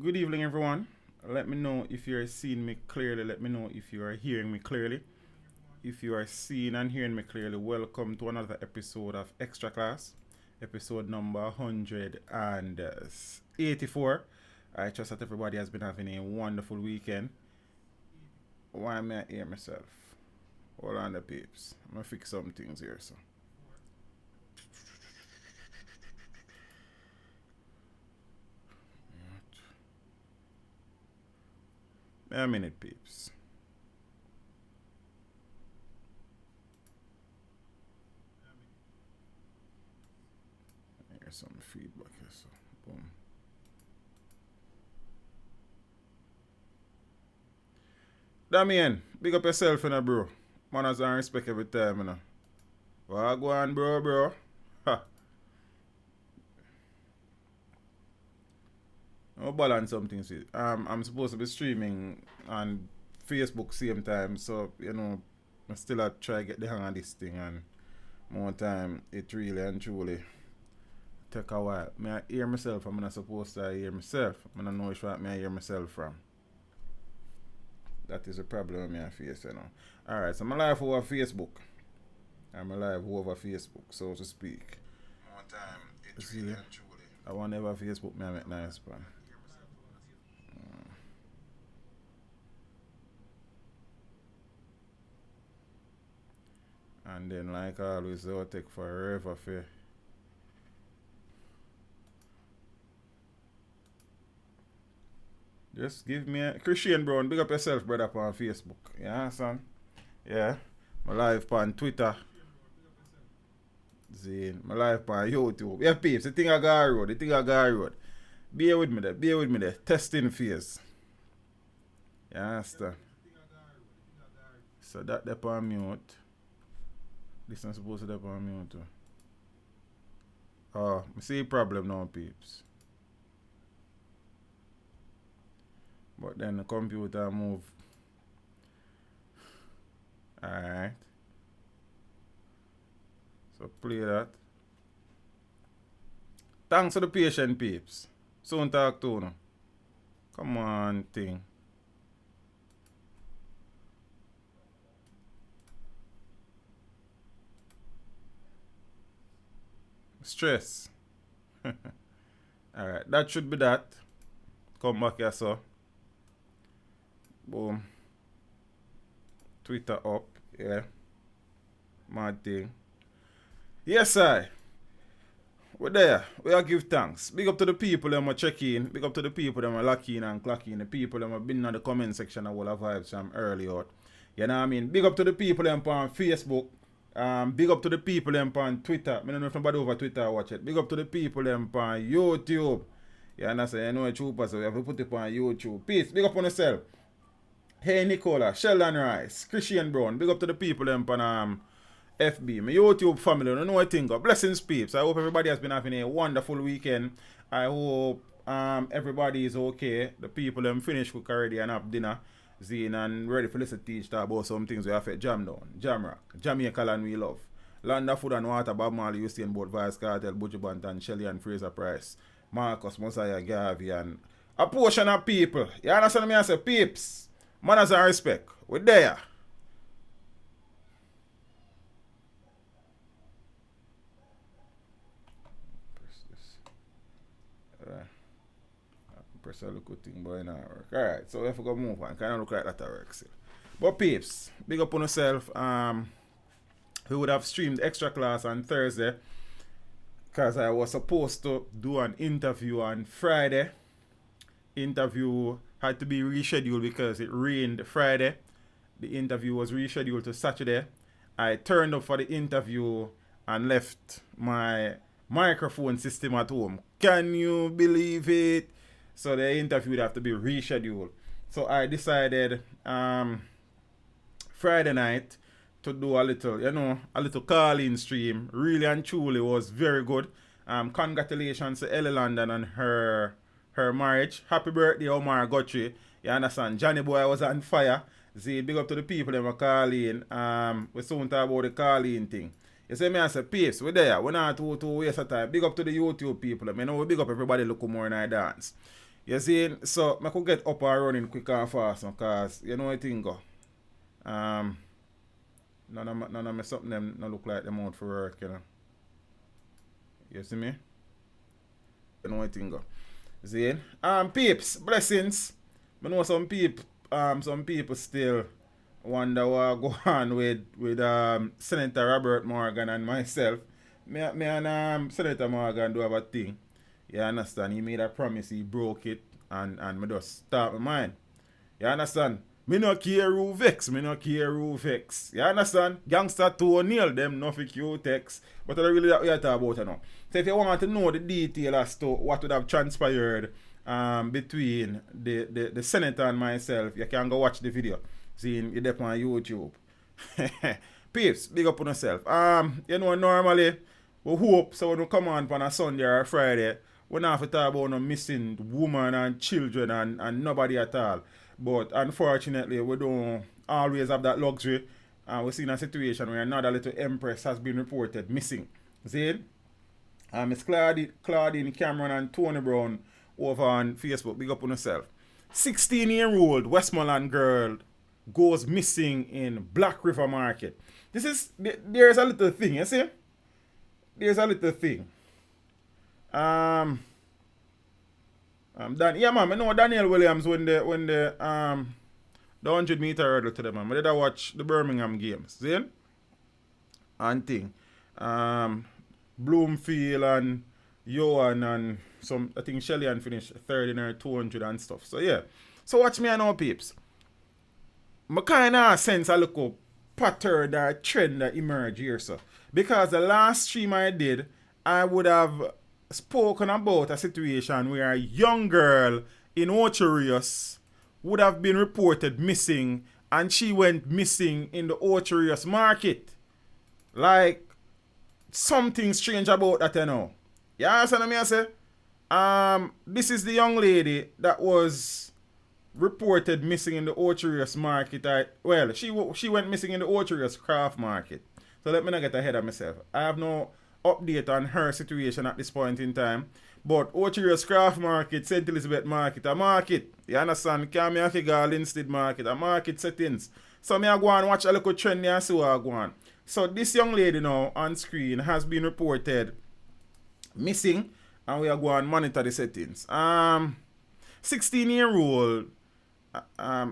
Good evening, everyone. Let me know if you are seeing me clearly. Let me know if you are hearing me clearly. If you are seeing and hearing me clearly, welcome to another episode of Extra Class, episode number 184. I trust that everybody has been having a wonderful weekend. Why am I hear myself? Hold on the peeps. I'm gonna fix some things here, so. A minute, peeps. Here's some feedback here, so boom. Damien, big up yourself, bro. Manners and respect every time, What go on, bro? Ha. I'll balance some things. I'm supposed to be streaming on Facebook same time, so I still have to try to get the hang of this thing, and more time it really and truly take a while. I hear myself, I'm not supposed to hear myself. I don't know which one I hear myself from. That is a problem I face, Alright, so I'm live over Facebook. I'm live over Facebook, so to speak. More time it really and truly. I want never Facebook me make nice man. And then, like always, it'll take forever for. Just give me a Christian Brown, big up yourself, brother, on Facebook. Yeah, son. Yeah. My live on Twitter. Zane. My live on YouTube. Yeah, peeps, the thing I got road. Bear with me there. Testing phase. You understand? So that dep on mute. This not supposed to dep on mute too. Oh, I see a problem now, peeps. But then the computer move. Alright. So play that. Thanks for the patient, peeps. Soon talk to you. Come on, thing. Stress. Alright, that should be that. Come back here, so. Boom. Twitter up. Yeah. Mad thing. Yes, I. We're there. We are give thanks. Big up to the people that are check in. Big up to the people that are lock in and clock in. The people that have been in the comment section of all the vibes from early out. You know what I mean? Big up to the people that are on Facebook. Big up to the people that are on Twitter. I don't know if nobody over Twitter watch it. Big up to the people that are on YouTube. You understand? You know a trooper, so we have to put it on YouTube. Peace. Big up on yourself. Hey Nicola, Sheldon Rice, Christian Brown, big up to the people them on FB, my YouTube family, I don't know what I think of. Blessings peeps. I hope everybody has been having a wonderful weekend. I hope everybody is okay. The people them finish cook already and have dinner. Zine and ready for listen to teach about some things we have to jam down. Jam rock. Jamaica land we love. Land of Food and Water, Bob Marley, Usain Bolt, Vice Cartel, Buju Banton, Shelly and Fraser Price, Marcus, Mosiah, Garvey, and a portion of people. You understand me? I say peeps. Manners and respect. We're there. Press this. Press a little thing, but it not work. Alright, so if we go move on, kind of look like that works. But peeps, big up on yourself. We would have streamed Extra Class on Thursday because I was supposed to do an interview on Friday. Interview had to be rescheduled because it rained Friday. The interview was rescheduled to Saturday. I turned up for the interview and left my microphone system at home. Can you believe it? So the interview would have to be rescheduled. So I decided Friday night to do a little call-in stream. Really and truly was very good. Congratulations to Ellie London and her marriage. Happy birthday, Omar Guthrie. You understand? Johnny Boy was on fire. See, big up to the people that were calling. We soon talk about the calling thing. You see me, I say, peace, we're there. We're not too waste of time. Big up to the YouTube people. I know we big up everybody look more in our dance. You see, so I could get up and running quick and fast because you know what I think go. Um, none of my something them no look like them out for work, you know. You see me? You know what I think go. See? Peeps, blessings. I know some people still wonder what go on with Senator Robert Morgan and myself. Me and Senator Morgan do have a thing. You understand? He made a promise, he broke it, and me just start my mind. You understand? Me no care who vex, me no care who vex. You understand? Gangster 2 O'Neil, them no fi Q-Tex. But I really that we are talking about now. So if you want to know the detail as to what would have transpired between the senator and myself, you can go watch the video. See, you there on YouTube. Peeps, big up on yourself. You know, normally we hope so when we come on a Sunday or a Friday, we don't have to talk about no missing women and children and nobody at all. But unfortunately, we don't always have that luxury. We're seeing a situation where another little empress has been reported missing. See? It's Claudine Cameron and Tony Brown over on Facebook. Big up on yourself. 16-year-old Westmoreland girl goes missing in Black River Market. There's a little thing, you see? There's a little thing. Yeah, man, I know Daniel Williams when the 100-meter hurdle to them, man. I did watch the Birmingham games, see? And thing. Bloomfield and Johan and some, I think Shelly and finished third in her 200 and stuff. So yeah. So watch me and now, peeps. I kind of sense a little pattern or trend that emerge here, so. Because the last stream I did, I would have spoken about a situation where a young girl in Ocherius would have been reported missing and she went missing in the Ocherius market. Like, something strange about that, you know. You understand what I say? This is the young lady that was reported missing in the Ocherius market. She went missing in the Ocherius craft market. So let me not get ahead of myself. I have no update on her situation at this point in time. But Ocherius craft market, St. Elizabeth market, a market. You understand? Kamiakigal Instead market, a market settings. So me I go and watch a little trend and see what I go on. So this young lady now on screen has been reported missing and we are going to monitor the settings. 16-year-old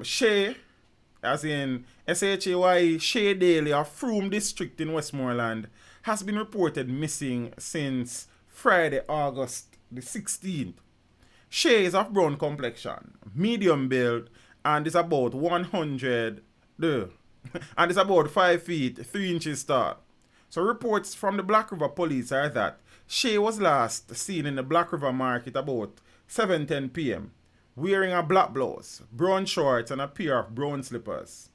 Shay, as in SHAY, Shay Daly of Froome District in Westmoreland, has been reported missing since Friday, August the 16th. Shay is of brown complexion, medium build, and is about 100 and is about 5 feet 3 inches tall. So reports from the Black River police are that Shay was last seen in the Black River market about 7:10 p.m. wearing a black blouse, brown shorts, and a pair of brown slippers.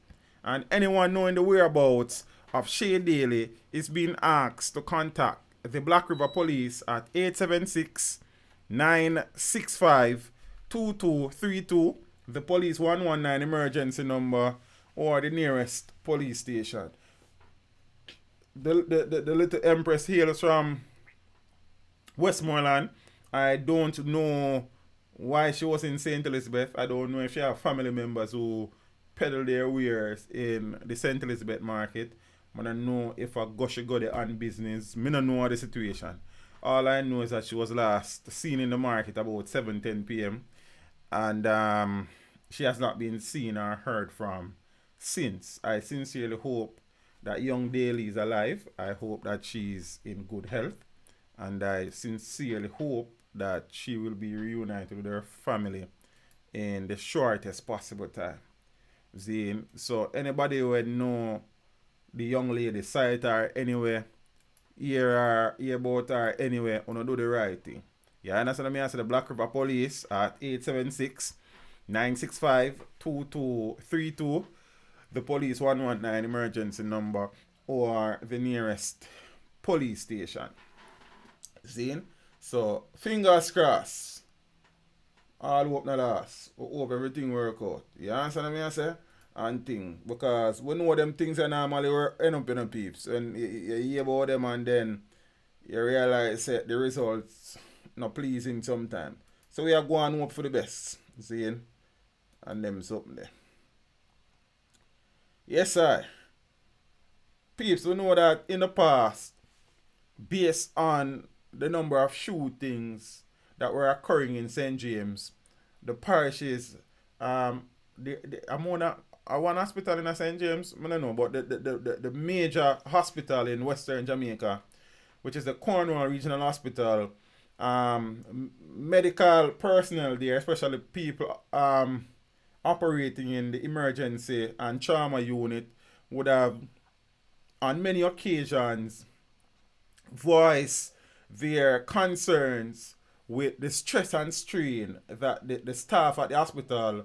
And anyone knowing the whereabouts of Shay Daly is being asked to contact the Black River police at 876-965-2232, the police 119 emergency number, or the nearest police station. The little empress hails from Westmoreland. I don't know why she was in St. Elizabeth. I don't know if she have family members who peddle their wares in the St. Elizabeth market. I don't know if she go there on business. I don't know the situation. All I know is that she was last seen in the market about 7:10 p.m. And she has not been seen or heard from since. I sincerely hope that young Daly is alive. I hope that she's in good health. And I sincerely hope that she will be reunited with her family in the shortest possible time. Zine. So anybody who know the young lady, sight her anywhere, hear about her anywhere, wanna do the right thing. Yeah, understand me? I said the Black River Police at 876-965-2232. The police 119 emergency number, or the nearest police station. See? So, fingers crossed. All hope not last. We hope everything work out. You understand what I say? And thing. Because we know them things are normally end up in the peeps. And you hear about them and then you realize that the results not pleasing sometimes. So we are going hope for the best. See? And them something there. Yes, sir. Peeps, we know that in the past, based on the number of shootings that were occurring in St. James, the parishes, I'm on one hospital in St. James, I don't know, but the major hospital in Western Jamaica, which is the Cornwall Regional Hospital, medical personnel there, especially people operating in the emergency and trauma unit, would have on many occasions voice their concerns with the stress and strain that the staff at the hospital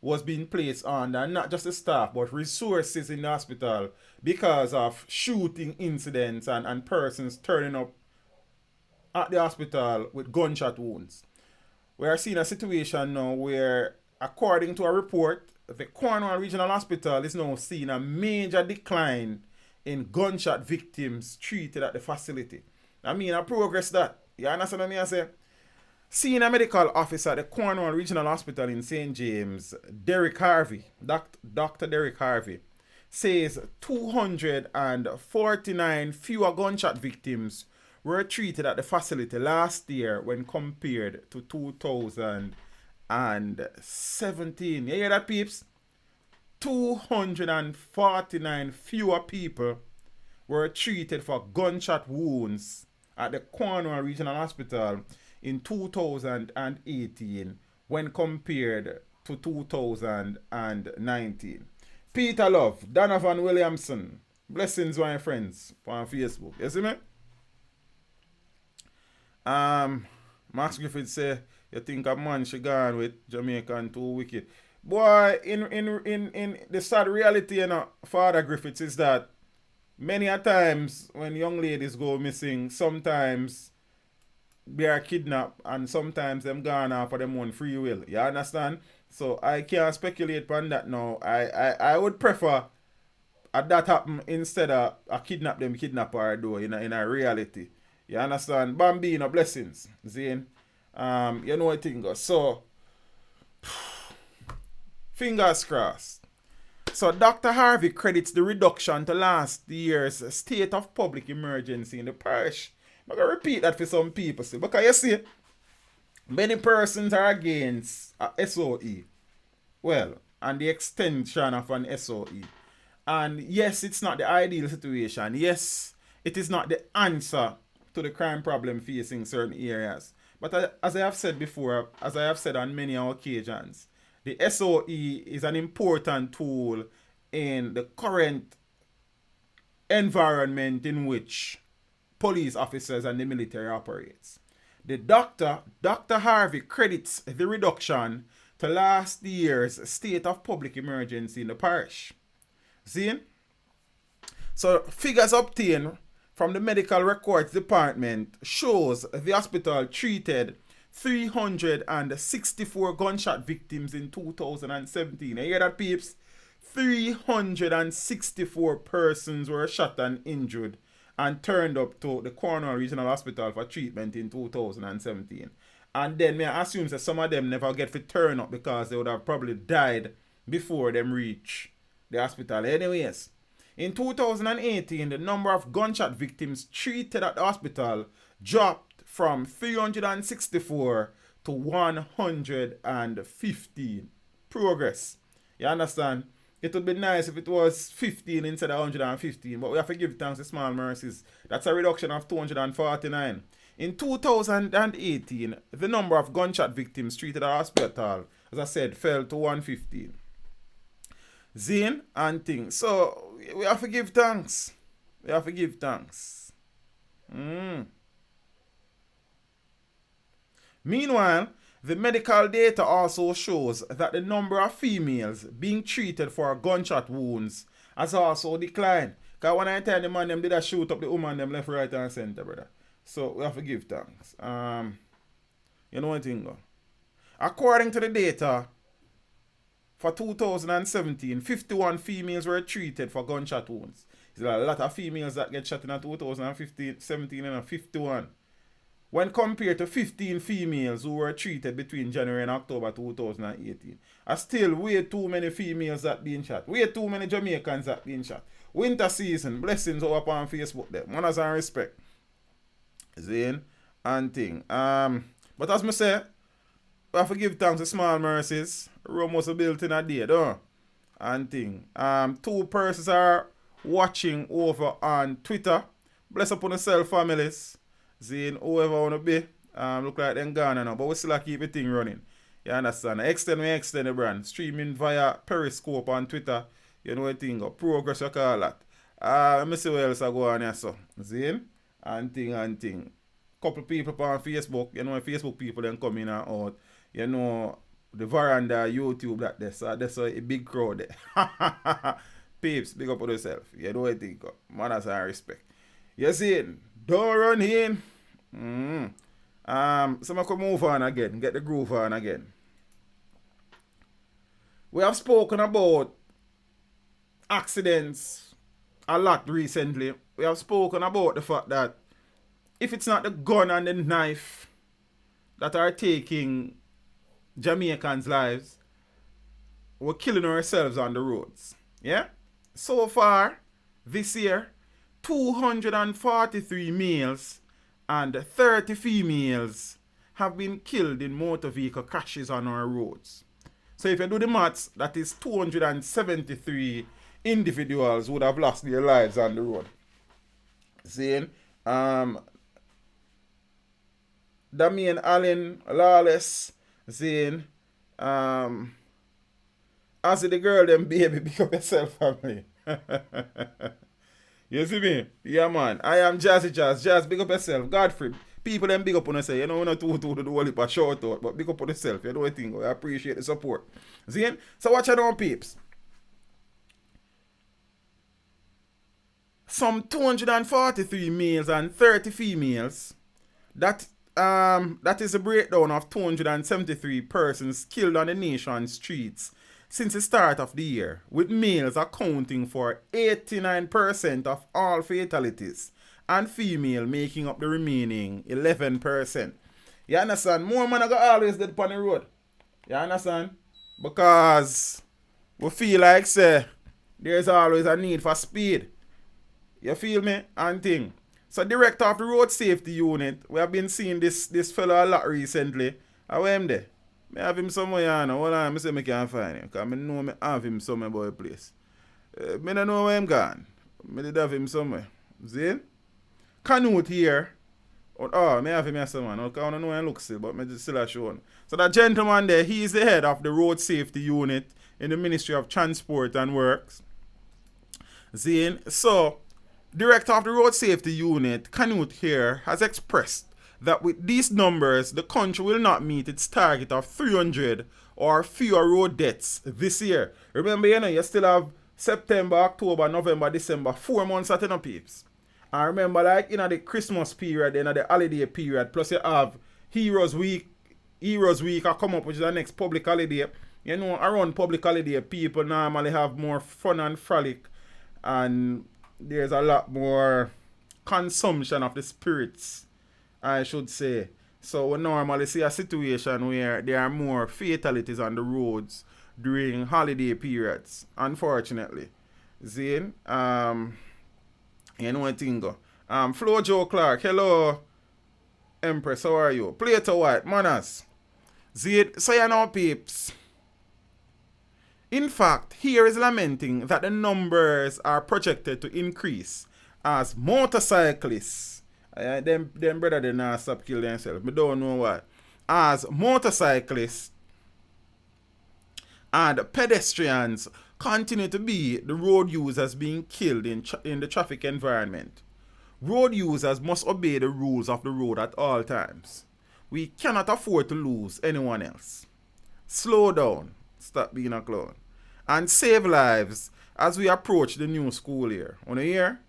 was being placed on, and not just the staff but resources in the hospital, because of shooting incidents and persons turning up at the hospital with gunshot wounds. We are seeing a situation now where, according to a report, the Cornwall Regional Hospital is now seeing a major decline in gunshot victims treated at the facility. I mean, a progress that. You understand what I say? Senior medical officer at the Cornwall Regional Hospital in St. James, Derek Harvey, Dr. Derek Harvey, says 249 fewer gunshot victims were treated at the facility last year when compared to 2017. You hear that, peeps? 249 fewer people were treated for gunshot wounds at the Cornwall Regional Hospital in 2018 when compared to 2019. Peter Love, Donovan Williamson, blessings my friends on Facebook. You see me? Max Griffith say, you think a man she gone with Jamaican too wicked. Boy, in the sad reality, you know, Father Griffiths, is that many a times when young ladies go missing, sometimes they are kidnapped and sometimes them gone off for them own free will. You understand? So I can't speculate on that now. I would prefer that happen instead of a kidnapper do in a reality. You understand? Bambino, blessings. Zane. You know what thing goes. So fingers crossed. So Dr. Harvey credits the reduction to last year's state of public emergency in the parish. I'm going to repeat that for some people. See, because you see, many persons are against a SOE. Well, and the extension of an SOE. And yes, it's not the ideal situation. Yes, it is not the answer to the crime problem facing certain areas. But as I have said before, as I have said on many occasions, the SOE is an important tool in the current environment in which police officers and the military operates. The Dr. Harvey credits the reduction to last year's state of public emergency in the parish. See? So figures obtained from the medical records department shows the hospital treated 364 gunshot victims in 2017. You hear that, peeps? 364 persons were shot and injured and turned up to the Cornwall Regional Hospital for treatment in 2017. And then may I assume that some of them never get to turn up because they would have probably died before them reach the hospital. Anyways, in 2018, the number of gunshot victims treated at the hospital dropped from 364 to 115. Progress. You understand? It would be nice if it was 15 instead of 115, but we have to give thanks to small mercies. That's a reduction of 249. In 2018, the number of gunshot victims treated at the hospital, as I said, fell to 115. Zane and things. So we have to give thanks. We have to give thanks. Meanwhile, the medical data also shows that the number of females being treated for gunshot wounds has also declined. Because when I tell the man them did a shoot up the woman them left, right and center, brother. So we have to give thanks. You know one thing? According to the data, for 2017, 51 females were treated for gunshot wounds. There's a lot of females that get shot in 2015, 17 and 51. when compared to 15 females who were treated between January and October 2018. Are still way too many females that being shot. Way too many Jamaicans that being shot. Winter season, blessings over on Facebook there. Manners and respect. Zane and thing. But as I say, we have to give thanks to small mercies. Rome was built in a day, though. And thing. Two persons are watching over on Twitter. Bless upon yourself, families. Zane, whoever wanna be. Look like them gone now, but we still keep the thing running. You understand? Extend the brand. Streaming via Periscope on Twitter. You know what thing go. Progress you call that. Let me see what else I go on here, so. Zane? And thing. Couple people on Facebook. You know, Facebook people then come in and out. You know, the veranda, YouTube, that there. So that's a big crowd there. Peeps, big up on yourself. You know what I think. Manners and respect. You see it? Don't run in. So I can move on again. Get the groove on again. We have spoken about accidents a lot recently. We have spoken about the fact that if it's not the gun and the knife that are taking Jamaicans' lives, we're killing ourselves on the roads. Yeah? So far, this year, 243 males and 30 females have been killed in motor vehicle crashes on our roads. So if you do the maths, that is 273 individuals would have lost their lives on the road. Seeing? Damien Allen, Lawless, saying, as the girl them baby, pick up yourself, family. You see me? Yeah, man. I am Jazzy Jazz. Jazz, big up yourself. Godfrey. People them big up on us. You know, we're not too to the whole heap of shout out, but big up on yourself. You know what I think? I appreciate the support. See? So watch out on peeps. Some 243 males and 30 females. That is a breakdown of 273 persons killed on the nation's streets since the start of the year, with males accounting for 89% of all fatalities and female making up the remaining 11%. You understand? More men are always dead on the road. You understand? Because we feel like say there's always a need for speed. You feel me? And thing. So director of the road safety unit, we have been seeing this fellow a lot recently. How am there? I have him somewhere, you know. Hold on, I say I can't find him. Because I know I have him somewhere by a place. I don't know where I'm gone. I did have him somewhere. See? Canute here. I have him here somewhere. I don't know where he looks still, but I just still show him. So that gentleman there, he is the head of the road safety unit in the Ministry of Transport and Works. See? So, Director of the Road Safety Unit, Canute here, has expressed that with these numbers, the country will not meet its target of 300 or fewer road deaths this year. Remember, you still have September, October, November, December, 4 months at the peeps. And remember, like, the Christmas period, the holiday period, plus you have Heroes Week I come up, which is the next public holiday. Around public holiday, people normally have more fun and frolic, and there's a lot more consumption of the spirits, I should say. So we normally see a situation where there are more fatalities on the roads during holiday periods, unfortunately. Zane, you know what thing go. Flo Joe Clark, hello Empress, how are you? Plato White, manners. Zane, so you know peeps. In fact, here is lamenting that the numbers are projected to increase as motorcyclists, them brother they not stop killing themselves, I don't know why, as motorcyclists and pedestrians continue to be the road users being killed in the traffic environment. Road users must obey the rules of the road at all times. We cannot afford to lose anyone else. Slow down. Stop being a clown. And save lives as we approach the new school year. On a year?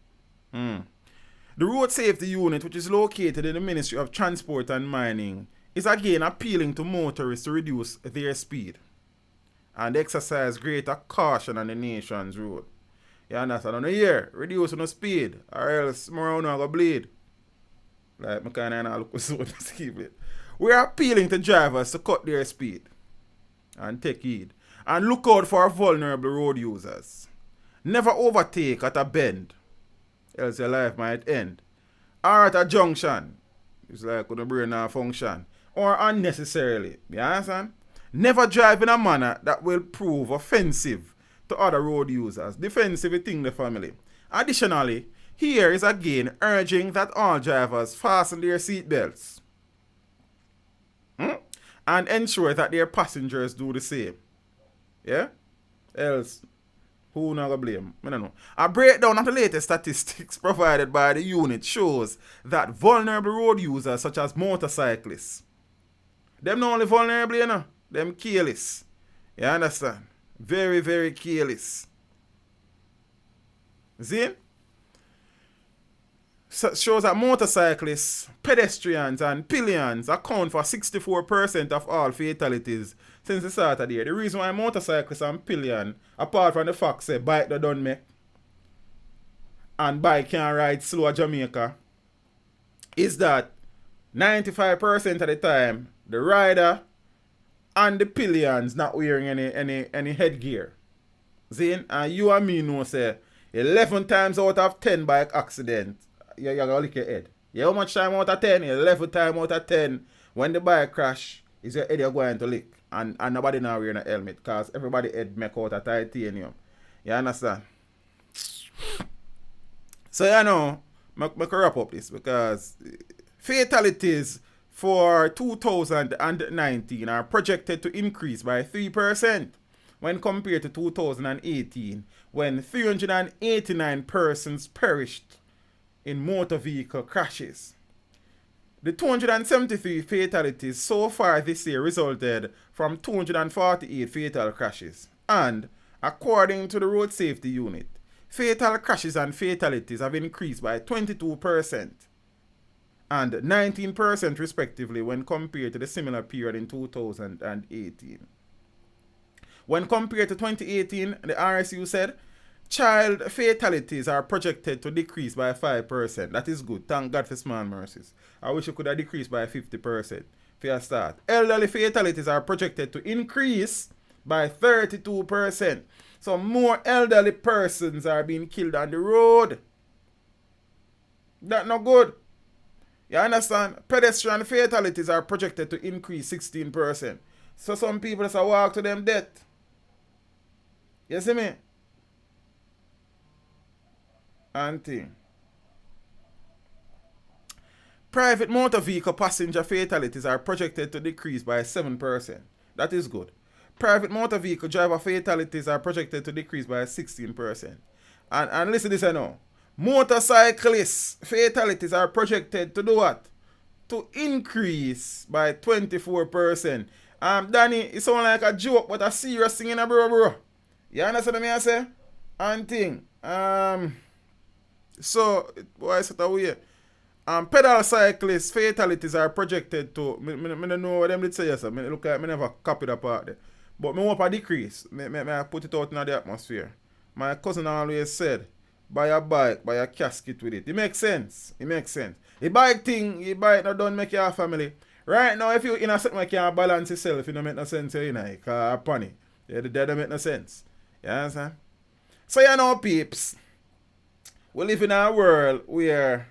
The Road Safety Unit, which is located in the Ministry of Transport and Mining, is again appealing to motorists to reduce their speed and exercise greater caution on the nation's road. You understand? On a year, reduce on the speed, or else more on go bleed. Like, I kind of look so to keep it. We are appealing to drivers to cut their speed and take heed. And look out for vulnerable road users. Never overtake at a bend, else your life might end. Or at a junction, it's like when the brain not function. Or unnecessarily, you understand? Never drive in a manner that will prove offensive to other road users. Defensive thing the family. Additionally, here is again urging that all drivers fasten their seatbelts and ensure that their passengers do the same. Yeah? Else, who not gonna blame? I don't know. A breakdown of the latest statistics provided by the unit shows that vulnerable road users such as motorcyclists, them not only vulnerable, you know, them careless. You understand? Very, very careless. See? So shows that motorcyclists, pedestrians, and pillions account for 64% of all fatalities since the start of the year. The reason why motorcyclists and pillion, apart from the fact that bike they don't make and bike can't ride slow at Jamaica, is that 95% of the time the rider and the pillions not wearing any headgear. See? And you and me know say 11 times out of 10 bike accident, you're gonna lick your head. Yeah, how much time out of 10? 11 times out of 10 when the bike crash is your head you're going to lick. And nobody now wearing a helmet because everybody head make out of titanium. You understand? So you know, I wrap up this because fatalities for 2019 are projected to increase by 3% when compared to 2018, when 389 persons perished in motor vehicle crashes. The 273 fatalities so far this year resulted from 248 fatal crashes. And, according to the Road Safety Unit, fatal crashes and fatalities have increased by 22% and 19% respectively when compared to the similar period in 2018. When compared to 2018, the RSU said, child fatalities are projected to decrease by 5%. That is good. Thank God for small mercies. I wish it could have decreased by 50%. For a start. Elderly fatalities are projected to increase by 32%. So more elderly persons are being killed on the road. That's not good. You understand? Pedestrian fatalities are projected to increase 16%. So some people just walk to them death. You see me? And thing. Private motor vehicle passenger fatalities are projected to decrease by 7%. That is good. Private motor vehicle driver fatalities are projected to decrease by 16%. And listen to this now. Motorcyclists fatalities are projected to do what? To increase by 24%. Danny, it sounds like a joke, but a serious thing in a bro. You understand what I say? And thing. So, why is it away? Pedal cyclists fatalities are projected to. I don't know what them did say. Yes, I look at. I never copied that part there. But I hope a decrease. I put it out in the atmosphere. My cousin always said, buy a bike, buy a casket with it. It makes sense. It makes sense. The bike thing, the bike not don't make your family. Right now, if you in a something like can't balance yourself, it don't make no sense, you know, because funny. That don't make no sense. You understand? So you know, peeps, we live in a world where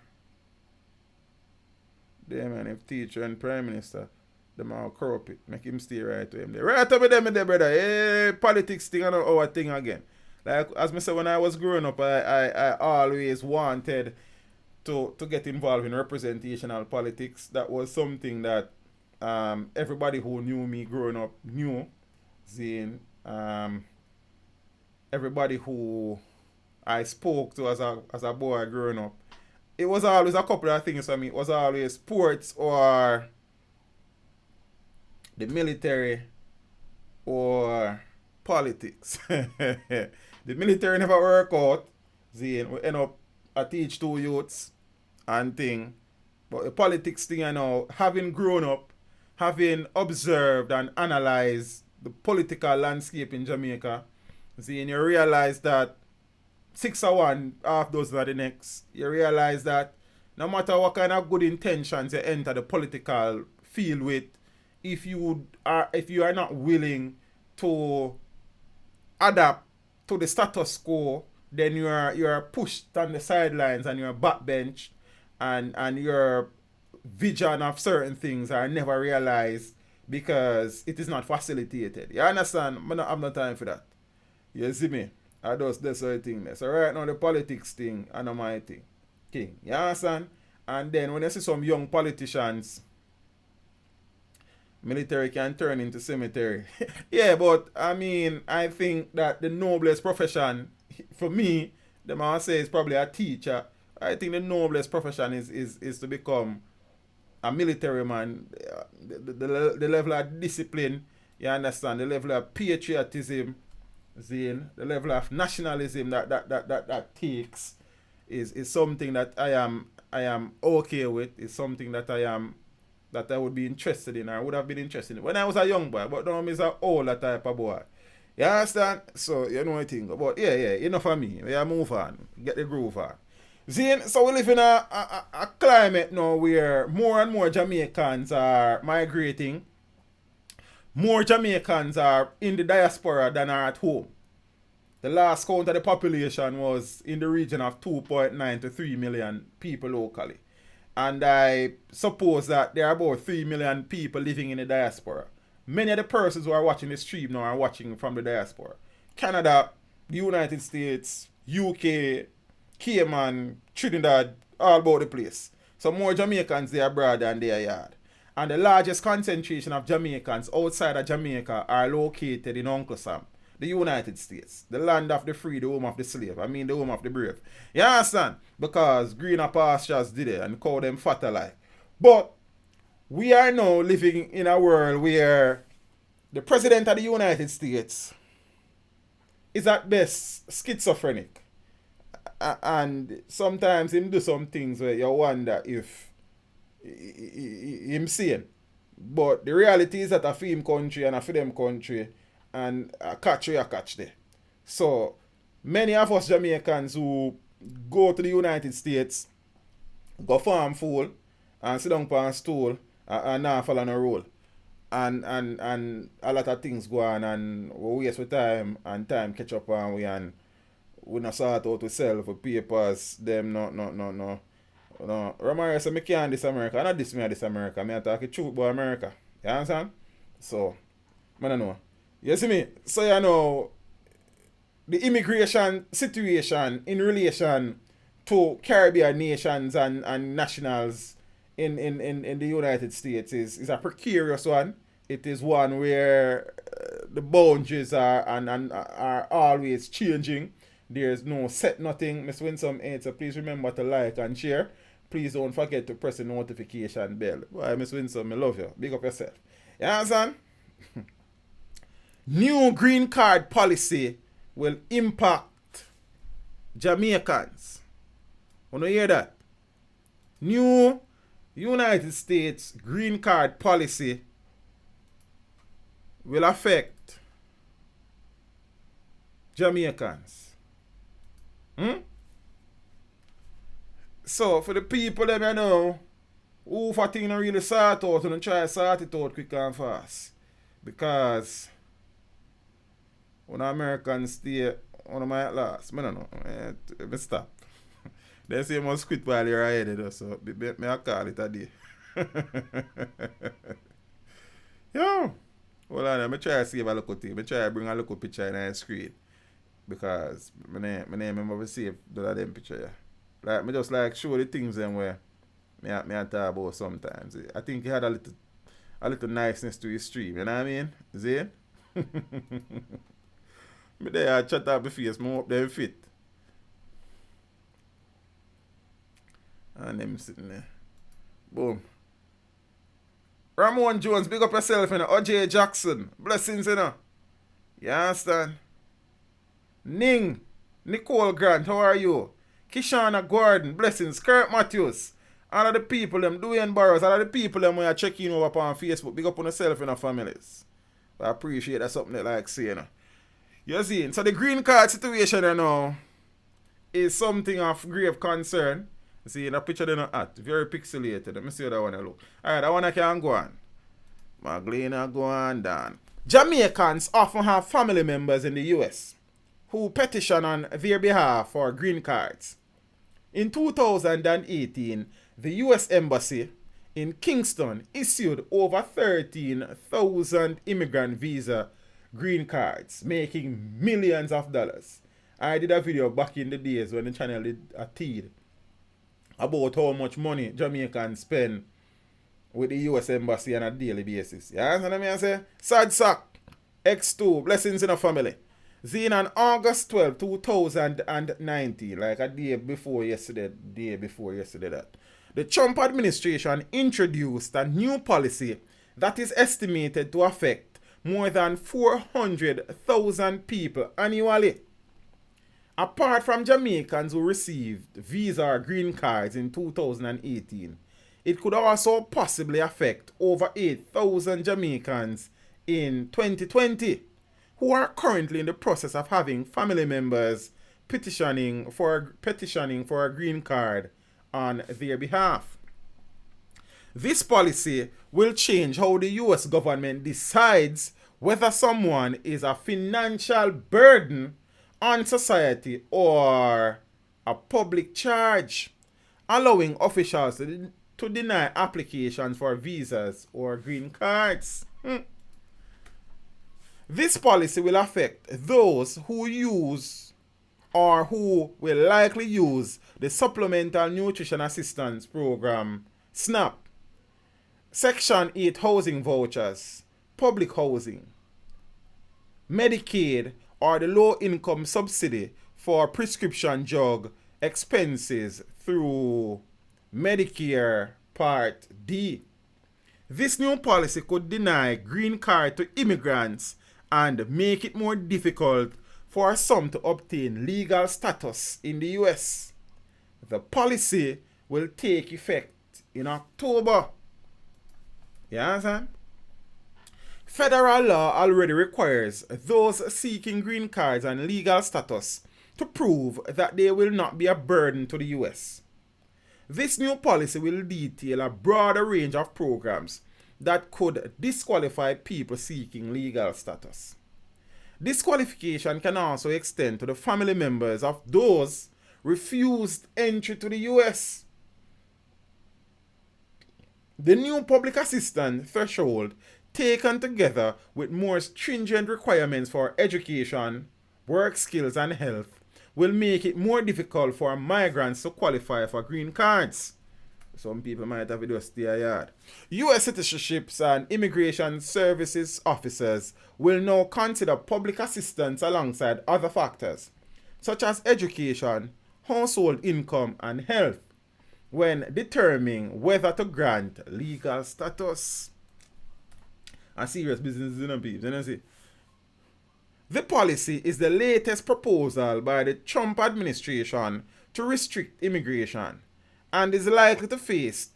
man, if teacher and prime minister, them all corrupt it, make him stay right to him. They right up with them, brother. Hey, politics thing and our thing again. Like as I said, when I was growing up, I always wanted to get involved in representational politics. That was something that everybody who knew me growing up knew. Seeing everybody who I spoke to as a boy growing up, it was always a couple of things for me. It was always sports or the military or politics. The military never work out. See, we end up I teach two youths and thing. But the politics thing, you know, having grown up, having observed and analyzed the political landscape in Jamaica, see, and you realize that 6 or 1, half dozen of the next. You realize that no matter what kind of good intentions you enter the political field with, if you are not willing to adapt to the status quo, then you are pushed on the sidelines and you're backbench, and your vision of certain things are never realized because it is not facilitated. You understand? I don't have no time for that. You see me? I just this sort of thing there. So right now the politics thing and my thing. King. You understand? And then when you see some young politicians, military can turn into cemetery. Yeah, but I mean, I think that the noblest profession for me, the man say is probably a teacher. I think the noblest profession is to become a military man. The level of discipline, you understand, the level of patriotism, Zane, the level of nationalism that takes is something that I am okay with. It's something that I would be interested in, or would have been interested in when I was a young boy, but now I'm a older type of boy. You understand? So you know what I think. But yeah, enough of me. We move on. Get the groove on. Zane, so we live in a climate now where more and more Jamaicans are migrating. More Jamaicans are in the diaspora than are at home. The last count of the population was in the region of 2.9 to 3 million people locally. And I suppose that there are about 3 million people living in the diaspora. Many of the persons who are watching the stream now are watching from the diaspora. Canada, the United States, UK, Cayman, Trinidad, all about the place. So more Jamaicans there abroad than their yard. And the largest concentration of Jamaicans outside of Jamaica are located in Uncle Sam, the United States, the land of the free, the home of the slave. I mean the home of the brave. You understand? Because greener pastures did it and call them fat alike. But we are now living in a world where the president of the United States is at best schizophrenic. And sometimes him do some things where you wonder if him sane. But the reality is that a for him country and a for them country, and a catch where you catch there. So many of us Jamaicans who go to the United States, go farm fool and sit down on a stool and not follow no rule. And a lot of things go on and we waste with time and time catch up on we not sort out to sell for papers, them no. Ramirez, I can't this America. I not this me this America. I talk the truth about America. You understand? So I don't know. You see me? So you know the immigration situation in relation to Caribbean nations and nationals in the United States is a precarious one. It is one where the boundaries are always changing. There's no set nothing. Miss Winsome 8, so please remember to like and share. Please don't forget to press the notification bell. Why, Miss Winsome, I love you. Big up yourself. You understand? New green card policy will impact Jamaicans. Wanna hear that? New United States green card policy will affect Jamaicans. So for the people that I know who for thing not really sort out and try to sort it out quick and fast. Because when Americans stay one of my last, I don't know. Me stop. They say you must quit while you're ahead, so me I call it a day. Yo. Hold on, I try to save a look at it. I try to bring a look at picture in the screen. Because my name remember save the them picture. Yeah. Like me just like show the things them where me I talk about sometimes. I think he had a little niceness to his stream, you know what I mean? Zane? Me there I chat up my face, me hope them fit. And them sitting there. Boom. Ramon Jones, big up yourself, you know. OJ Jackson, blessings, you know. You understand? Ning, Nicole Grant, how are you? Kishana Gordon, blessings. Kurt Matthews, all of the people, them, Dwayne Burrows, all of the people, them, when you checking over on Facebook, big up on yourself and your families. I appreciate that something that like saying, you know. You see, so the green card situation, you know, is something of grave concern. See, in the picture they're not at. Very pixelated. Let me see how that one look. Alright, that one I can go on. Magdalena go on down. Jamaicans often have family members in the US who petition on their behalf for green cards. In 2018, the US Embassy in Kingston issued over 13,000 immigrant visa green cards, making millions of dollars. I did a video back in the days when the channel did a teed about how much money Jamaicans spend with the US Embassy on a daily basis. You understand what I say? Sad sack. X2, blessings in the family. Seen on August 12, 2019, like a day before yesterday that, the Trump administration introduced a new policy that is estimated to affect more than 400,000 people annually. Apart from Jamaicans who received visa or green cards in 2018, it could also possibly affect over 8,000 Jamaicans in 2020 who are currently in the process of having family members petitioning for a green card on their behalf. This policy will change how the US government decides whether someone is a financial burden on society or a public charge, allowing officials to deny applications for visas or green cards. This policy will affect those who use or who will likely use the Supplemental Nutrition Assistance Program, SNAP, Section 8 housing vouchers, public housing, Medicaid, or the low-income subsidy for prescription drug expenses through Medicare Part D. This new policy could deny green card to immigrants and make it more difficult for some to obtain legal status in the US. The policy will take effect in October. You understand? Federal law already requires those seeking green cards and legal status to prove that they will not be a burden to the US. This new policy will detail a broader range of programs that could disqualify people seeking legal status. Disqualification can also extend to the family members of those refused entry to the US. The new public assistance threshold, taken together with more stringent requirements for education, work skills, and health, will make it more difficult for migrants to qualify for green cards. Some people might have to just stay a yard. US citizenships and immigration services officers will now consider public assistance alongside other factors, such as education, household income, and health, when determining whether to grant legal status. A serious business, you know, people. You see? The policy is the latest proposal by the Trump administration to restrict immigration and is likely to face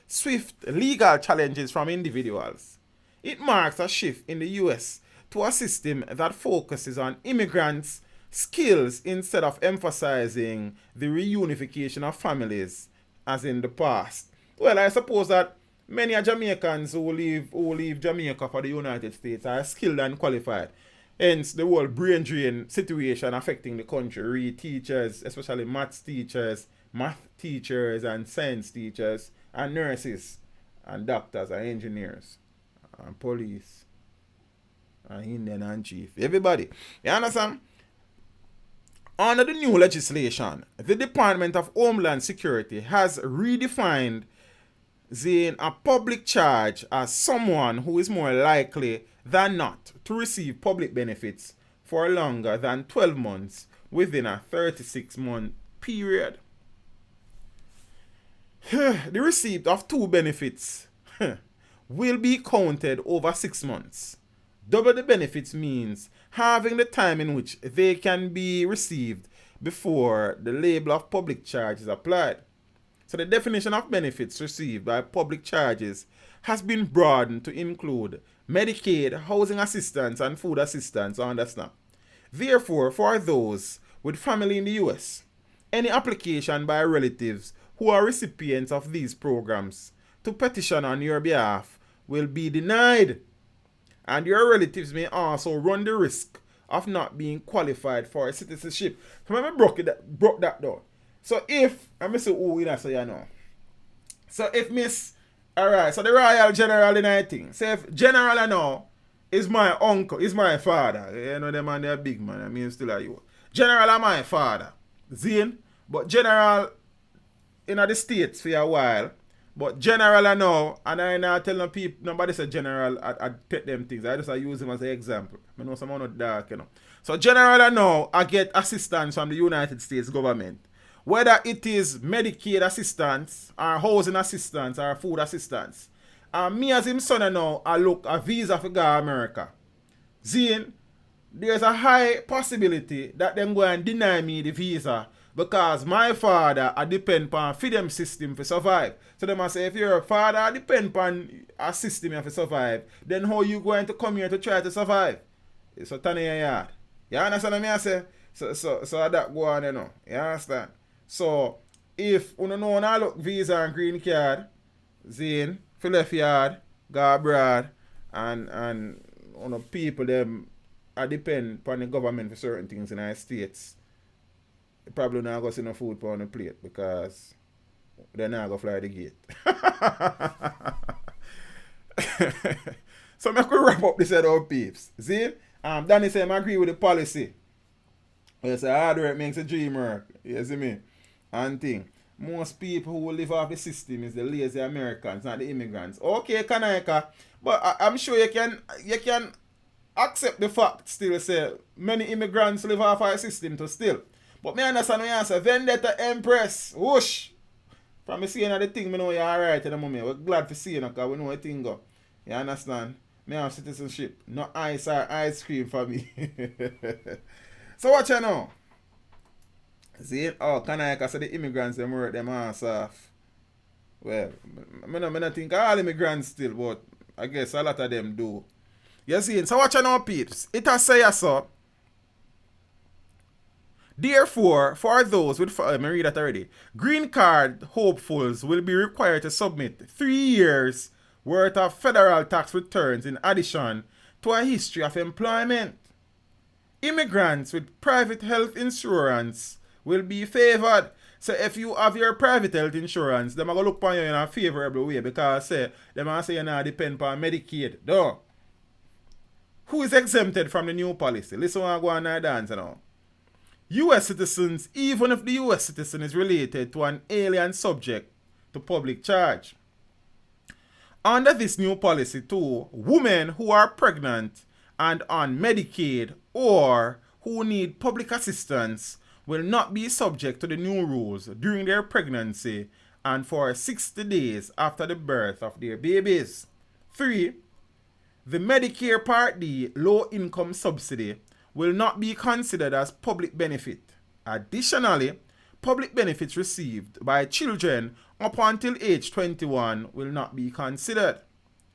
swift legal challenges from individuals. It marks a shift in the US to a system that focuses on immigrants' skills instead of emphasizing the reunification of families as in the past. Well, I suppose that many Jamaicans who leave Jamaica for the United States are skilled and qualified. Hence, the whole brain drain situation affecting the country. Teachers, especially math teachers, and science teachers, and nurses, and doctors, and engineers, and police, and Indian and chief. Everybody. You understand? Under the new legislation, the Department of Homeland Security has redefined a public charge as someone who is more likely than not to receive public benefits for longer than 12 months within a 36-month period. The receipt of two benefits will be counted over 6 months. Double the benefits means having the time in which they can be received before the label of public charge is applied. So the definition of benefits received by public charges has been broadened to include Medicaid, housing assistance, and food assistance under SNAP. Therefore, for those with family in the US, any application by relatives who are recipients of these programs to petition on your behalf will be denied, and your relatives may also run the risk of not being qualified for a citizenship. So I broke that down. So if I miss who you know, so you know. So if Miss, alright, so the Royal General in I think. So if General I know is my uncle, is my father. You know them man, they're big man. I mean still are you. General are my father. Zane. But General in the States for a while. But General I know, and I not tell no people, nobody say General, I take them things. I just use him as an example. I know someone not dark, you know. So General I know, I get assistance from the United States government. Whether it is Medicaid assistance, or housing assistance, or food assistance. And me as him son I know, I look a visa for go America. Zine, there's a high possibility that them go and deny me the visa because my father I depend on freedom system to survive. So them say if your father depend on a system to survive, then how you going to come here to try to survive? It's a ton of your yard. You understand what I say? So that go on, you know. You understand? So if you know now look visa and green card, Zane, for left yard, go abroad, and you know, people them I depend upon the government for certain things in the States. Probably not going to see no food on the plate because they're not going to fly the gate. So I could wrap up this head out, peeps. See? Danny said I agree with the policy. Yes, hard work makes a dream work. You see me? And thing. Most people who live off the system is the lazy Americans, not the immigrants. Okay, Kanaika. But I'm sure you can accept the fact still say many immigrants live off our system to still. But me understand when you say Vendetta Empress, whoosh. From me seeing the thing, me know you're alright in the moment. We're glad to see you because we know the thing go. You understand? Me have citizenship. No ice or ice cream for me. So what you know? See? Oh, can I say the immigrants them work them ass off? Well, I don't think all immigrants still, but I guess a lot of them do. You see? So what you know, peeps? It has say so. Therefore, for those with, let me read that already. Green card hopefuls will be required to submit 3 years worth of federal tax returns in addition to a history of employment. Immigrants with private health insurance will be favored. So if you have your private health insurance, them are going to look upon you in a favorable way because them are say you not depend on Medicaid. No. Who is exempted from the new policy? Listen when I go on and dance now. U.S. citizens, even if the U.S. citizen is related to an alien subject to public charge. Under this new policy too, women who are pregnant and on Medicaid or who need public assistance will not be subject to the new rules during their pregnancy and for 60 days after the birth of their babies. 3. The Medicare Part D low-income subsidy will not be considered as public benefit. Additionally, public benefits received by children up until age 21 will not be considered.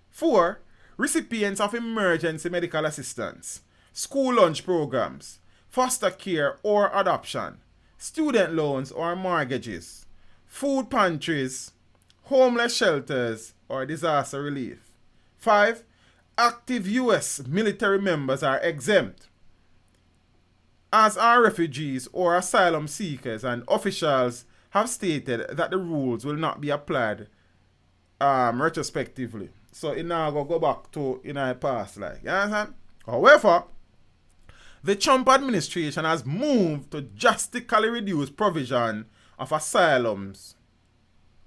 4. Recipients of emergency medical assistance, school lunch programs, foster care or adoption, student loans or mortgages, food pantries, homeless shelters or disaster relief. 5. Active U.S. military members are exempt, as are refugees or asylum seekers, and officials have stated that the rules will not be applied retrospectively. So it now go back to in our past, like, you understand? However, the Trump administration has moved to drastically reduce provision of asylums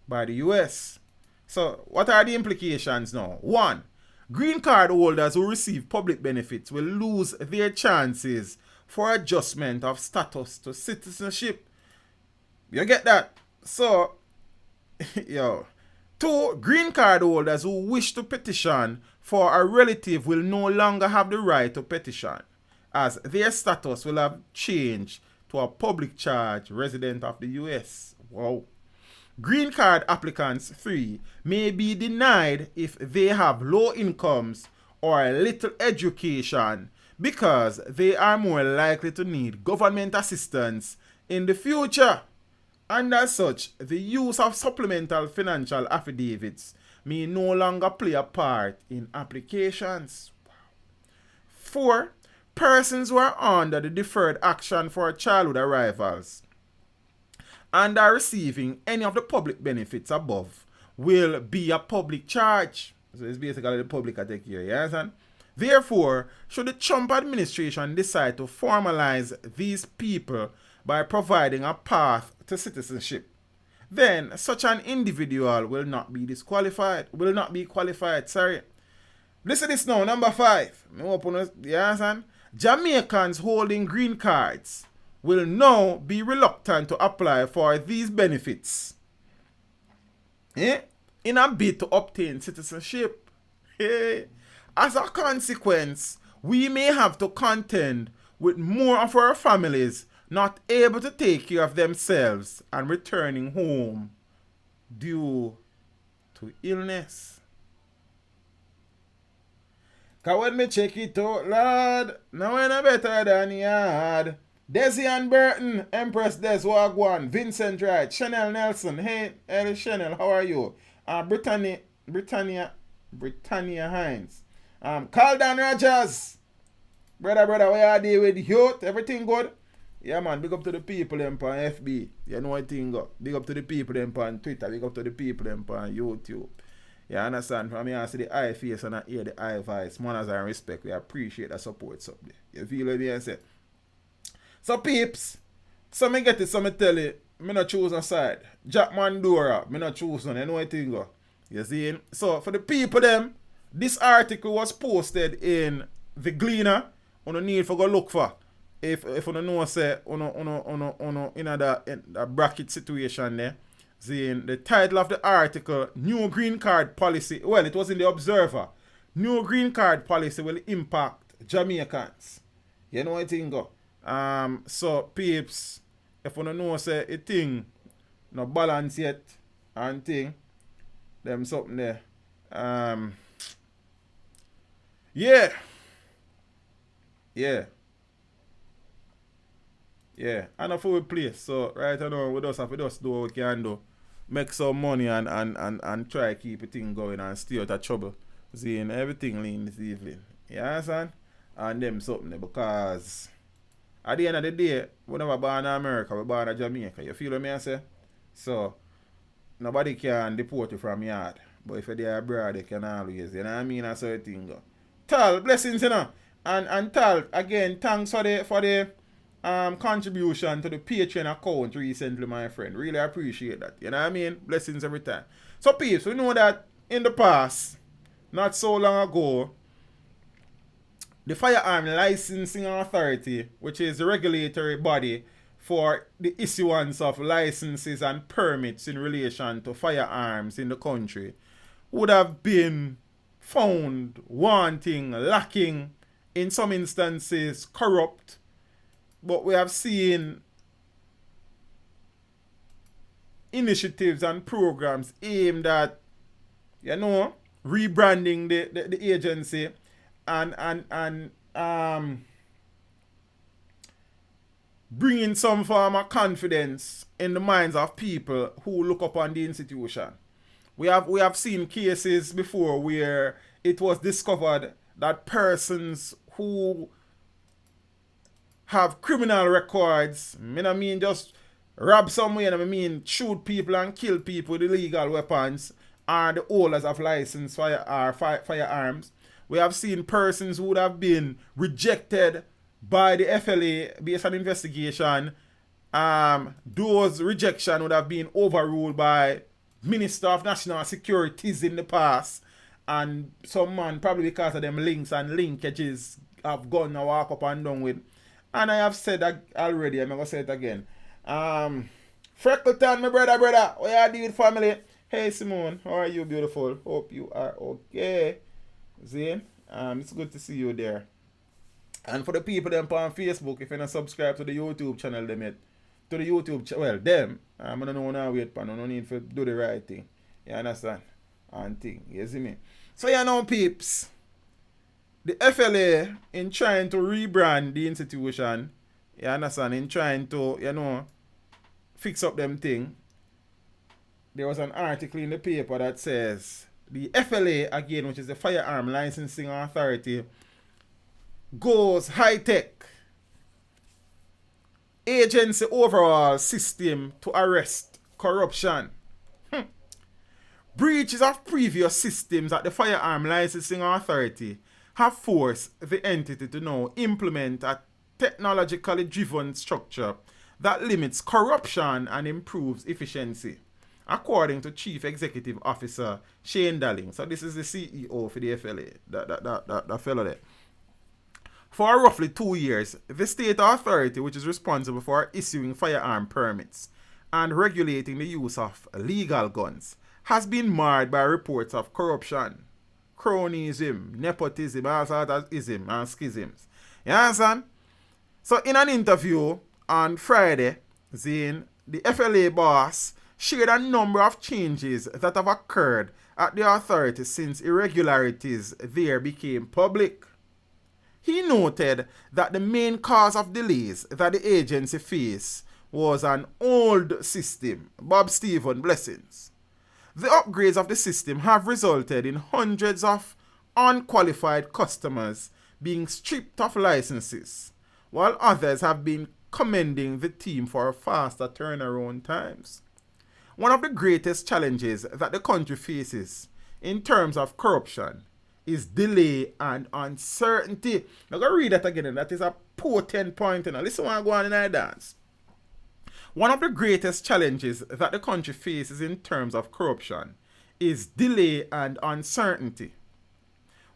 by the US. So what are the implications now? 1. Green card holders who receive public benefits will lose their chances for adjustment of status to citizenship. You get that? So, 2. Green card holders who wish to petition for a relative will no longer have the right to petition, as their status will have changed to a public charge resident of the US. Wow. Green card applicants 3 may be denied if they have low incomes or little education because they are more likely to need government assistance in the future. And as such, the use of supplemental financial affidavits may no longer play a part in applications. 4. Persons who are under the deferred action for childhood arrivals and are receiving any of the public benefits above will be a public charge. So it's basically the public I take care, you understand? Therefore, should the Trump administration decide to formalize these people by providing a path to citizenship, then such an individual will not be qualified. Listen to this now, number 5. You understand? Jamaicans holding green cards will now be reluctant to apply for these benefits in a bid to obtain citizenship. As a consequence, we may have to contend with more of our families not able to take care of themselves and returning home due to illness. Cause when me check it out, Lord, now we're no better than you had. Desi and Burton, Empress Des Wagwan, Vincent Wright, Chanel Nelson. Hey, Chanel, how are you? Britannia Hines. Caldan Rogers. Brother, where are they with youth? Everything good? Yeah, man, big up to the people them on FB. You know what thing go. Big up to the people them on Twitter. Big up to the people them on YouTube. You understand? From me, I see the eye face and I hear the eye voice. Manners and respect. We appreciate the support up there. You feel what I say? So, peeps, so me get it, so me tell you, me not choose a side. Jack Mandora, me not choose one. You know what thing go. You see? So, for the people them, this article was posted in the Gleaner. You don't need to go look for. If you don't know, say, in a bracket situation there. Seeing the title of the article, New Green Card Policy. Well, it was in the Observer. New Green Card Policy will impact Jamaicans. You know what thing go. So, peeps, if you don't know, say, a thing no balance yet and thing, them something there. Yeah. And if we play, so right now we just have to just do what we can do. Make some money and try to keep a thing going and stay out of trouble. Seeing everything lean this evening. You understand? And them something there, because at the end of the day, we never born in America, we born in Jamaica. You feel what I say? So nobody can deport you from yard. But if you're there abroad, they can always, you know what I mean? That's how the thing go. Tal, blessings, you know. And Tal, again, thanks for the contribution to the Patreon account recently, my friend. Really appreciate that. You know what I mean? Blessings every time. So, peeps, we know that in the past, not so long ago, the Firearm Licensing Authority, which is the regulatory body for the issuance of licenses and permits in relation to firearms in the country, would have been found wanting, lacking, in some instances corrupt. But we have seen initiatives and programs aimed at, rebranding the agency and bringing some form of confidence in the minds of people who look upon the institution. We have seen cases before where it was discovered that persons who have criminal records, I mean just rob somewhere, I mean shoot people and kill people with illegal weapons, are the holders of licensed firearms. We have seen persons who would have been rejected by the FLA based on investigation. Those rejection would have been overruled by Minister of National Securities in the past. And some man, probably because of them links and linkages, have gone and walk up and down with. And I have said that already, I'm going to say it again. Freckleton, my brother, what you do with family? Hey, Simone, how are you, beautiful? Hope you are okay. Zane, it's good to see you there. And for the people them on Facebook, if you're not subscribed to the YouTube channel, them yet, to the YouTube channel, well, them, I don't know now wait, I don't need to do the right thing. You understand? And thing, you see me? So, you know, peeps, the FLA, in trying to rebrand the institution, you understand, in trying to, fix up them thing, there was an article in the paper that says the FLA, again, which is the Firearm Licensing Authority, goes high-tech agency overall system to arrest corruption. Breaches of previous systems at the Firearm Licensing Authority have forced the entity to now implement a technologically driven structure that limits corruption and improves efficiency, according to Chief Executive Officer Shane Dalling. So this is the CEO for the FLA, that fellow there. For roughly 2 years, the state authority, which is responsible for issuing firearm permits and regulating the use of legal guns, has been marred by reports of corruption, cronyism, nepotism, all sorts of ism and schisms. You understand? So in an interview on Friday, the FLA boss shared a number of changes that have occurred at the authority since irregularities there became public. He noted that the main cause of delays that the agency faced was an old system, Bob Stephen blessings. The upgrades of the system have resulted in hundreds of unqualified customers being stripped of licenses, while others have been commending the team for faster turnaround times. One of the greatest challenges that the country faces in terms of corruption is delay and uncertainty. I'm going to read that again, and that is a potent point. Listen when I go on in I dance. One of the greatest challenges that the country faces in terms of corruption is delay and uncertainty.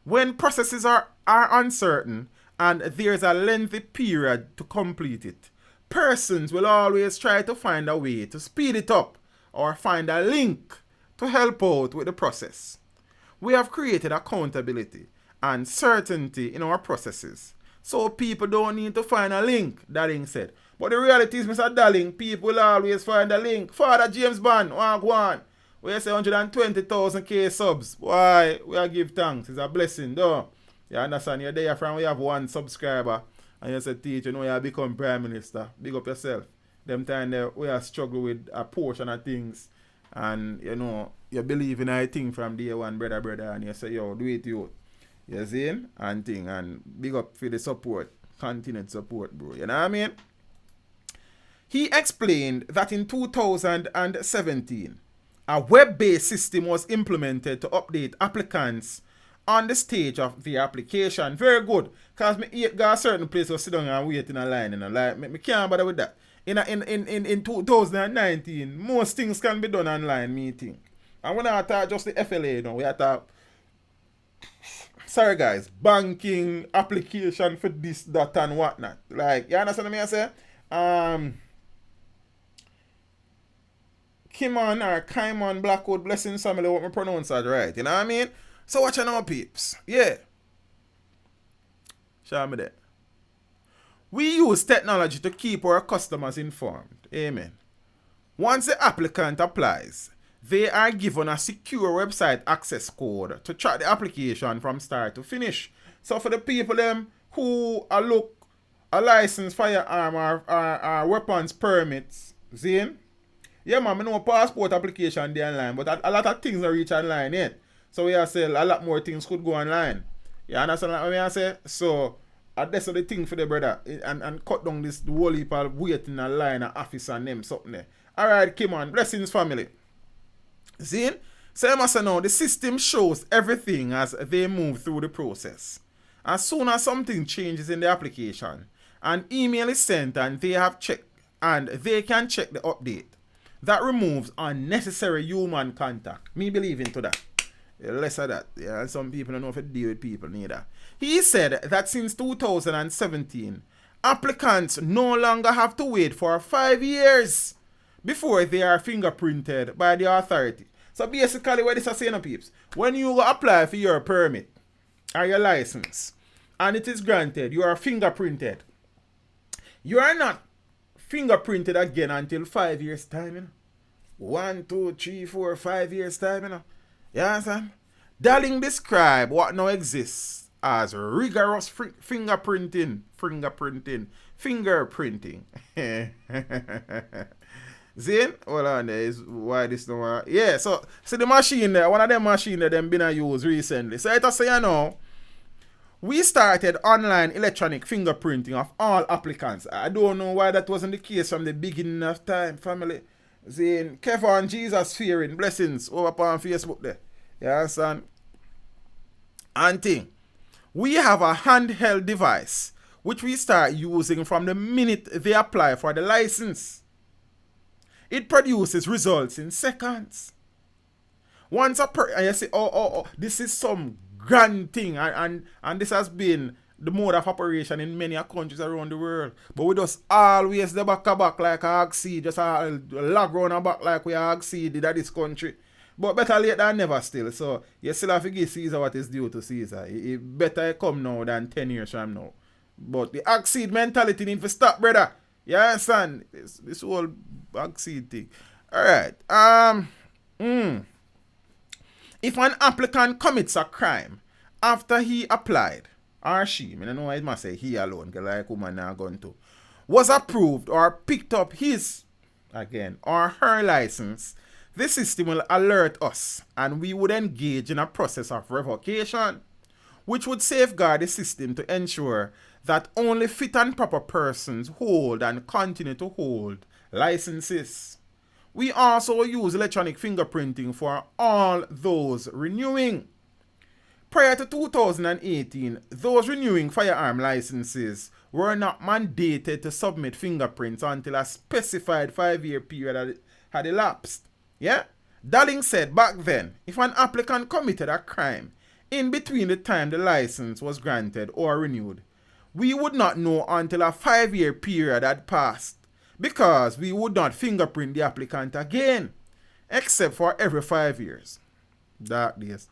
When processes are uncertain and there's a lengthy period to complete it, persons will always try to find a way to speed it up or find a link to help out with the process. We have created accountability and certainty in our processes, so people don't need to find a link, Dalling said. But the reality is, Mr. Dalling, people will always find a link. Father James Bond, one. We say 120,000 K subs. Why? We are give thanks. It's a blessing, though. You understand? You're there from we have 1 subscriber. And you say, teacher, you have become Prime Minister. Big up yourself. Them time there, we are struggle with a portion of things. And, you believe in a thing from day one, brother. And you say, yo, do it, you. You see? And thing. And big up for the support. Continued support, bro. You know what I mean? He explained that in 2017, a web-based system was implemented to update applicants on the stage of the application. Very good. Because me got a certain place to sit down and wait in a line. Like, me can't bother with that. In 2019, most things can be done online, me think. And when I talk just the FLA, we are talk, sorry guys, banking, application for this, that, and whatnot. Like, you understand what I say? Kimon or Kaimon Blackwood Blessings family, what me pronounce that right, you know what I mean? So watch out now, peeps. Yeah. Show me that. We use technology to keep our customers informed. Amen. Once the applicant applies, they are given a secure website access code to track the application from start to finish. So for the people them who are look a licensed firearm or weapons permits, see? Yeah, man, I know passport application there online, but a lot of things don't reach online yet. So we are saying a lot more things could go online. You understand what I say? So that's the thing for the brother. And cut down this whole heap of waiting in a line of office and them something there. Alright, come on. Blessings family. See? So I must know the system shows everything as they move through the process. As soon as something changes in the application, an email is sent and they have checked and they can check the update. That removes unnecessary human contact. Me believe into that. Less of that. Yeah, some people don't know if to deal with people neither. He said that since 2017, applicants no longer have to wait for 5 years before they are fingerprinted by the authority. So basically what this is saying, peeps, when you apply for your permit or your license and it is granted, you are fingerprinted. You are not fingerprinted again until 5 years time, you know. 1, 2, 3, 4, 5 years time, you know. You understand? Dalling described what now exists as rigorous fingerprinting. Zane, hold on there is why this no one. Yeah, so see the machine there, one of them machine there them been a use recently. So it say we started online electronic fingerprinting of all applicants. I don't know why that wasn't the case from the beginning of time, family. Zane, Kevin Jesus fearing blessings over upon Facebook there. You understand? And thing, we have a handheld device which we start using from the minute they apply for the license. It produces results in seconds. Once and you say, this is some grand thing, and this has been the mode of operation in many countries around the world. But we just always the back to back like a oxy, just a log round our back like we are oxy did at this country. But better late than never still. So you still have to give Caesar what is due to Caesar. It better come now than 10 years from now. But the oxide mentality need to stop, brother. You understand? This whole oxide thing. Alright. If an applicant commits a crime after he applied, or she, I don't know why it must say he alone, because like woman now gone to, was approved or picked up his, again, or her license, the system will alert us and we would engage in a process of revocation, which would safeguard the system to ensure that only fit and proper persons hold and continue to hold licenses. We also use electronic fingerprinting for all those renewing. Prior to 2018, those renewing firearm licenses were not mandated to submit fingerprints until a specified 5-year period had elapsed. Yeah? Darling said back then, if an applicant committed a crime in between the time the license was granted or renewed, we would not know until a 5-year period had passed, because we would not fingerprint the applicant again, except for every 5 years. Dark days.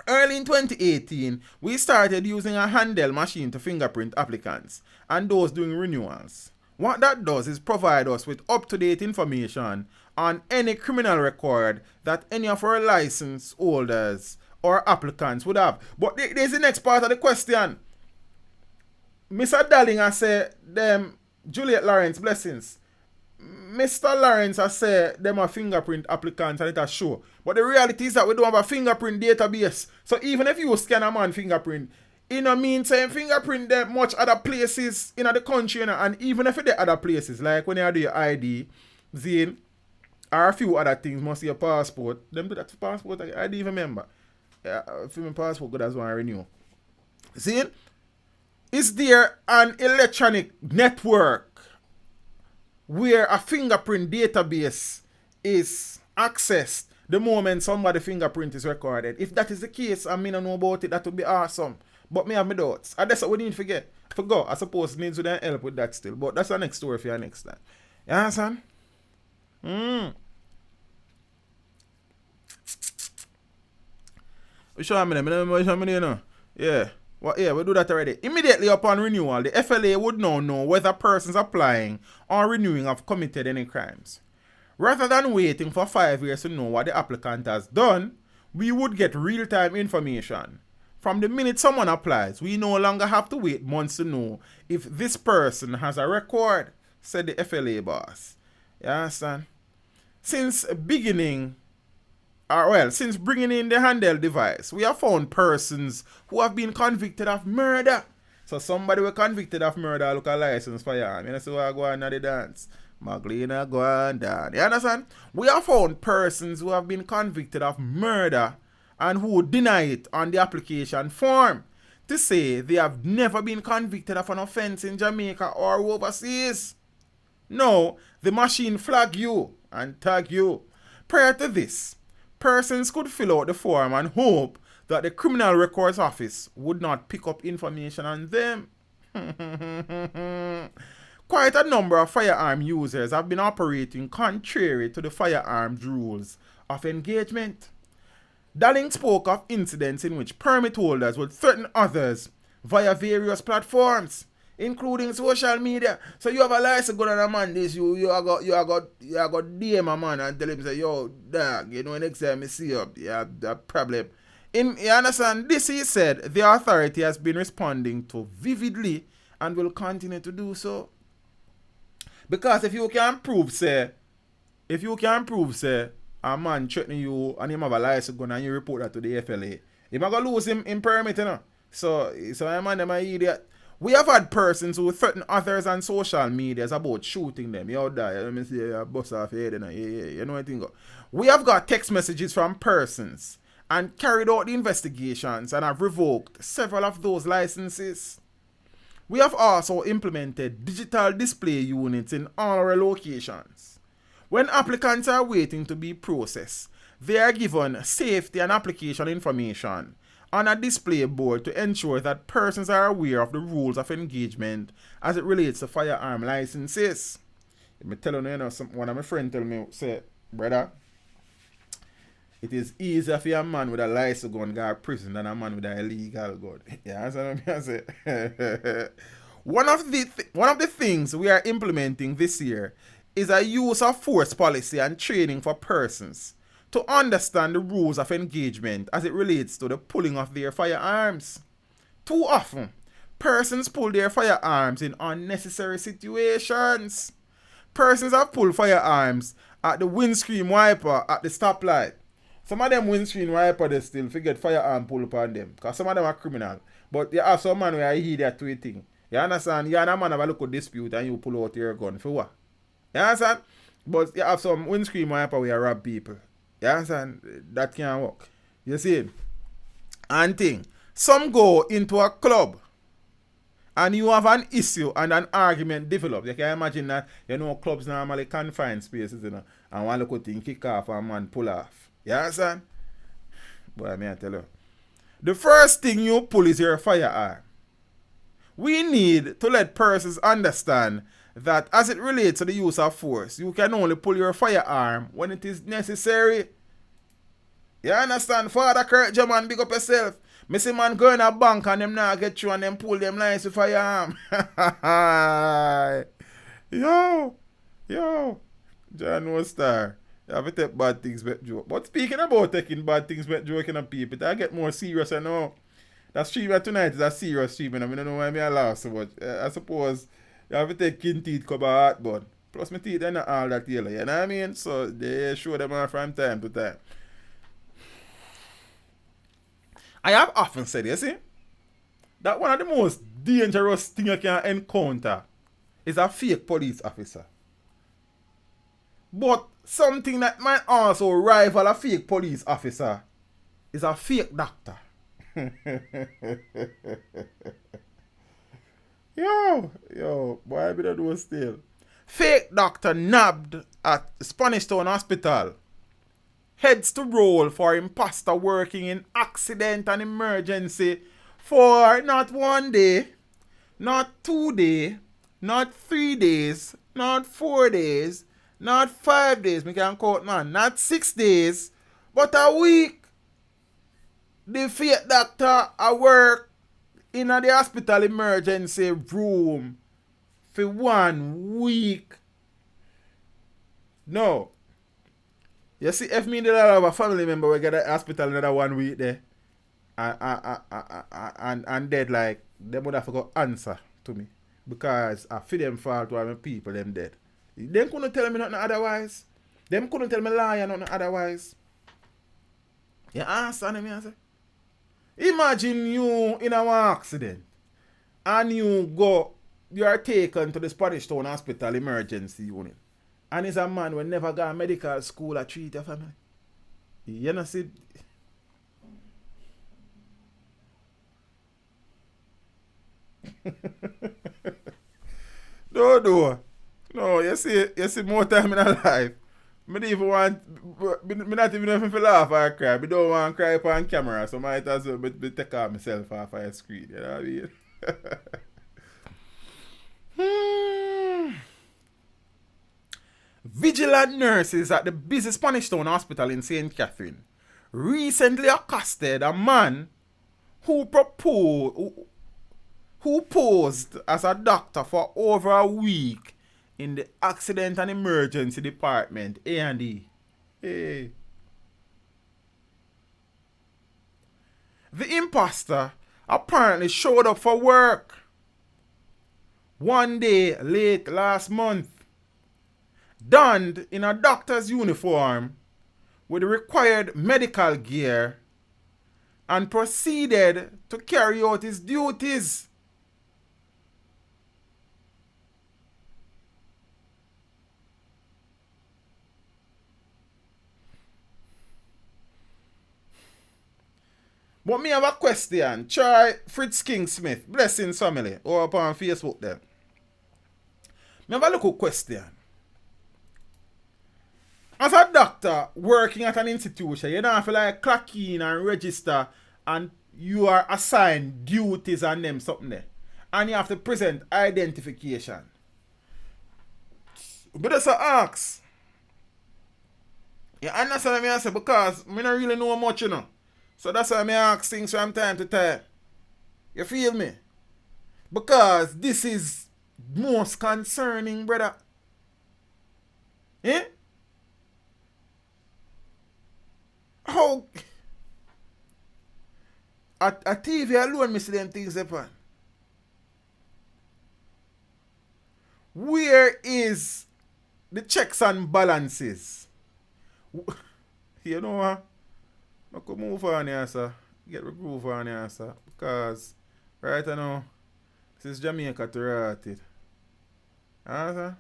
Early in 2018, we started using a handheld machine to fingerprint applicants and those doing renewals. What that does is provide us with up-to-date information on any criminal record that any of our license holders or applicants would have. But there's the next part of the question. Mr. Darling has said them Juliet Lawrence blessings. Mr. Lawrence has said them are fingerprint applicants and it has show. But the reality is that we don't have a fingerprint database. So even if you scan a man fingerprint, in the meantime, fingerprint them much other places in the country, you know, and even if it's other places, like when you do your ID, Zane, or a few other things, must be your passport. Them do that for passport, I don't even remember. Yeah, if my passport good as one renew. Zane, is there an electronic network where a fingerprint database is accessed the moment somebody's fingerprint is recorded? If that is the case, I mean, I know about it, that would be awesome. But me have my doubts. And that's what we need to forget. Forgot, I suppose it needs to help with that still. But that's the next story for your next time. You understand? Show me them, you know. Yeah. Well, yeah, we do that already. Immediately upon renewal, the FLA would now know whether persons applying or renewing have committed any crimes. Rather than waiting for 5 years to know what the applicant has done, we would get real-time information. From the minute someone applies, we no longer have to wait months to know if this person has a record, said the FLA boss. You understand? Since bringing in the handheld device, we have found persons who have been convicted of murder. So somebody was convicted of murder, look at license for you. You know, so I go on the dance. Magdalena go on down. You understand? We have found persons who have been convicted of murder and who deny it on the application form to say they have never been convicted of an offense in Jamaica or overseas. No, the machine flag you and tag you. Prior to this, persons could fill out the form and hope that the Criminal Records Office would not pick up information on them. Quite a number of firearm users have been operating contrary to the firearms rules of engagement. Darling spoke of incidents in which permit holders would threaten others via various platforms, including social media. So you have a license go on a man this, you got DM a man and tell him say, yo, dog, you know, next time I see you, you have that problem. You understand? This, he said, the authority has been responding to vividly and will continue to do so. Because if you can prove, say, If you can prove, say, a man threatening you and him have a license gun and you report that to the FLA, he might go lose him permit, you know. So a man them a idiot. We have had persons who threaten others on social media about shooting them. You die. Let me see a bust off your head. You know what I think? We have got text messages from persons and carried out the investigations and have revoked several of those licenses. We have also implemented digital display units in all our locations. When applicants are waiting to be processed, they are given safety and application information on a display board to ensure that persons are aware of the rules of engagement as it relates to firearm licenses. Let me tell you, one of my friends tell me, say, brother, it is easier for a man with a license gun go to prison than a man with an illegal gun. Yeah, that's what I'm saying. One of the things we are implementing this year is a use of force policy and training for persons to understand the rules of engagement as it relates to the pulling of their firearms. Too often, persons pull their firearms in unnecessary situations. Persons have pulled firearms at the windscreen wiper at the stoplight. Some of them windscreen wiper they still forget firearm pull upon them because some of them are criminal. But you have some man where I hear that to a thing. You understand? You and a man have a local dispute and you pull out your gun for what? You understand? But you have some windscreen wiper where you rob people. You understand? That can't work. You see? And thing. Some go into a club and you have an issue and an argument develop. You can imagine that, clubs normally confined spaces, and one little thing kick off and man pull off. You understand? Boy, I tell you. The first thing you pull is your firearm. We need to let persons understand that as it relates to the use of force, you can only pull your firearm when it is necessary. You understand? Father Kurt German, big up yourself. Me see man go in a bank and them now get you and them pull them lines with firearm. Yo. John was star. You have to take bad things but joke. But speaking about taking bad things but joking on people, I get more serious, I know. That stream tonight is a serious stream and I don't know why I laugh so much. I suppose you have to take kin teeth cover heartburn. Plus my teeth are not all that yellow, you know what I mean? So they show them out from time to time. I have often said, you see, that one of the most dangerous things you can encounter is a fake police officer. But something that might also rival a fake police officer is a fake doctor. Yo, boy, I better do still. Fake doctor nabbed at Spanish Town Hospital. Heads to roll for imposter working in accident and emergency for not 1 day, not 2 days, not 3 days, not 4 days, not 5 days, me can count man, not 6 days, but a week. The fake doctor at work in the hospital emergency room for 1 week. No. You see, if me did have a family member we get at the hospital another 1 week there and dead, like, they would have to answer to me. Because I feel them fault why my people them dead. Them couldn't tell me nothing otherwise. Them couldn't tell me liar nothing otherwise. You understand me, I say? Imagine you in an accident and you are taken to the Spanish Town Hospital emergency unit. And it's a man who never got medical school or treat your family. You know, see? No, you see more time in our life. Me don't even want, me not even know if I laugh or cry. Me don't want to cry up on camera, so might as well be take off myself off of the screen. You know what I mean? Vigilant nurses at the busy Spanish Town Hospital in St. Catherine recently accosted a man who posed as a doctor for over a week in the Accident and Emergency Department, A&E. Hey. The imposter apparently showed up for work 1 day late last month donned in a doctor's uniform with the required medical gear and proceeded to carry out his duties. But me have a question. Try Fritz King Smith, Blessings Family, or upon Facebook there. Me have a little question. As a doctor working at an institution, you don't have to like clock in and register and you are assigned duties and them something there. And you have to present identification. But that's a ask. You understand what I say? Because I don't really know much, you know. So that's why I ask things from time to time. You feel me? Because this is most concerning, brother. Eh? How? At TV alone, me see them things happen. Where is the checks and balances? You know what? I could move on here, sir. Get the groove on here, sir. Because right now, this is Jamaica to rot it. Huh, sir?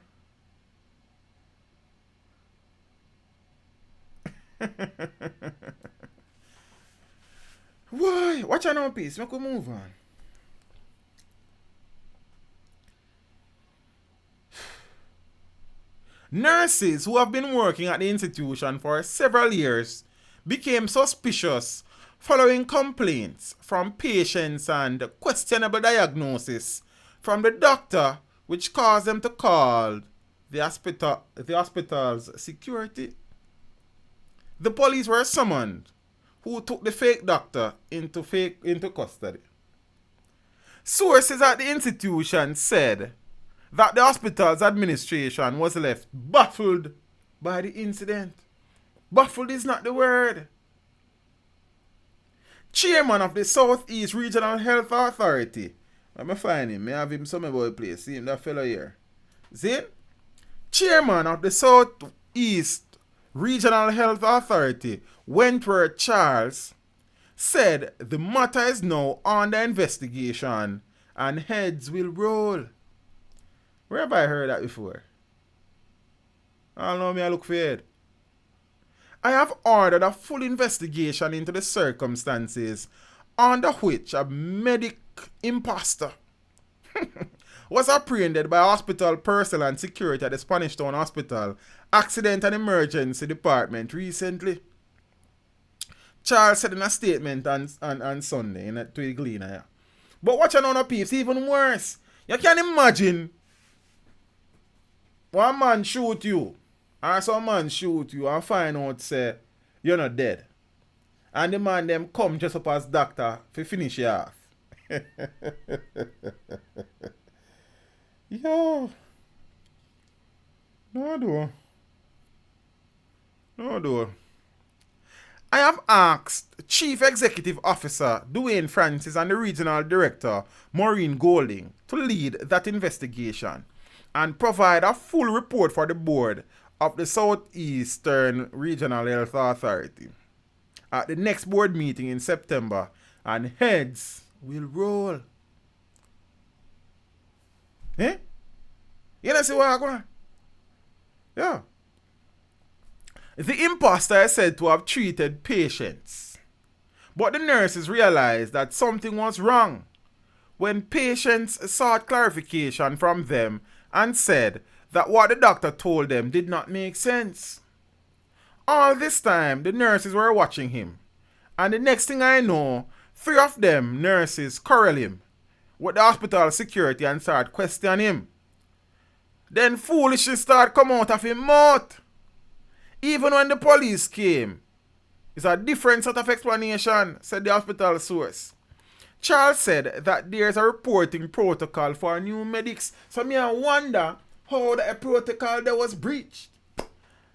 Why? Watch out now, peace. I could move on. Nurses who have been working at the institution for several years became suspicious following complaints from patients and questionable diagnosis from the doctor, which caused them to call the hospital's security. The police were summoned, who took the fake doctor into custody. Sources at the institution said that the hospital's administration was left baffled by the incident. Baffled is not the word. Chairman of the Southeast Regional Health Authority. Let me find him. I have him somewhere about the place. See him, that fellow here. See him? Chairman of the Southeast Regional Health Authority, Wentworth Charles, said the matter is now under investigation and heads will roll. Where have I heard that before? I don't know, me I look for it. I have ordered a full investigation into the circumstances under which a medic imposter was apprehended by hospital personnel and security at the Spanish Town Hospital Accident and Emergency Department recently. Charles said in a statement on Sunday to the Gleaner. Yeah. But watch another piece, even worse. You can imagine one man shoot you, or some man shoot you and find out say you're not dead. And the man them come just up as doctor to finish you off. Yo. No do. I have asked Chief Executive Officer Dwayne Francis and the Regional Director Maureen Golding to lead that investigation and provide a full report for the board of the Southeastern Regional Health Authority at the next board meeting in September, and heads will roll. Eh? You know see what I'm going? Yeah. The imposter is said to have treated patients, but the nurses realized that something was wrong when patients sought clarification from them and said that what the doctor told them did not make sense. All this time, the nurses were watching him, and the next thing I know, 3 of them nurses corral him with the hospital security and start questioning him. Then foolishness start come out of his mouth. Even when the police came, it's a different sort of explanation, said the hospital source. Charles said that there's a reporting protocol for new medics, so me I wonder how the protocol that was breached.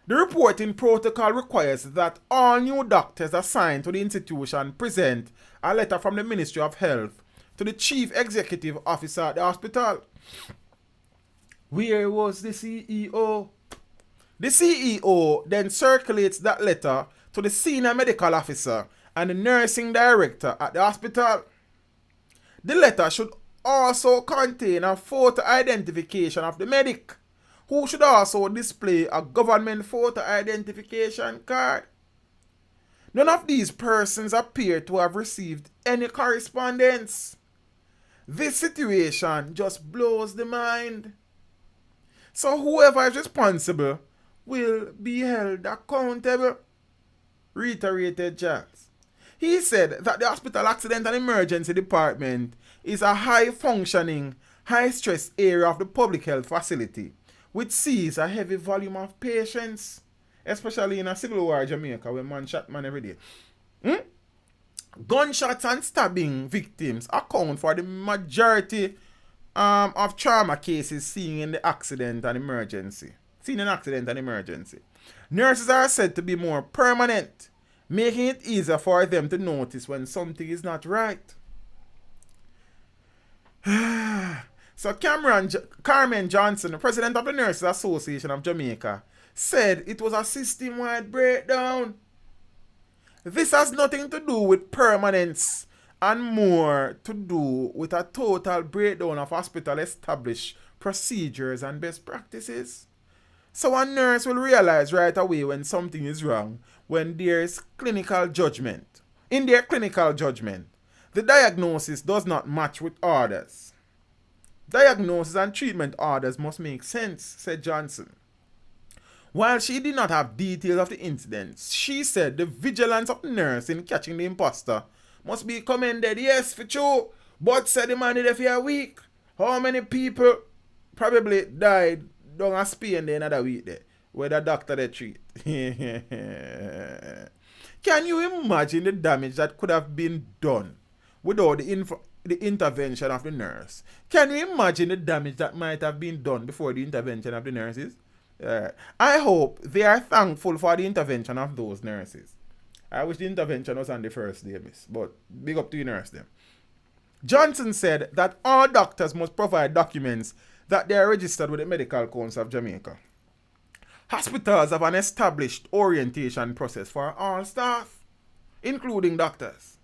The reporting protocol requires that all new doctors assigned to the institution present a letter from the Ministry of Health to the Chief Executive Officer at the hospital. Where was the CEO? The CEO then circulates that letter to the senior medical officer and the nursing director at the hospital. The letter should also contain a photo identification of the medic, who should also display a government photo identification card. None of these persons appear to have received any correspondence. This situation just blows the mind. So whoever is responsible will be held accountable, reiterated Charles. He said that the hospital accident and emergency department is a high-functioning, high-stress area of the public health facility, which sees a heavy volume of patients, especially in a civil war Jamaica where man shot man every day. Gunshots and stabbing victims account for the majority of trauma cases seen in accident and emergency. Nurses are said to be more permanent, making it easier for them to notice when something is not right. So Carmen Johnson, the president of the Nurses Association of Jamaica, said it was a system-wide breakdown. This has nothing to do with permanence and more to do with a total breakdown of hospital established procedures and best practices. So a nurse will realize right away when something is wrong when there is clinical judgment. In their clinical judgment, the diagnosis does not match with orders. Diagnosis and treatment orders must make sense, said Johnson. While she did not have details of the incident, she said the vigilance of the nurse in catching the imposter must be commended. Yes, for true. But said the man did for a week. How many people probably died down a Spain the another week there, where the doctor they treat? Can you imagine the damage that could have been done without the intervention of the nurse? Can you imagine the damage that might have been done before the intervention of the nurses? I hope they are thankful for the intervention of those nurses. I wish the intervention was on the first day, miss, but big up to the nurse them. Johnson said that all doctors must provide documents that they are registered with the Medical Council of Jamaica. Hospitals have an established orientation process for all staff, including doctors.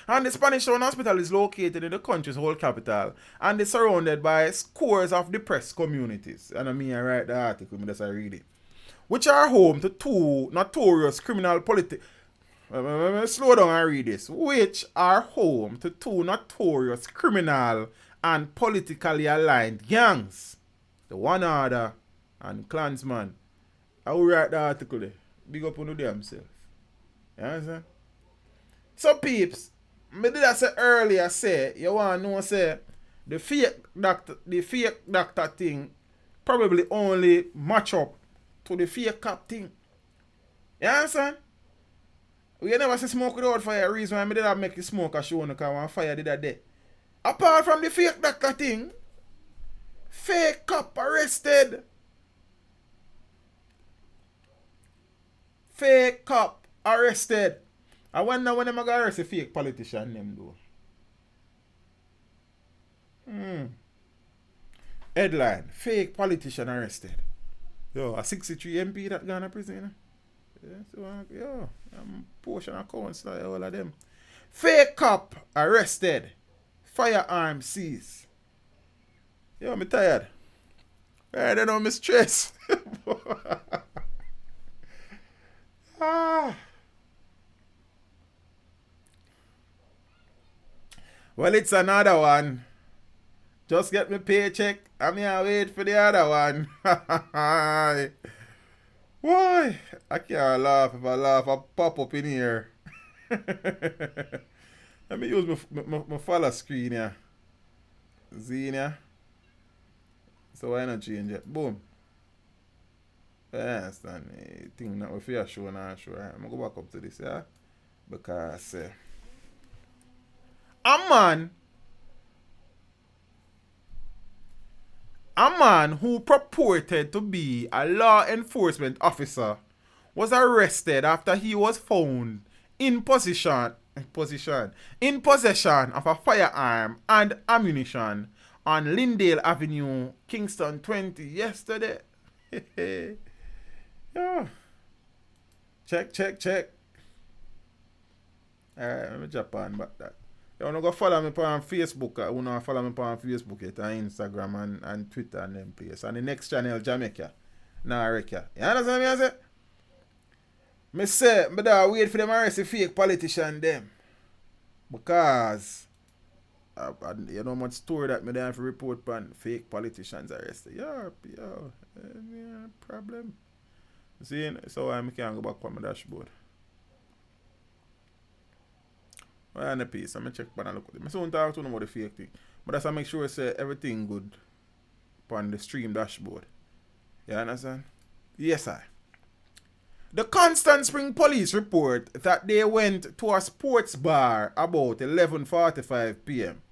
And the Spanish Town Hospital is located in the country's whole capital and is surrounded by scores of depressed communities. And I mean, I write the article, but I read it. Which are home to two notorious criminal slow down and read this. Which are home to two notorious criminal and politically aligned gangs. The One Order and Klansman. I will write the article there. Big up on themselves. You understand? So peeps, me did I say earlier, say, you want to know, say, the fake doctor thing probably only match up to the fake cop thing. You understand? We never see smoke without fire. Reason why I did not make the smoke a show because one fire did that day. Apart from the fake doctor thing, fake cop arrested. Fake cop arrested. I wonder when I'm going to arrest a fake politician them though. Headline, fake politician arrested. Yo, a 63 MP that gone to prison. Yeah, so, yo, I'm portion accounts like all of them. Fake cop arrested. Firearm seized. Yo, I'm tired. I don't know, I'm stressed. Well, it's another one. Just get my paycheck. I'm here wait for the other one. Why? I can't laugh. If I laugh, I'll pop up in here. Let me use my follow screen here. Xenia. So why not change it? Boom. I understand. I think that we feel show now. Sure. I'm going to go back up to this, yeah? Because a man who purported to be a law enforcement officer was arrested after he was found in possession of a firearm and ammunition on Lindale Avenue, Kingston 20 yesterday. Yeah. Check, check, check. Alright, let me jump on back that. You wanna go follow me on Facebook? You wanna follow me on Facebook yet, and Instagram and Twitter and them place. And the next channel, Jamaica. Nareka. You understand me? I say? Me say, but I wait for them arrest the fake politician them. Because you know much story that me have to report on fake politicians arrested. Yeah, problem. See, so I can't go back on my dashboard. Well, on the piece, I'm gonna check and look at it. I don't talk to them about the fake thing. But that's to make sure say everything good on the stream dashboard. You understand? Yes, I. The Constant Spring Police report that they went to a sports bar about 11:45 p.m.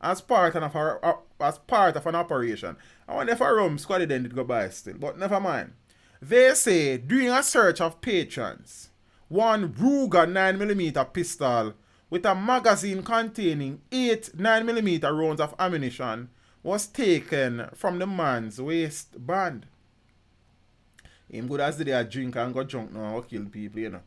as part of an operation. I wonder if a rum squad then did go by still, but never mind. They say during a search of patrons, one Ruger 9mm pistol with a magazine containing 8 9mm rounds of ammunition was taken from the man's waistband. Him good as the day drink and go drunk now and kill people, you know.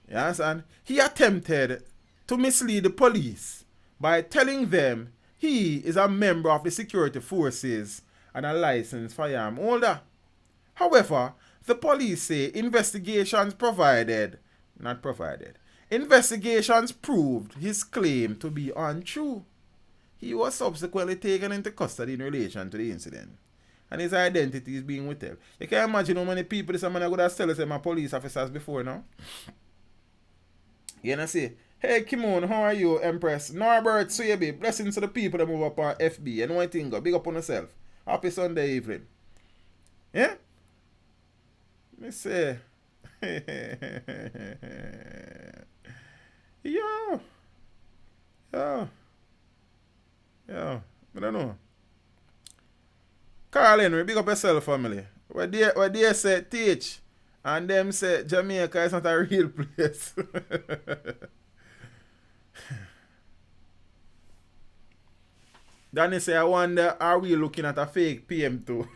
You understand? He attempted to mislead the police by telling them he is a member of the security forces and a licensed firearm holder. However, the police say investigations proved his claim to be untrue. He was subsequently taken into custody in relation to the incident, and his identity is being withheld. You can imagine how many people this man could have tell us my police officers before now. You know see, hey Kimon, how are you, Empress? Norbert, Swaby, blessings to the people that move up on FB. And one thing, go big up on yourself. Happy Sunday evening. Yeah? Let me say. Yo. I don't know. Carl Henry, big up yourself, family. Where they say teach, and them say Jamaica is not a real place. Danny say, I wonder, are we looking at a fake PM2?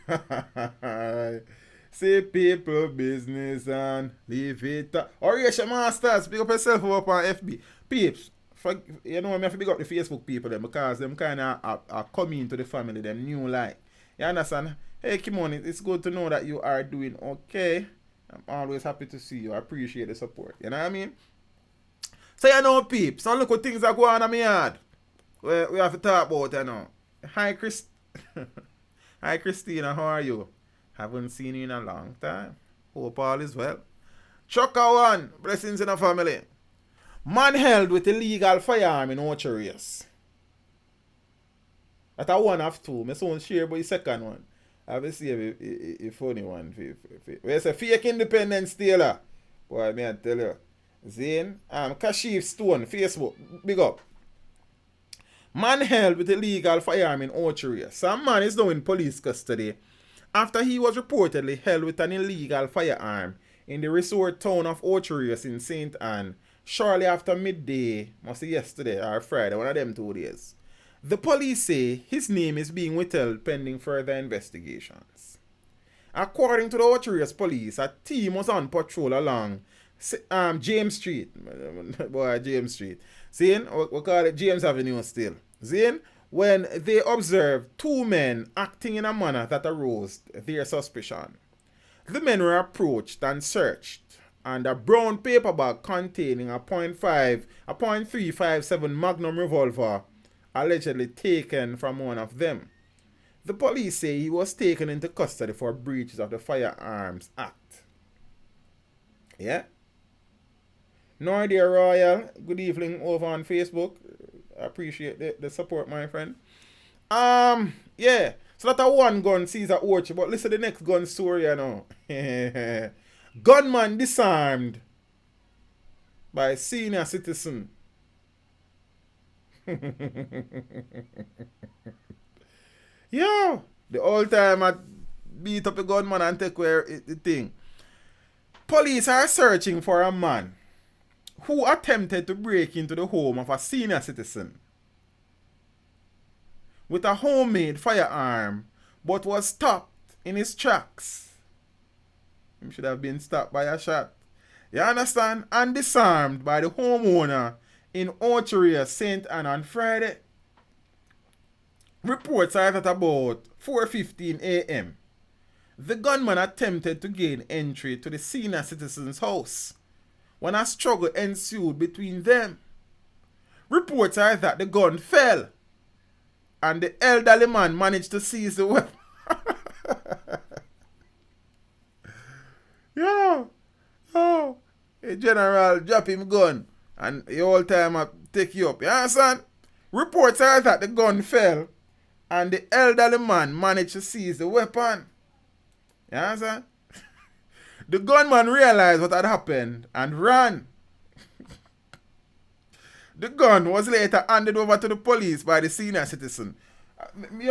Say people business and leave it. Oration Masters, big up yourself up on FB. Peeps, you know, I have to big up the Facebook people them because them kind of are coming to the family, them new like. You understand? Hey, Kimon, it's good to know that you are doing okay. I'm always happy to see you. I appreciate the support. You know what I mean? So, you know, peeps, so look what things are going on in my yard. We have to talk about it now. Hi, Hi, Christina. How are you? Haven't seen you in a long time. Hope all is well. Chucka one. Blessings in the family. Man held with illegal firearm in Ocho-Rios. That's a one of two. I soon share about the second one. I will see a funny one. It's a fake independence stealer. Boy, may I tell you. Zane, Kashif Stone, Facebook, big up. Man held with illegal firearm in Ocho-Rios. Some man is now in police custody after he was reportedly held with an illegal firearm in the resort town of Ocho-Rios in St. Anne shortly after midday, must be yesterday or Friday, one of them 2 days. The police say his name is being withheld pending further investigations. According to the Ocho-Rios police, a team was on patrol along James Street. Boy, James Street. Seeing? We call it James Avenue still. Seeing? When they observed 2 men acting in a manner that aroused their suspicion. The men were approached and searched, and a brown paper bag containing a .357 Magnum revolver allegedly taken from one of them. The police say he was taken into custody for breaches of the Firearms Act. Yeah? Nordia Royal, good evening over on Facebook. I appreciate the support, my friend. Yeah. So that a one gun sees a orchard, but listen to the next gun story, you know. Gunman disarmed by senior citizen. Yo, the old time I beat up a gunman and take away the thing. Police are searching for a man who attempted to break into the home of a senior citizen with a homemade firearm but was stopped in his tracks. Him should have been stopped by a shot. You understand? And disarmed by the homeowner in Orchard, St. Anne on Friday. Reports are at about 4:15 a.m. The gunman attempted to gain entry to the senior citizen's house when a struggle ensued between them. Reports are that the gun fell and the elderly man managed to seize the weapon. Yo, hey, General, drop him gun and the whole time I take you up. You understand? Reports are that the gun fell and the elderly man managed to seize the weapon. You understand? The gunman realized what had happened and ran. The gun was later handed over to the police by the senior citizen. Me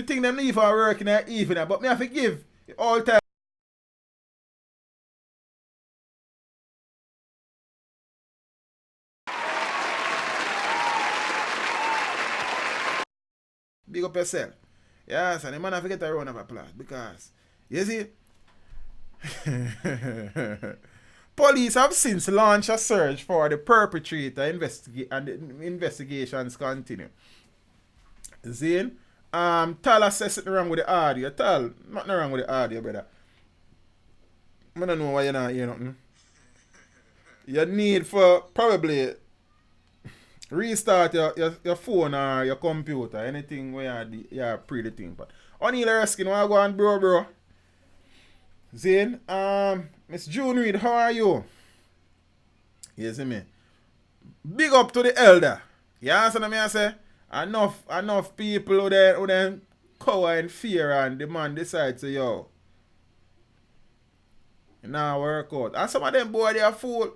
think them leave for work in the evening, but me have to give all time. Big up yourself. Yes, and the man have to get a round of applause because, you see, police have since launched a search for the perpetrator and the investigations continue. See? Tal says something wrong with the audio. Tal, nothing wrong with the audio, brother. I don't know why you're not hearing nothing. You need for probably restart your phone or your computer, anything where you pre the thing. But O'Neal Erskine, wanna go on, bro? Zane, Miss June Reed, how are you? You see me? Big up to the elder. You understand me? I say enough people who then cower in fear and the man decides to yo. Now work out. And some of them boy they are fool.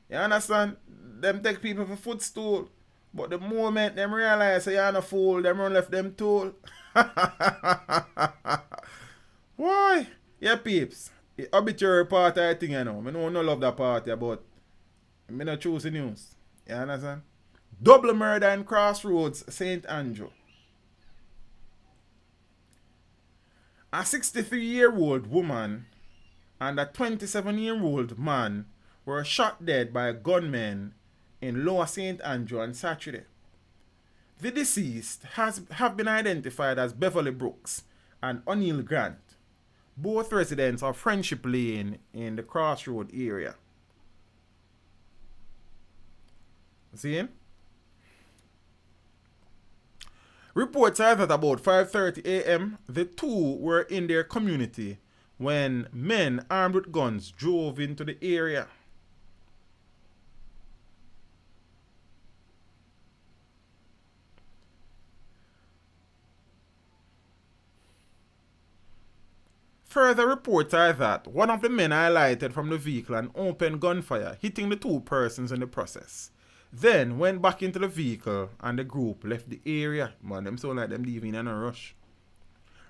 You understand? Them take people for footstool. But the moment them realize say you're not a fool, them run left them tool. Why? Yeah, peeps. The obituary party I think you know. I no love that party, but I not choose the news. You understand? Double murder in Crossroads, St. Andrew. A 63-year-old woman and a 27-year-old man were shot dead by a gunman in Lower St. Andrew on Saturday. The deceased have been identified as Beverly Brooks and O'Neal Grant, both residents of Friendship Lane in the Crossroad area. See? Reports are that about 5:30 a.m., the two were in their community when men armed with guns drove into the area. Further reports are that one of the men alighted from the vehicle and opened gunfire, hitting the two persons in the process. Then went back into the vehicle and the group left the area. Man, them sound like them leaving in a rush.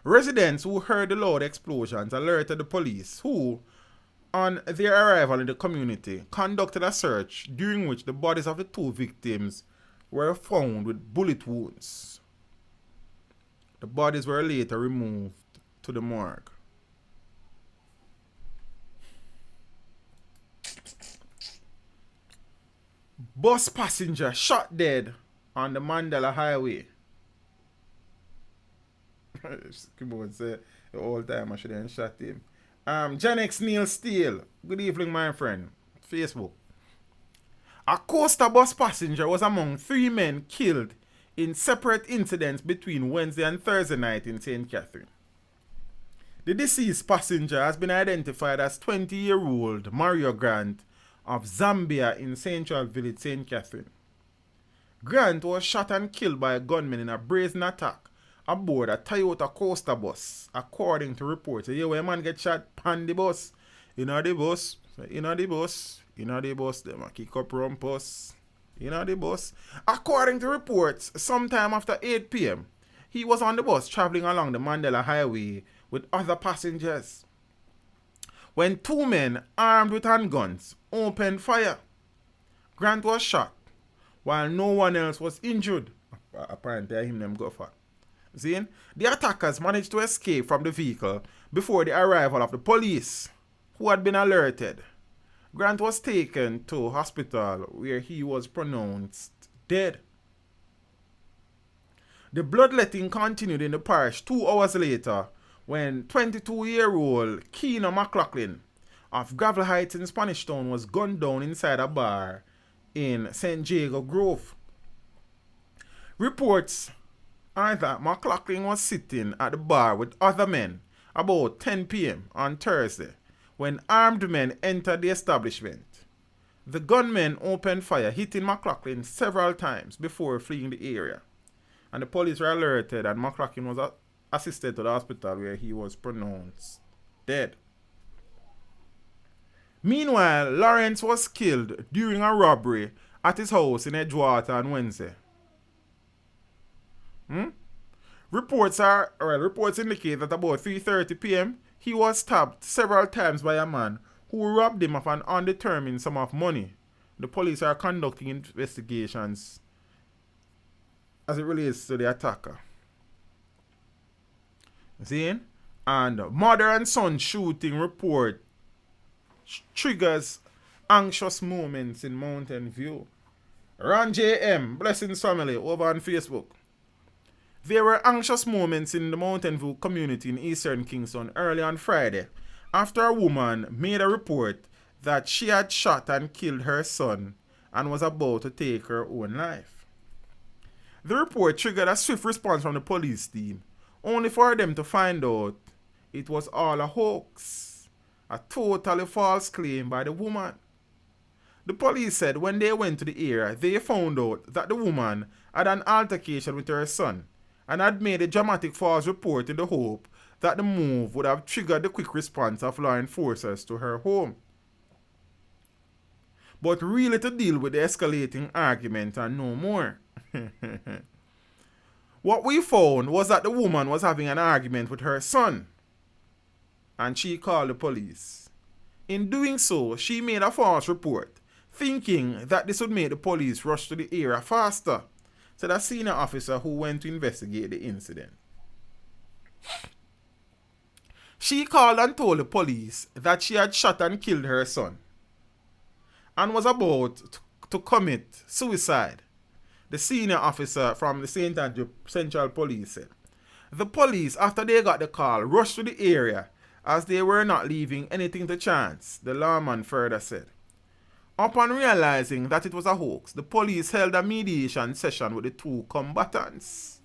Residents who heard the loud explosions alerted the police, who, on their arrival in the community, conducted a search during which the bodies of the two victims were found with bullet wounds. The bodies were later removed to the morgue. Bus passenger shot dead on the Mandela Highway. Come on, say the whole time I shouldn't shot him. Janex Neil Steele. Good evening, my friend. Facebook. A Costa bus passenger was among 3 men killed in separate incidents between Wednesday and Thursday night in St. Catherine. The deceased passenger has been identified as 20-year-old Mario Grant of Zambia in Central Village, St. Catherine. Grant was shot and killed by a gunman in a brazen attack aboard a Toyota Costa bus, according to reports. Yeah, when a man get shot on the bus, them a kick up rumpus, the bus. According to reports, sometime after 8 p.m., he was on the bus traveling along the Mandela Highway with other passengers when 2 men armed with handguns opened fire. Grant was shot while no one else was injured. Apparently him them go for. See? The attackers managed to escape from the vehicle before the arrival of the police, who had been alerted. Grant was taken to hospital where he was pronounced dead. The bloodletting continued in the parish 2 hours later when 22-year-old Keena McLaughlin of Gravel Heights in Spanish Town was gunned down inside a bar in St. Jago Grove. Reports are that McLaughlin was sitting at the bar with other men about 10 p.m. on Thursday when armed men entered the establishment. The gunmen opened fire, hitting McLaughlin several times before fleeing the area. And the police were alerted and McLaughlin was assisted to the hospital where he was pronounced dead. Meanwhile, Lawrence was killed during a robbery at his house in Edgewater on Wednesday. Reports indicate that about 3:30 p.m. he was stabbed several times by a man who robbed him of an undetermined sum of money. The police are conducting investigations as it relates to the attacker. See? And mother and son shooting report triggers anxious moments in Mountain View. Ron J.M., Blessings Family, over on Facebook. There were anxious moments in the Mountain View community in Eastern Kingston early on Friday after a woman made a report that she had shot and killed her son and was about to take her own life. The report triggered a swift response from the police team, only for them to find out it was all a hoax, a totally false claim by the woman. The police said when they went to the area, they found out that the woman had an altercation with her son and had made a dramatic false report in the hope that the move would have triggered the quick response of law enforcers to her home. But really to deal with the escalating argument and no more. What we found was that the woman was having an argument with her son, and she called the police. In doing so, she made a false report, thinking that this would make the police rush to the area faster, said a senior officer who went to investigate the incident. She called and told the police that she had shot and killed her son and was about to commit suicide, the senior officer from the St. Andrew Central Police said. The police, after they got the call, rushed to the area as they were not leaving anything to chance, the lawman further said. Upon realizing that it was a hoax, the police held a mediation session with the two combatants.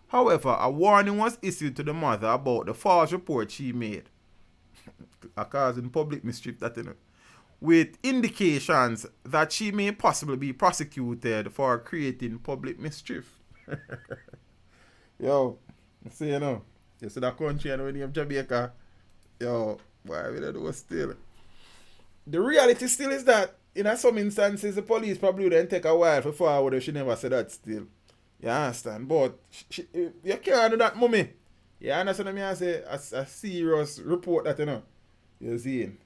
However, a warning was issued to the mother about the false report she made, causing public mischief, with indications that she may possibly be prosecuted for creating public mischief. Yo, see you see that country and when you have Jamaica, yo, why we don't do it still? The reality still is that in some instances, the police probably would then take a while for forward if she never said that still. You understand? But you can't do that, mommy. You understand what I say? A serious report that, you're seeing.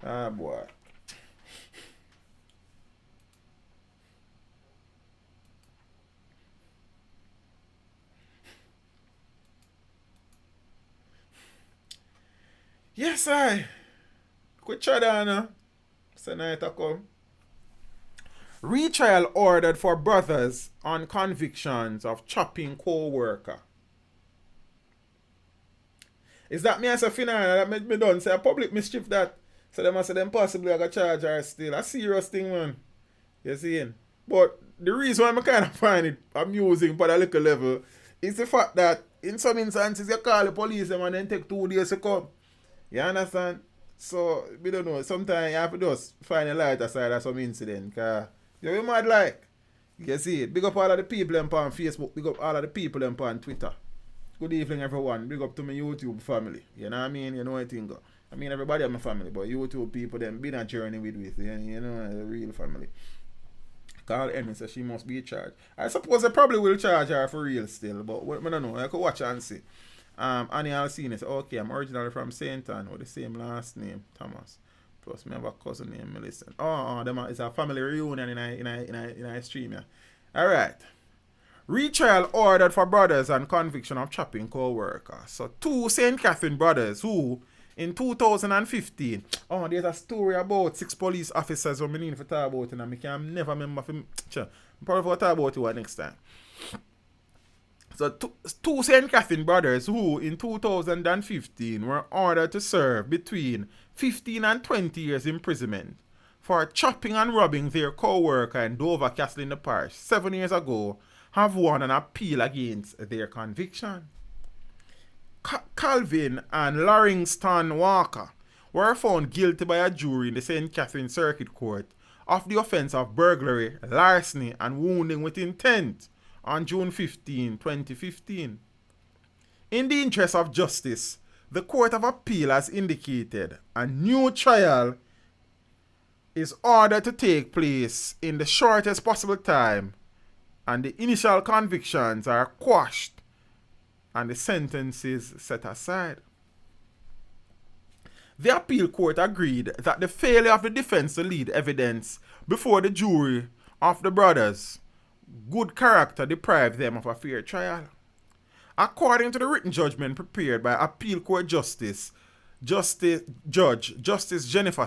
Ah, boy. Yes, I. Quick try down, Tonight I come. Retrial ordered for brothers on convictions of chopping co-worker. Is that me as a final that made me done? Say a public mischief that. So them say them possibly I got charge her still. A serious thing, man. You see? But the reason why I kind of find it amusing for a little level is the fact that in some instances you call the police and then take 2 days to come. You understand? So, we don't know. Sometimes you have to just find a light aside of some incident. Cause you're mad like. You see it. Big up all of the people on Facebook. Big up all of the people on Twitter. Good evening, everyone. Big up to my YouTube family. You know what I mean? You know what I think. I mean, everybody in my family, but YouTube people, them been a journey with. You know, the real family. Carl Emmy says she must be charged. I suppose they probably will charge her for real still, but I don't know. I could watch and see. Annie Alcine says, okay, I'm originally from St. Anne with the same last name, Thomas. Plus, me have a cousin named Melissa. It's a family reunion in a stream, yeah. Alright. Retrial ordered for brothers on conviction of chopping co-worker. So two St. Catherine brothers who, in 2015, there's a story about 6 police officers who I need to talk about and I can never remember. I'm probably going to talk about it next time. So two St. Catherine brothers who, in 2015, were ordered to serve between 15 and 20 years imprisonment for chopping and robbing their co-worker in Dover Castle in the parish 7 years ago, have won an appeal against their conviction. Calvin and Langston Walker were found guilty by a jury in the St. Catherine Circuit Court of the offense of burglary, larceny, and wounding with intent on June 15, 2015. In the interest of justice, the Court of Appeal has indicated a new trial is ordered to take place in the shortest possible time, and the initial convictions are quashed and the sentences set aside. The appeal court agreed that the failure of the defense to lead evidence before the jury of the brothers' good character deprived them of a fair trial. According to the written judgment prepared by appeal court Justice Jennifer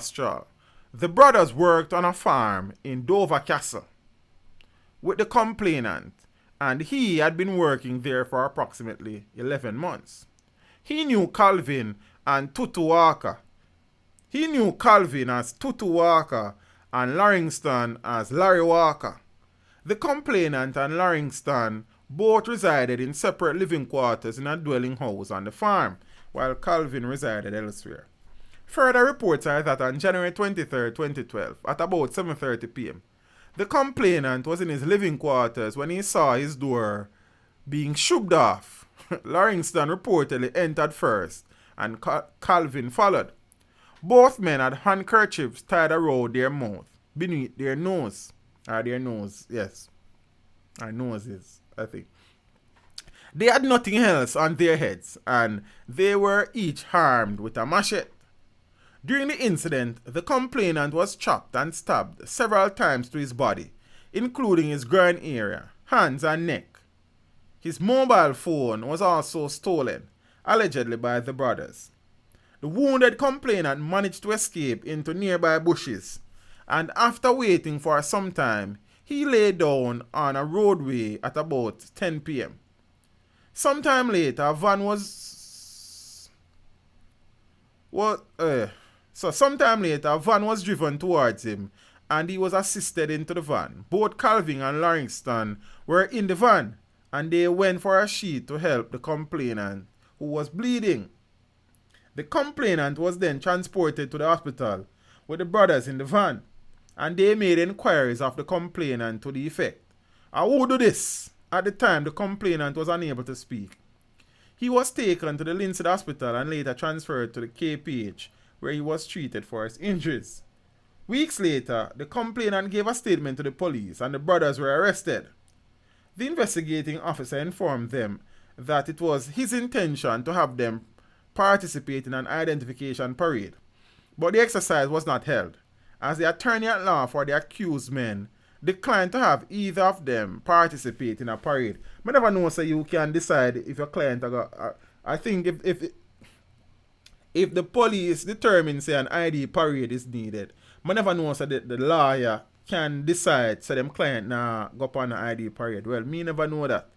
Straw, the brothers worked on a farm in Dover Castle with the complainant, and he had been working there for approximately 11 months. He knew Calvin as Tutu Walker and Langston as Larry Walker. The complainant and Langston both resided in separate living quarters in a dwelling house on the farm, while Calvin resided elsewhere. Further reports are that on January 23, 2012, at about 7:30 p.m., the complainant was in his living quarters when he saw his door being shoved off. Langston reportedly entered first, and Calvin followed. Both men had handkerchiefs tied around their mouth, beneath their nose. Their nose, yes. Our noses, I think. They had nothing else on their heads, and they were each armed with a machete. During the incident, the complainant was chopped and stabbed several times to his body, including his groin area, hands, and neck. His mobile phone was also stolen, allegedly by the brothers. The wounded complainant managed to escape into nearby bushes, and after waiting for some time, he lay down on a roadway at about 10 p.m. Sometime later, a van was driven towards him, and he was assisted into the van. Both Calvin and Langston were in the van, and they went for a sheet to help the complainant, who was bleeding. The complainant was then transported to the hospital with the brothers in the van, and they made inquiries of the complainant to the effect, "Who do this?" At the time, the complainant was unable to speak. He was taken to the Lindsay Hospital and later transferred to the KPH, where he was treated for his injuries. Weeks later, the complainant gave a statement to the police and the brothers were arrested. The investigating officer informed them that it was his intention to have them participate in an identification parade, but the exercise was not held, as the attorney at law for the accused men declined to have either of them participate in a parade. I never know, so you can decide if your client I think if the police determine say an ID parade is needed, I never know so the lawyer can decide so them client now go up on an ID parade. Well, me never know that.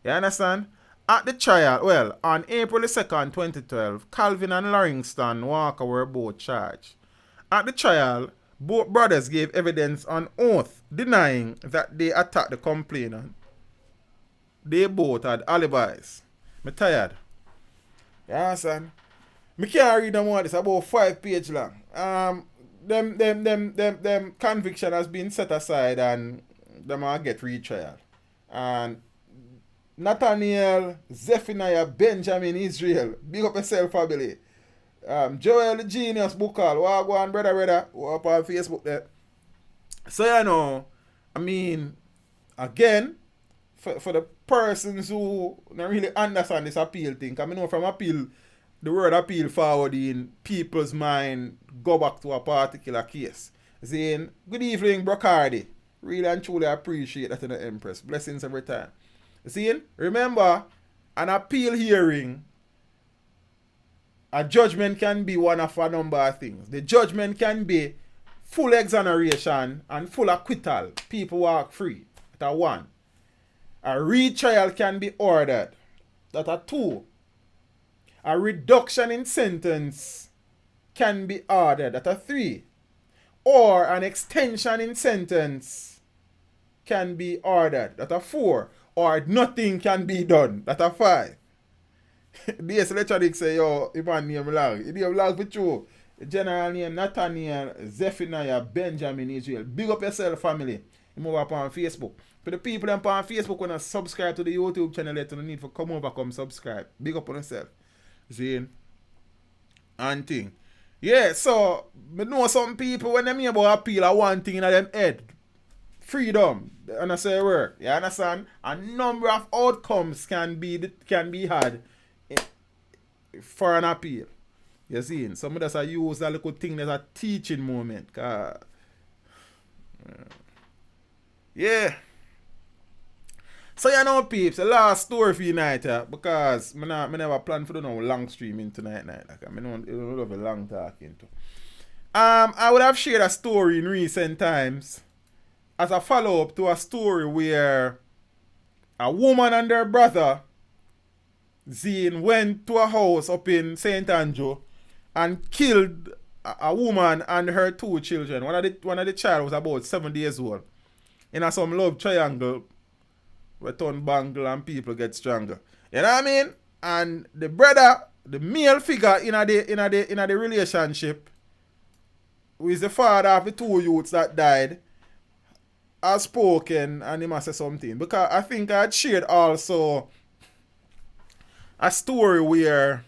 You understand? At the trial, on April 2nd, 2012, Calvin and Langston Walker were both charged. At the trial, both brothers gave evidence on oath denying that they attacked the complainant. They both had alibis. I'm tired. You understand? I can't read them all. It's about 5 pages long. Them conviction has been set aside and them all get retrial. And Nathaniel, Zephaniah, Benjamin, Israel, big up yourself, family. Joel the Genius, Bukal, Wagwan, brother, up on Facebook there. So, again, for the persons who don't really understand this appeal thing, because I know from appeal, the word appeal forward in people's mind go back to a particular case. Saying, "Good evening, Brocardi. Really and truly appreciate that in the Empress. Blessings every time. You see? Remember, an appeal hearing, a judgment can be one of a number of things. The judgment can be full exoneration and full acquittal. People walk free. That's one. A retrial can be ordered. That's a two. A reduction in sentence can be ordered. That's a three. Or an extension in sentence can be ordered. That's a four. Or nothing can be done. That's a five. BS Electronics say, yo, if I name lag. If you have lag for you, general name Nathaniel Zephaniah Benjamin Israel. Big up yourself, family. You move up on Facebook. For the people on Facebook want to subscribe to the YouTube channel, you don't need to come over, come subscribe. Big up on yourself. See? And thing. Yeah, so I know some people when they hear about appeal are one thing in them head. Freedom. And I say work. You understand? A number of outcomes can be had for an appeal. You see? Some of us are use that little thing as a teaching moment. Yeah. So you know, peeps, the last story for you tonight, because I never plan for no long streaming tonight. Like, I don't love a long talking too. I would have shared a story in recent times as a follow-up to a story where a woman and her brother, Zane, went to a house up in St. Andrew and killed a woman and her two children. One of the child was about 7 years old. In some love triangle where turn bangle and people get stronger. You know what I mean? And the brother, the male figure in the relationship, who is the father of the two youths that died, has spoken and he must say something. Because I think I had shared also a story where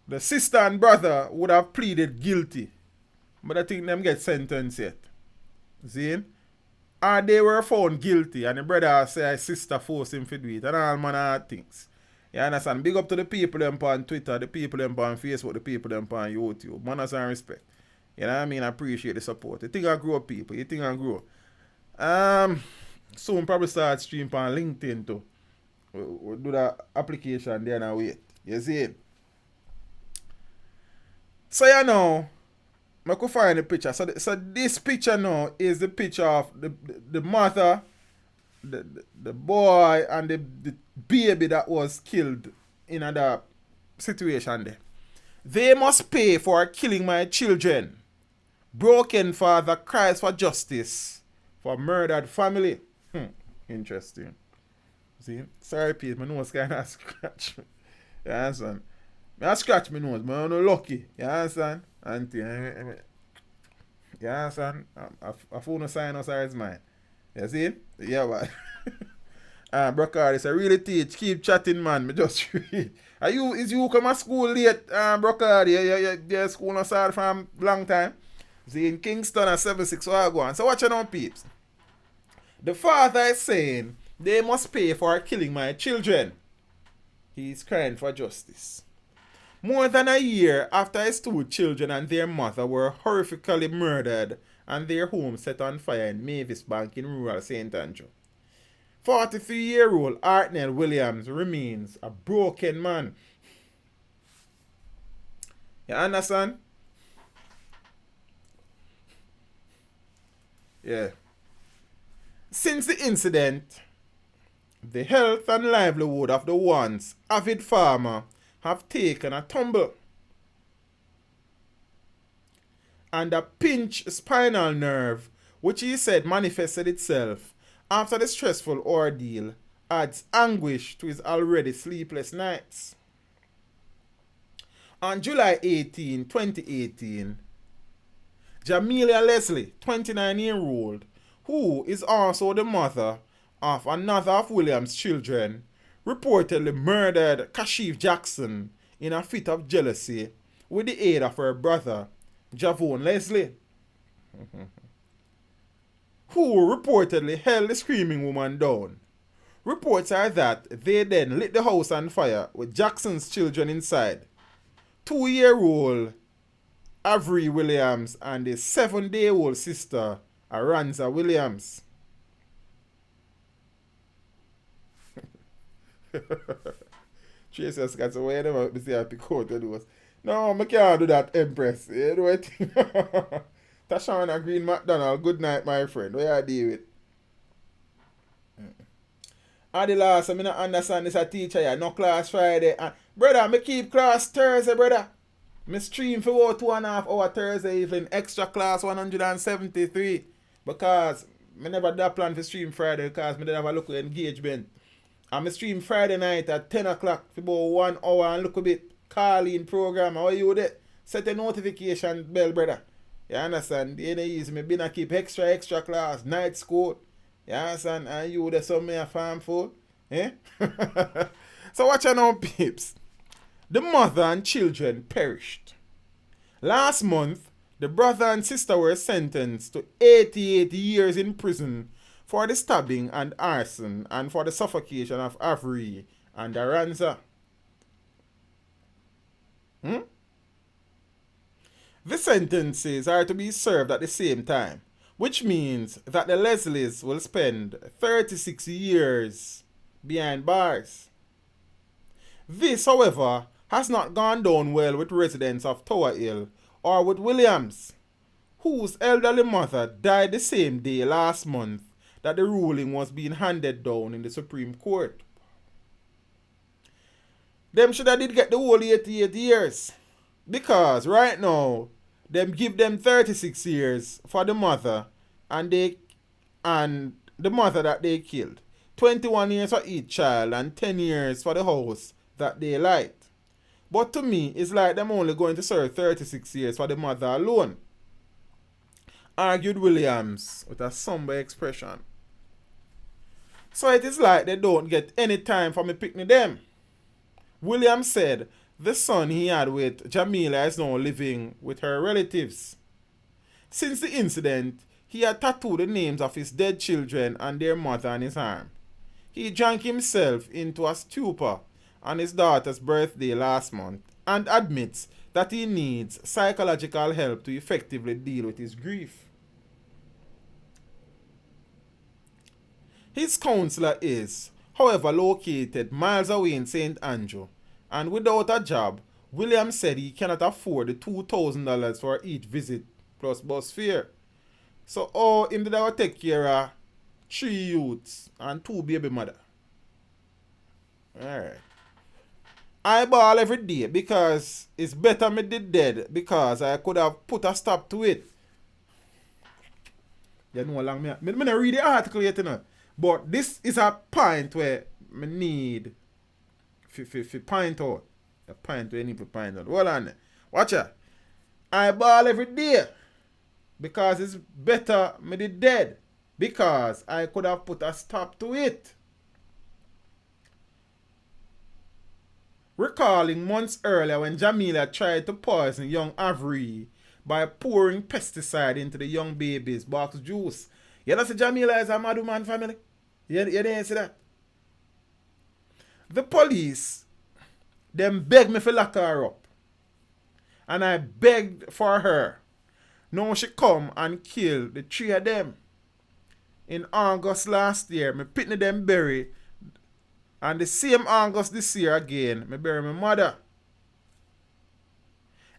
the sister and brother would have pleaded guilty, but I think them get sentenced yet. See? And they were found guilty, and the brother say his sister forced him to do it, and all manner of things. You understand? Big up to the people them on Twitter, the people them on Facebook, the people them on YouTube. Manners and respect. You know what I mean? I appreciate the support. You think I grow people? You think I grow? Soon probably start stream on LinkedIn too. We'll do that application there and wait. You see it? So you know, I could find the picture. So this picture now is the picture of the mother, the boy, and the baby that was killed in that situation there. They must pay for killing my children. Broken father cries for justice for murdered family. Interesting. See? Sorry, Pete, my nose kind of scratch me. You understand? I scratch my nose, but I'm not lucky. You understand? And you understand? I phone a sinus or it's mine. You see? Yeah, but Brocard, it's a really teach. Keep chatting, man. Me just read. Is you come to school late, Brocard? Yeah, school not started from long time. See, in Kingston at 7-6 so go on. So watch it on, peeps. The father is saying they must pay for killing my children. He is crying for justice. More than a year after his two children and their mother were horrifically murdered and their home set on fire in Mavis Bank in rural St. Andrew, 43-year-old Artnell Williams remains a broken man. You understand? Yeah. Since the incident, the health and livelihood of the once avid farmer have taken a tumble. And a pinched spinal nerve, which he said manifested itself after the stressful ordeal, adds anguish to his already sleepless nights. On July 18, 2018, Jamelia Leslie, 29-year-old, who is also the mother of another of Williams' children, reportedly murdered Kashif Jackson in a fit of jealousy with the aid of her brother, Javon Leslie, who reportedly held the screaming woman down. Reports are that they then lit the house on fire with Jackson's children inside. 2-year-old Avery Williams and his 7-day-old sister, Aranza Williams. Tracy Scott, so whenever I say I pick out the doors. No, I can't do that, Empress. You know what? Tashana Green McDonald, good night, my friend. Where are you with? And the last, I mean, I understand this a teacher, yeah. No class Friday. And, brother, me keep class Thursday, brother. Me stream for about 2.5 hour Thursday evening. Extra class 173. Because me never did plan for stream Friday because me didn't have a look at engagement. And me stream Friday night at 10 o'clock for about 1 hour and look a bit call-in program. How you do? Set a notification bell, brother. You understand? You know, easy. Me been a keep extra class, night school. You understand? And you the some me a farm food. Eh? So watch out now, peeps. The mother and children perished. Last month, the brother and sister were sentenced to 88 years in prison for the stabbing and arson and for the suffocation of Avery and Aranza. The sentences are to be served at the same time, which means that the Leslies will spend 36 years behind bars. This, however, has not gone down well with residents of Tower Hill or with Williams, whose elderly mother died the same day last month that the ruling was being handed down in the Supreme Court. Them should have did get the whole 88 years. Because right now, them give them 36 years for the mother and the mother that they killed. 21 years for each child and 10 years for the house that they light. But to me, it's like them only going to serve 36 years for the mother alone. Argued Williams with a somber expression. So it is like they don't get any time for me picking them. Williams said the son he had with Jamila is now living with her relatives. Since the incident, he had tattooed the names of his dead children and their mother on his arm. He drank himself into a stupor on his daughter's birthday last month and admits that he needs psychological help to effectively deal with his grief. His counselor is, however, located miles away in St. Andrew, and without a job, Williams said he cannot afford the $2,000 for each visit plus bus fare. So, him did I take care of 3 youths and 2 baby mother. Alright. I ball every day because it's better me did dead because I could have put a stop to it. You know how long me not read the article yet, you know. But this is a point where me need to point out. A point where I need to point out. Hold on. Watch out. I ball every day because it's better me did dead because I could have put a stop to it. Recalling months earlier when Jamila tried to poison young Avery by pouring pesticide into the young baby's box juice. You know, see Jamila is a mad woman family? You didn't see that? The police, them begged me to lock her up. And I begged for her. Now she come and kill the 3 of them. In August last year, me pitney them bury. And the same August this year again, me bury my mother.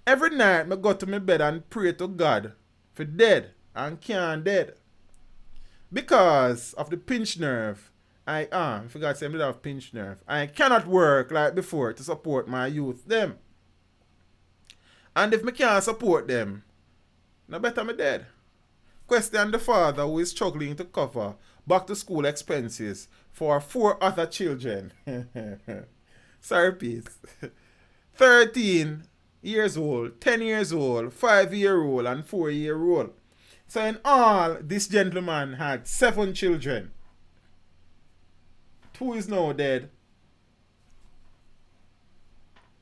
Every night, me go to my bed and pray to God for dead and can't dead. Because of the pinched nerve, I forgot to say I have pinched nerve. I cannot work like before to support my youth them. And if me can't support them, no better me dead. Question the father who is struggling to cover back to school expenses for 4 other children. Sorry, peace. 13 years old, 10 years old, 5-year-old, and 4-year-old. So in all, this gentleman had 7 children. 2 is now dead.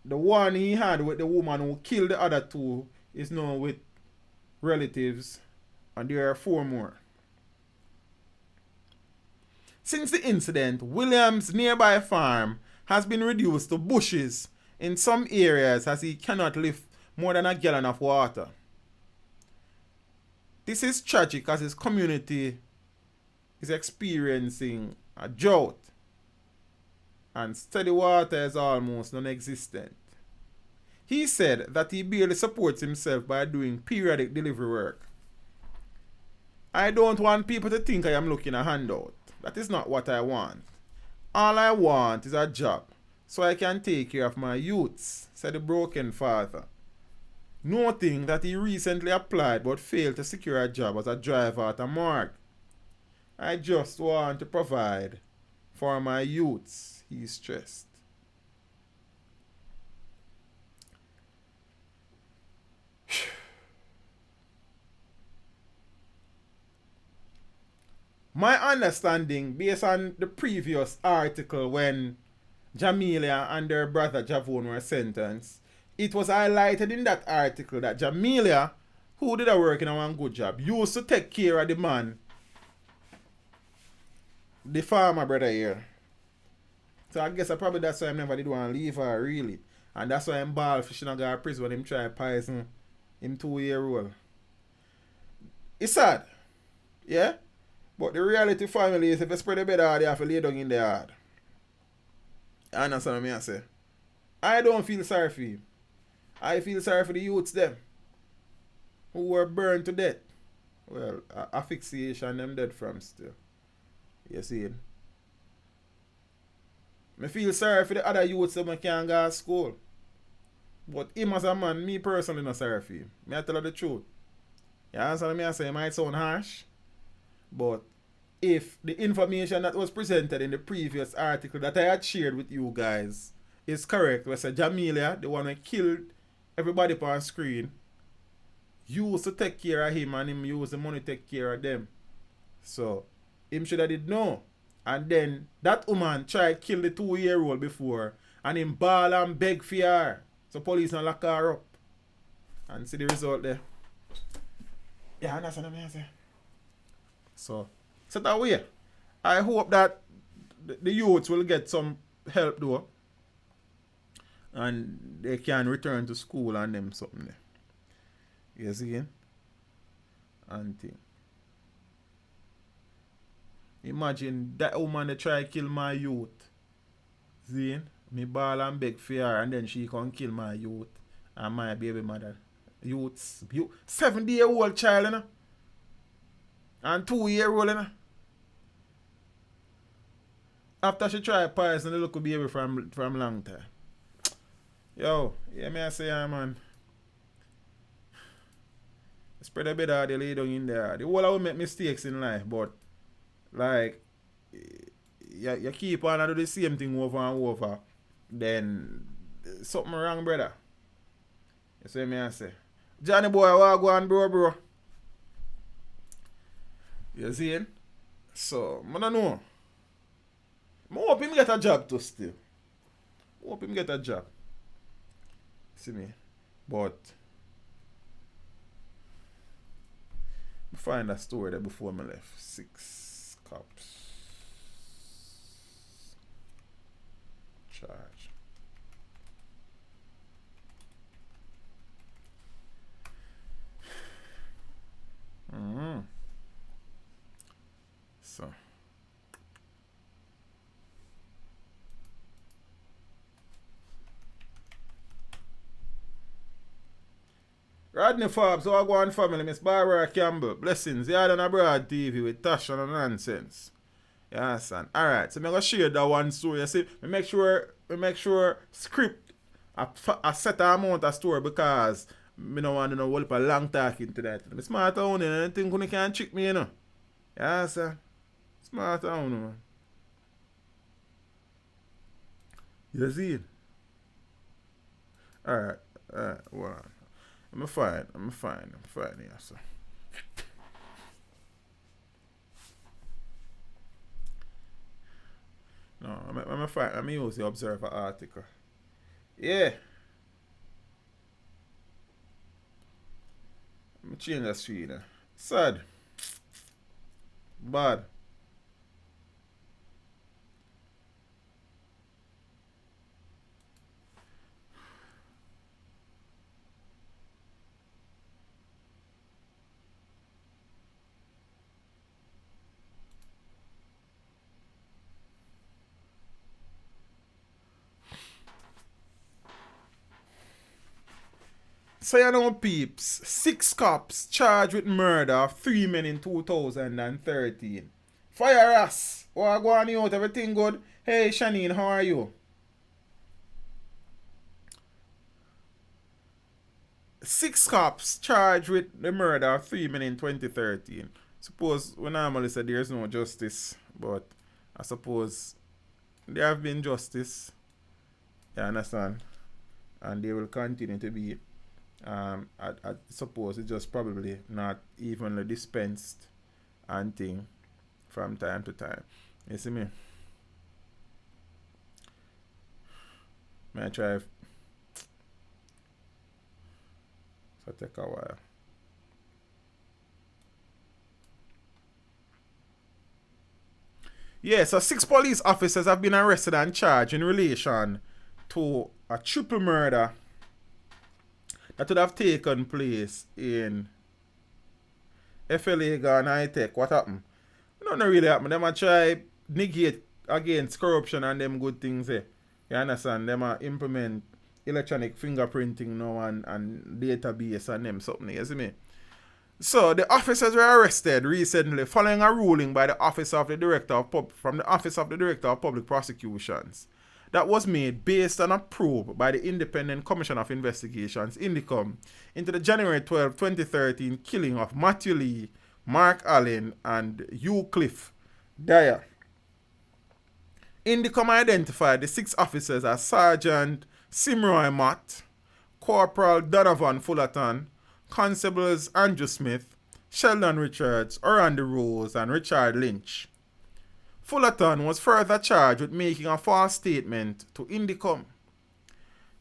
The one he had with the woman who killed the other 2 is now with relatives, and there are 4 more. Since the incident, Williams' nearby farm has been reduced to bushes in some areas as he cannot lift more than a gallon of water. This is tragic as his community is experiencing a drought and steady water is almost non-existent. He said that he barely supports himself by doing periodic delivery work. I don't want people to think I am looking a handout. That is not what I want. All I want is a job so I can take care of my youths, said the broken father, noting that he recently applied but failed to secure a job as a driver at a morgue. I just want to provide for my youths, he stressed. My understanding, based on the previous article when Jamelia and her brother Javon were sentenced, it was highlighted in that article that Jamelia, who did a work in a one good job, used to take care of the man, the farmer brother here. So I guess probably that's why I never did want to leave her, really. And that's why I'm ball fishing and go to prison when him try poison him 2-year-old. It's sad. Yeah? But the reality family is if you spread the bed hard, you have to lay down in the hard. You understand what I say? I don't feel sorry for him. I feel sorry for the youths them who were burned to death. Well, asphyxiation them dead from still. You see it? I feel sorry for the other youths that can't go to school. But him as a man, me personally not sorry for him. I tell you the truth. You understand what I say? It might sound harsh. But if the information that was presented in the previous article that I had shared with you guys is correct, where said Jamelia, the one who killed everybody on screen, used to take care of him and him used the money to take care of them. So, him should have did know. And then that woman tried to kill the 2-year-old before and him ball and beg for her. So police not lock her up. And see the result there. Yeah, understand what I say? So that way, I hope that the youths will get some help though. And they can return to school and them something there. You see? And thing. Imagine that woman that try to kill my youth. See? Me ball and beg for her and then she can kill my youth and my baby mother. Youths. 7-year-old child, you know? And 2-year-old, you know? After she try poison the little baby from long time. Yo, yeah, me I say, man. Spread a bit of the lay down in there. The whole will make mistakes in life, but like you keep on and do the same thing over and over, then something wrong, brother. You see me I say. Johnny boy, what go on, bro? You see him? So, I don't know. I hope him get a job too still. I hope him get a job. See me? But I find a story there before I left. 6 cops. Charge. So Rodney Forbes, how I go on family, Miss Barbara Campbell, blessings. You had on a broad TV with Tash and nonsense. You understand? Alright, so I'm gonna share that one story. You see, we make sure script a set amount of story because I don't want to know what a long talking to that. I'm smart on it, and I think you can trick me, you know. You understand? Smart on, man. You see it? Alright, well. I'm fine, yeah, so. No, I'm fine. I'm use the Observer article. Yeah. I'm change the screen. Sad. Bad. So you know, peeps, 6 cops charged with murder of 3 men in 2013. Fire us. What go on out? Everything good? Hey Shanine, how are you? 6 cops charged with the murder of 3 men in 2013. Suppose we normally say there's no justice, but I suppose there have been justice. You understand? And they will continue to be. I suppose it's just probably not evenly dispensed and thing from time to time. You see me? May I try? So take a while. Yeah, so 6 police officers have been arrested and charged in relation to a triple murder that would have taken place in Fla Goes Hi-Tech. What happened? Nothing really happened. Them a try negate against corruption and them good things there. You understand? Them a implement electronic fingerprinting now and database and them something. You see me? So the officers were arrested recently following a ruling by the Office of the Director of from the Office of the Director of Public Prosecutions that was made based on a probe by the Independent Commission of Investigations (INDICOM) into the January 12, 2013 killing of Matthew Lee, Mark Allen, and Hugh Cliff Dyer. INDICOM identified the 6 officers as Sergeant Simroy Mott, Corporal Donovan Fullerton, Constables Andrew Smith, Sheldon Richards, Orlando Rose, and Richard Lynch. Fullerton was further charged with making a false statement to INDICOM.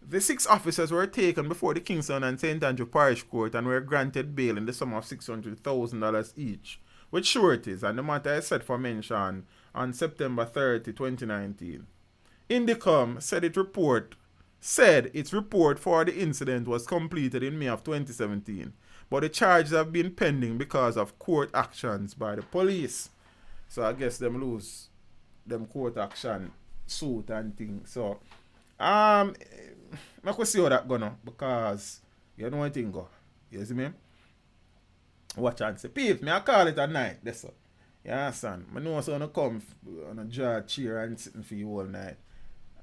The 6 officers were taken before the Kingston and St. Andrew Parish Court and were granted bail in the sum of $600,000 each, with sureties, and the matter is set for mention on September 30, 2019. INDICOM said its report for the incident was completed in May of 2017, but the charges have been pending because of court actions by the police. So I guess them lose them court action suit and things. So I could see how that gonna, because you know one thing go. You see me? Watch and see. Peeps, me I call it a night. That's all. You understand? I know so gonna come on a draw chair and sitting for you all night.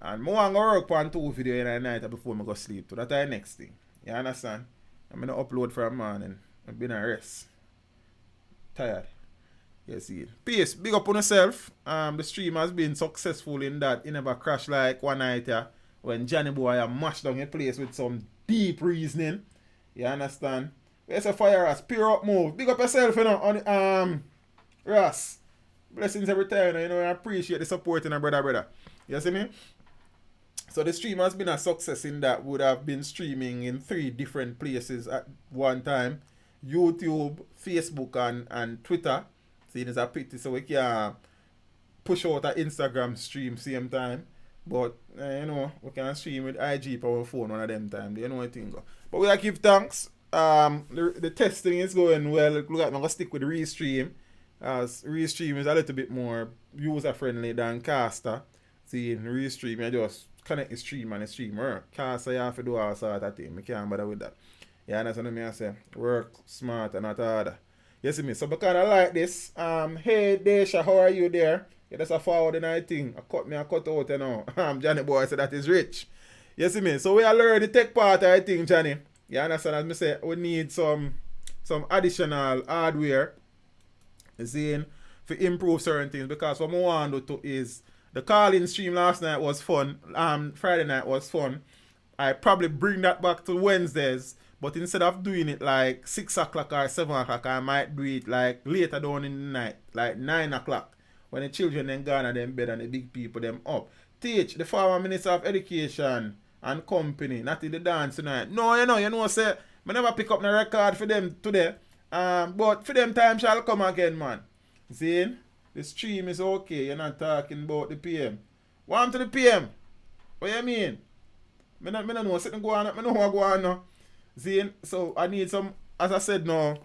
And I want to work on 2 videos in the night before I go sleep. So that's the next thing. You understand? I'm going to upload for a morning. I've been a rest. Tired. You see. Peace. Big up on yourself. The stream has been successful in that it never crashed like one night here when Johnny Boy mashed down a place with some deep reasoning. You understand? Where's a fire Ross? Peer up move. Big up yourself, you know, on the Ross. Blessings every time, you know, I appreciate the support in a brother. You see me? So the stream has been a success in that would have been streaming in 3 different places at one time. YouTube, Facebook, and Twitter. See, it's a pity, so we can push out an Instagram stream same time. But, you know, we can stream with IG for our phone one of them time. You know what I think. But we give thanks. The testing is going well. Look like I'm going to stick with Restream. As Restream is a little bit more user-friendly than Caster. See, in Restream, you just connect the stream and the stream work. Caster, you have to do all sort of thing. I can't bother with that. You understand what I say? Work smart and not harder. You see me? So because I like this, hey Desha, how are you there? Yeah, that's a forward and I think. I cut out, you know. Johnny Boy said that is rich. You see me? So we are learning the tech part, I think, Johnny. You understand? As I say, we need some additional hardware. You see, to improve certain things. Because what I want to do is the call-in stream last night was fun. Friday night was fun. I probably bring that back to Wednesdays. But instead of doing it like 6 o'clock or 7 o'clock, I might do it like later down in the night, like 9 o'clock. When the children then gone and them bed and the big people them up. Teach the former Minister of Education and Company, not in the dance tonight. No, you know, say, I never pick up the record for them today. But for them time shall come again, man. See? The stream is okay. You're not talking about the PM. What to the PM? What you mean? I don't know what's going on. I know what's going on. See? So I need some, as I said now,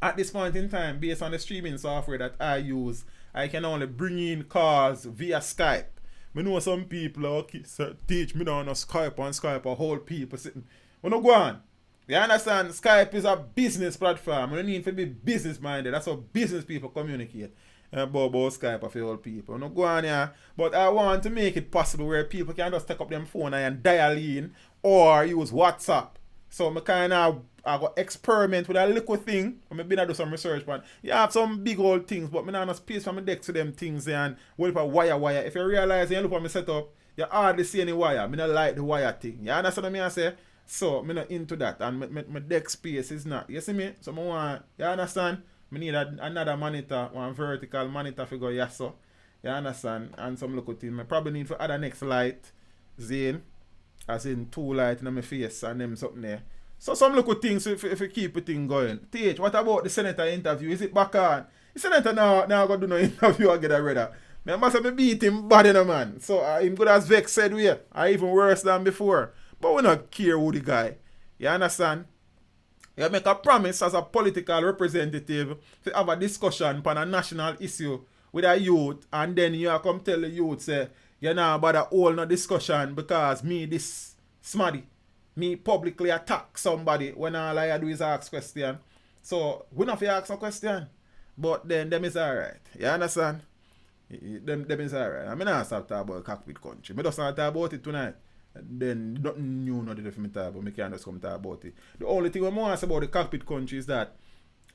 at this point in time, based on the streaming software that I use, I can only bring in calls via Skype. I know some people okay, so teach me down on Skype or whole people sitting. When I go on, You understand? Skype is a business platform. You need to be business minded. That's how business people communicate. About Skype for all people. No go on here. But I want to make it possible where people can just take up them phone and dial in or use WhatsApp. So I go experiment with a little thing. I'm been do some research, but you have some big old things, but me not have space for my deck to them things and well for wire. If you realize you look at my setup, you hardly see any wire. Me not like the wire thing. You understand what I say? So me not into that, and my deck space is not. You see me? So I want, you understand? Me need another monitor, one vertical monitor for go yes so. You understand? And some little thing. I probably need for other next light, Zane, as in 2 light in my face and them something there. So some little things if you keep the thing going. TH, what about the senator interview? Is it back on? The senator now gonna do no interview again already. I must have beat him bad in a man. So him good as Vex said we are even worse than before. But we not care who the guy. You understand? You make a promise as a political representative to have a discussion on a national issue with a youth, and then you come tell the youth say you're not about to hold no discussion because me this smarty. Me publicly attack somebody when all I do is ask question. So we not fi ask no question. But then them is alright. You understand? Them is alright. I mean I start talk about cockpit country. Me just start talk about it tonight. Then nothing new not for me talk about. Me can't just come talk about it. The only thing I want to say about the cockpit country is that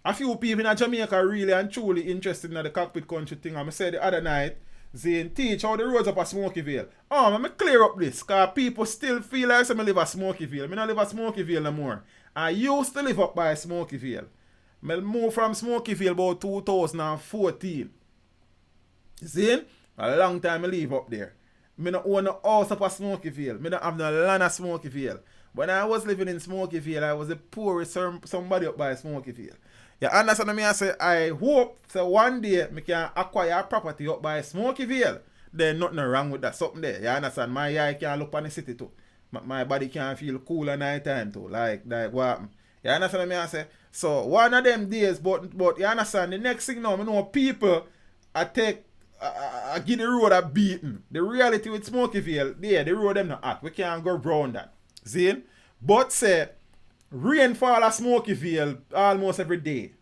a few people in Jamaica really and truly interested in the cockpit country thing. And I said the other night, Zane, teach how the roads up at Smokyville. I'm clear up this, because people still feel like I live at Smokyville. I don't live at Smokyville no more. I used to live up by Smokyville. I moved from Smokyville about 2014. Zane, a long time I live up there. I don't own a house up at Smokyville. I don't have no land at Smokyville. When I was living in Smokyville, I was the poorest somebody up by Smokyville. You understand me? I say, I hope so one day I can acquire a property up by Smokyville. Then nothing wrong with that. Something there. You understand? My eye can look on the city too. My body can feel cool at night time too. Like what happened? You understand me? I say, so one of them days, but you understand, the next thing now, I know people I give the road a beating. The reality with Smokyville, the road them not hot. We can't go around that. See? But say, rainfall at Smokyville almost every day.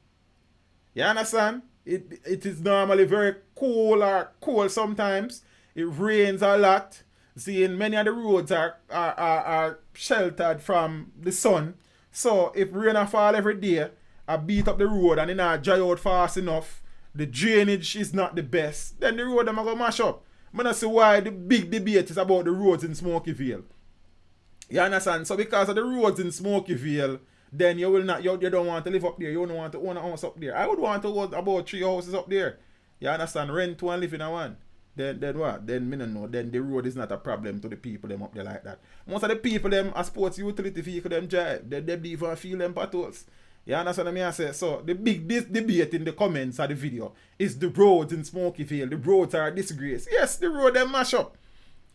You understand? It is normally very cool or cold sometimes. It rains a lot. Seeing many of the roads are sheltered from the sun. So if rain fall every day, I beat up the road and it not dry out fast enough, the drainage is not the best, then the road them are going to mash up. I don't see why the big debate is about the roads in Smokyville. You understand? So because of the roads in Smokyville, then you don't want to live up there. You don't want to own a house up there. I would want to own about 3 houses up there. You understand? Rent 2 and live in a one. Then what? Then me don't know. Then the road is not a problem to the people them up there like that. Most of the people them are sports utility vehicle them drive. They even feel them potholes. You understand what I say? So the big debate in the comments of the video is the roads in Smokyville. The roads are a disgrace. Yes, the road them mash up.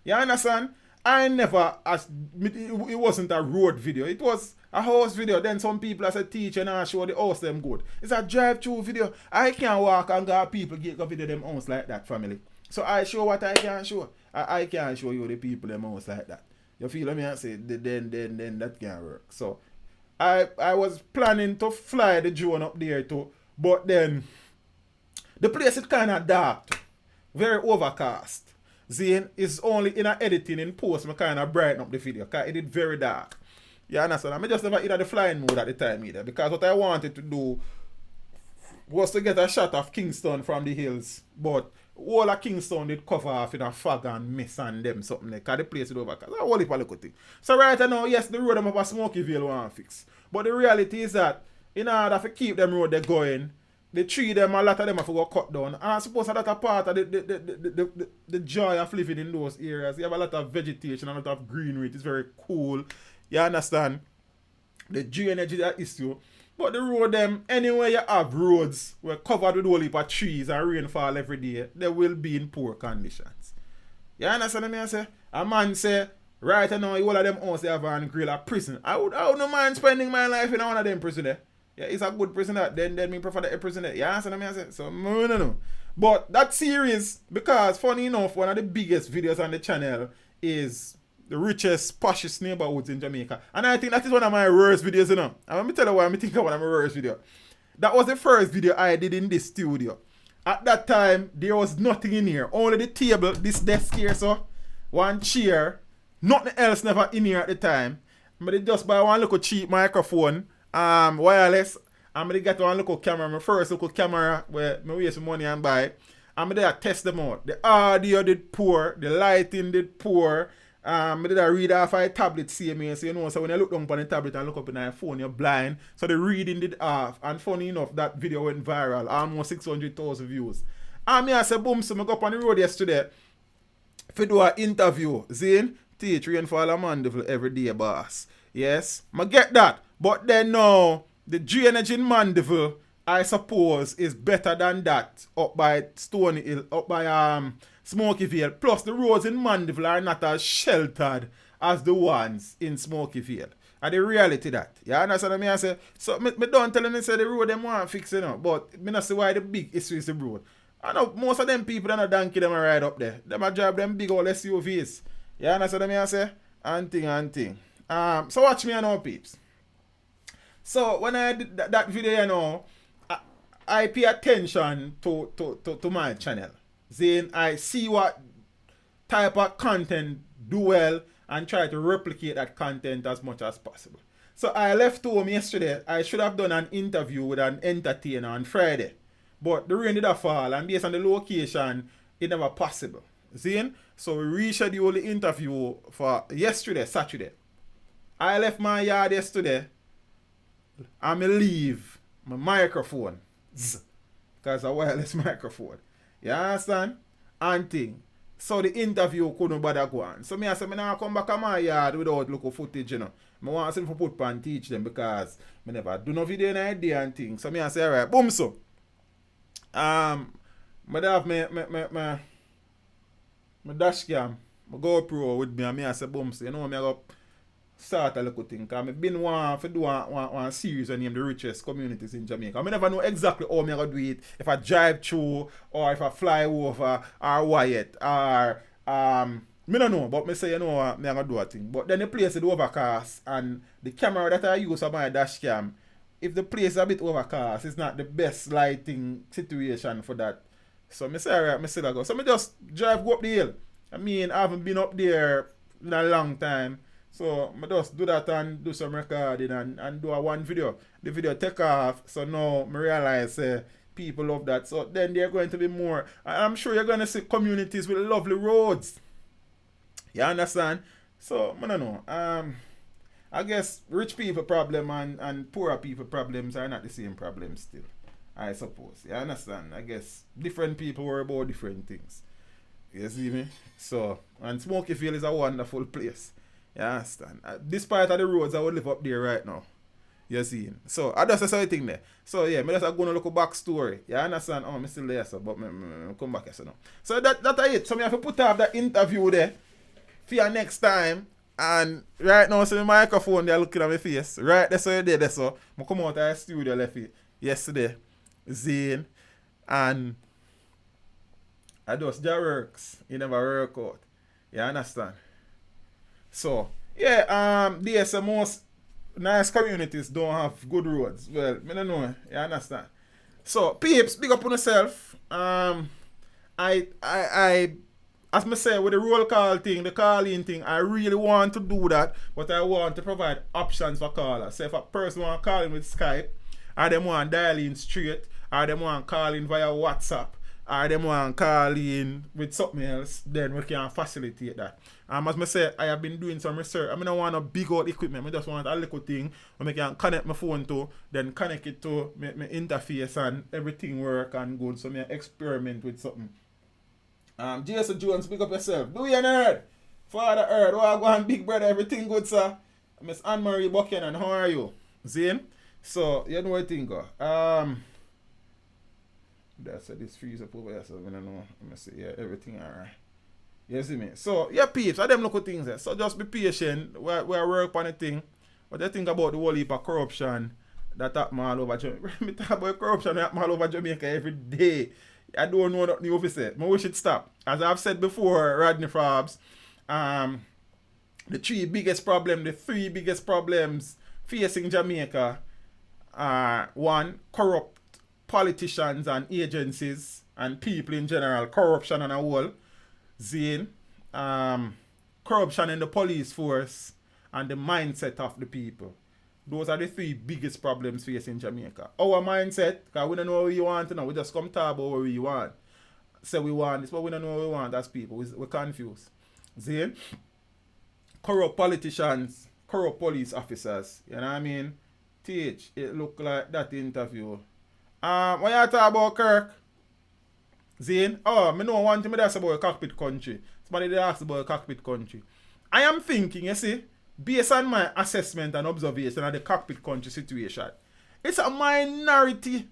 You understand? I never asked, it wasn't a road video, it was a house video. Then some people as a teacher and I show the house them good. It's a drive-through video. I can't walk and go people get go video them house like that, family. So I show what I can show. I can't show you the people them house like that. You feel me? I say then that can't work. So I was planning to fly the drone up there too, but then the place is kinda dark too. Very overcast. Zane is only in a editing in post, I kind of brighten up the video because it is very dark. You understand? I just never in the flying mode at the time either, because what I wanted to do was to get a shot of Kingston from the hills, but all of Kingston did cover off in a fog and mist and them something like because the place is overcast. That's a whole heap of little thing. So right now, yes, the road them up a Smokyville want to fix. But the reality is that in order to keep them road they going, the tree them, a lot of them have to go cut down. And I suppose that's a part of the joy of living in those areas. You have a lot of vegetation, a lot of greenery. It's very cool. You understand? The drainage is an issue. But the road them, anywhere you have roads were covered with a whole heap of trees and rainfall every day, they will be in poor conditions. You understand what I say? A man say, right now, all of them house they have and grill a prison. I would not mind spending my life in one of them prison there. Yeah, it's a good prison that. Then me prefer the prison there. You understand what I say? So, no, no. But that series, because funny enough, one of the biggest videos on the channel is the richest, poshest neighborhoods in Jamaica. And I think that is one of my worst videos, you know. And let me tell you why I think of one of my worst videos. That was the first video I did in this studio. At that time, there was nothing in here. Only the table, this desk here, so one chair, nothing else never in here at the time. But I just buy one little cheap microphone, wireless. I'm gonna get one little camera, my first little camera where I waste money and buy. I'm gonna test them out. The audio did poor, the lighting did poor. I did a read off a tablet CMA, so you know, so when you look down on the tablet and look up in your phone, you're blind. So the reading did off. And funny enough, that video went viral, almost 600,000 views. And I said, boom, so I go up on the road yesterday to do an interview. Zane, teach rainfall and mandeville every day, boss. Yes, I get that. But then now, the drainage in Mandeville, I suppose, is better than that up by Stony Hill, up by Smoky Vale. Plus, the roads in Mandeville are not as sheltered as the ones in Smoky Vale. And the reality that. You understand what I mean? I say, so me don't tell them they say the road them want fix it now. But I not see why the big issue is the road. I know most of them people that are donkey them are right up there. Them a drive them big old SUVs. You understand what I mean? I say? And thing. So watch me now, peeps. So when I did that video, you know, I pay attention to my channel. Then I see what type of content do well and try to replicate that content as much as possible. So I left home yesterday. I should have done an interview with an entertainer on Friday. But the rain did fall, and based on the location, it never possible. See? So we rescheduled the interview for yesterday, Saturday. I left my yard yesterday. And I leave my microphone. Because a wireless microphone. You understand? And thing. So the interview couldn't bother go on. So I said, I now come back to my yard without local footage, you know. I want to put and teach them because I never do no video in idea and things. So I say, alright, boom so. I have my dash cam, my GoPro with me, and I say, boom so, you know, I go start a little thing. Because I've been want to do one series named The Richest Communities in Jamaica. I never know exactly how I'm going to do it. If I drive through, or if I fly over, or Wyatt, or I don't know, but I say, you know, I'm going to do a thing. But then the place is overcast, and the camera that I use for my dash cam, if the place is a bit overcast, it's not the best lighting situation for that. So I say, alright, I still go. So I just go up the hill. I mean, I haven't been up there in a long time. So I just do that and do some recording and do a one video. The video take off. So now I realize people love that. So then they're going to be more. And I'm sure you're going to see communities with lovely roads. You understand? So I don't know. I guess rich people problem and poorer people problems are not the same problems still. I suppose. You understand? I guess different people worry about different things. You see me? So, and Smoky Vale is a wonderful place. You understand? Despite of the roads, I would live up there right now. You see? So, I just say thing there. So, yeah, I just go and look at backstory. You understand? Oh, I'm still there, so, but I come back here, so now. So, that's it. So, I have to put off that interview there for your next time. And right now, so my microphone, they're looking at my face. Right there, so you did there, so I come out of the studio left it yesterday. Zane. And I just works. It never work out. You understand? So, yeah, there's some most nice communities don't have good roads. Well, I don't know. You understand? So, peeps, big up on yourself. I as I say, with the roll call thing, the calling thing, I really want to do that, but I want to provide options for callers. So if a person want to call in with Skype, or they want to dial in straight, or they want to call in via WhatsApp, or they want to call in with something else, then we can facilitate that. As I say, I have been doing some research. I don't want a big old equipment. I just want a little thing where I can connect my phone to, then connect it to my interface and everything work and good. So I experiment with something. Jason Jones, pick up yourself. Do you nerd? Father Earth, oh, go on, big brother, everything good, sir. Miss Anne-Marie Buchanan, how are you? Zane? So, you know what I think, that's this freeze up over here, so I don't know. Let me see, yeah, everything alright. You see me? So, yeah, peeps, I them look at things there. So, just be patient. We work on the thing. What do you think about the whole heap of corruption that happen all over Jamaica? I talk about corruption that happen all over Jamaica every day. I don't know what the office said. I wish it stop. As I've said before, Rodney Frobs, the three biggest problems facing Jamaica are: one, corrupt politicians and agencies and people in general, corruption on a whole, Zane, corruption in the police force, and the mindset of the people. Those are the three biggest problems facing Jamaica. Our mindset, because we don't know what we want, we just come talk about what we want. Say we want this, but we don't know what we want as people. We're confused. Zane, corrupt politicians, corrupt police officers. You know what I mean? TH, it look like that interview. When you talk about Kirk, Zane, I know one thing that's about a cockpit country. Somebody did ask about a cockpit country. I am thinking, you see, based on my assessment and observation of the cockpit country situation, it's a minority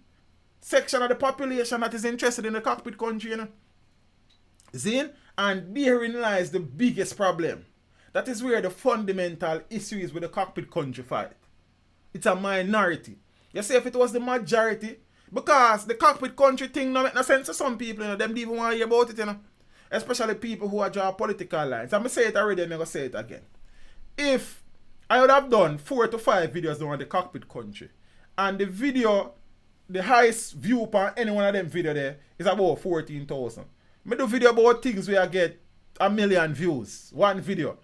section of the population that is interested in the cockpit country, you know. Zane, and therein lies the biggest problem. That is where the fundamental issue is with the cockpit country fight. It's a minority. You see, if it was the majority, because the cockpit country thing don't make no sense to some people, you know, them don't even want to hear about it, you know. Especially people who are draw political lines. I'm going to say it already, I'm going to say it again. If I would have done 4 to 5 videos on the cockpit country, and the video, the highest view upon any one of them video there is about 14,000. I do video about things where I get 1 million views. One video.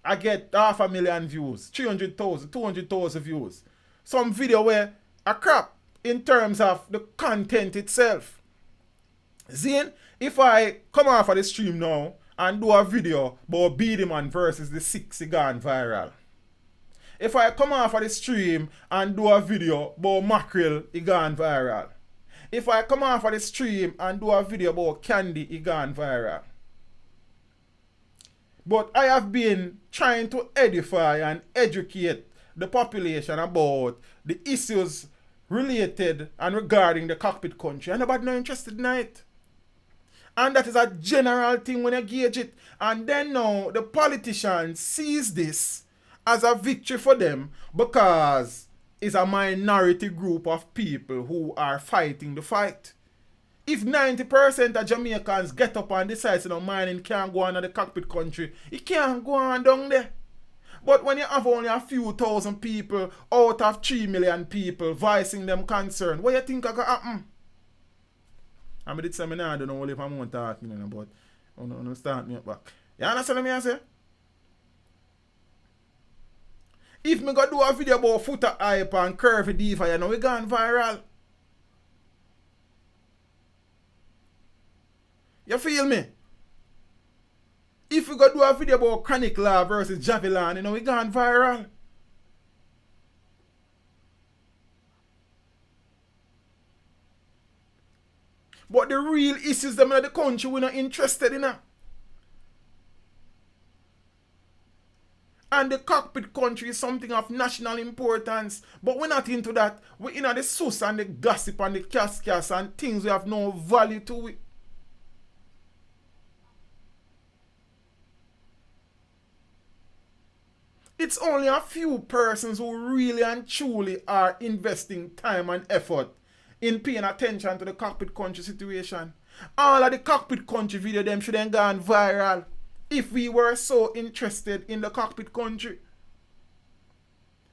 I get 500,000 views, 300,000, 200,000 views. Some video where a crap in terms of the content itself. Zane, if I come off of the stream now and do a video about Beady Man versus the 6 gone viral. If I come off of the stream and do a video about mackerel, it gone viral. If I come off of the stream and do a video about candy, it gone viral. But I have been trying to edify and educate the population about the issues related and regarding the cockpit country. And nobody not interested in it. And that is a general thing when you gauge it. And then now the politicians sees this as a victory for them because it's a minority group of people who are fighting the fight. If 90% of Jamaicans get up and decide that mining can't go on in the cockpit country, it can't go on down there. But when you have only a few thousand people out of 3 million people voicing them concern, what do you think is going to happen? I did say I don't know if I'm going to talk, but I'm going to start me back. You understand what I say? If me go do a video about footer hype and curvy diva, we gone viral. You feel me? If we go do a video about Chronic Law versus Javelin, we gone viral. But the real issues them in the country we're not interested in. And the cockpit country is something of national importance. But we're not into that. We're in the sus and the gossip and the cas and things we have no value to it. It's only a few persons who really and truly are investing time and effort in paying attention to the cockpit country situation. All of the cockpit country video them should have gone viral if we were so interested in the cockpit country.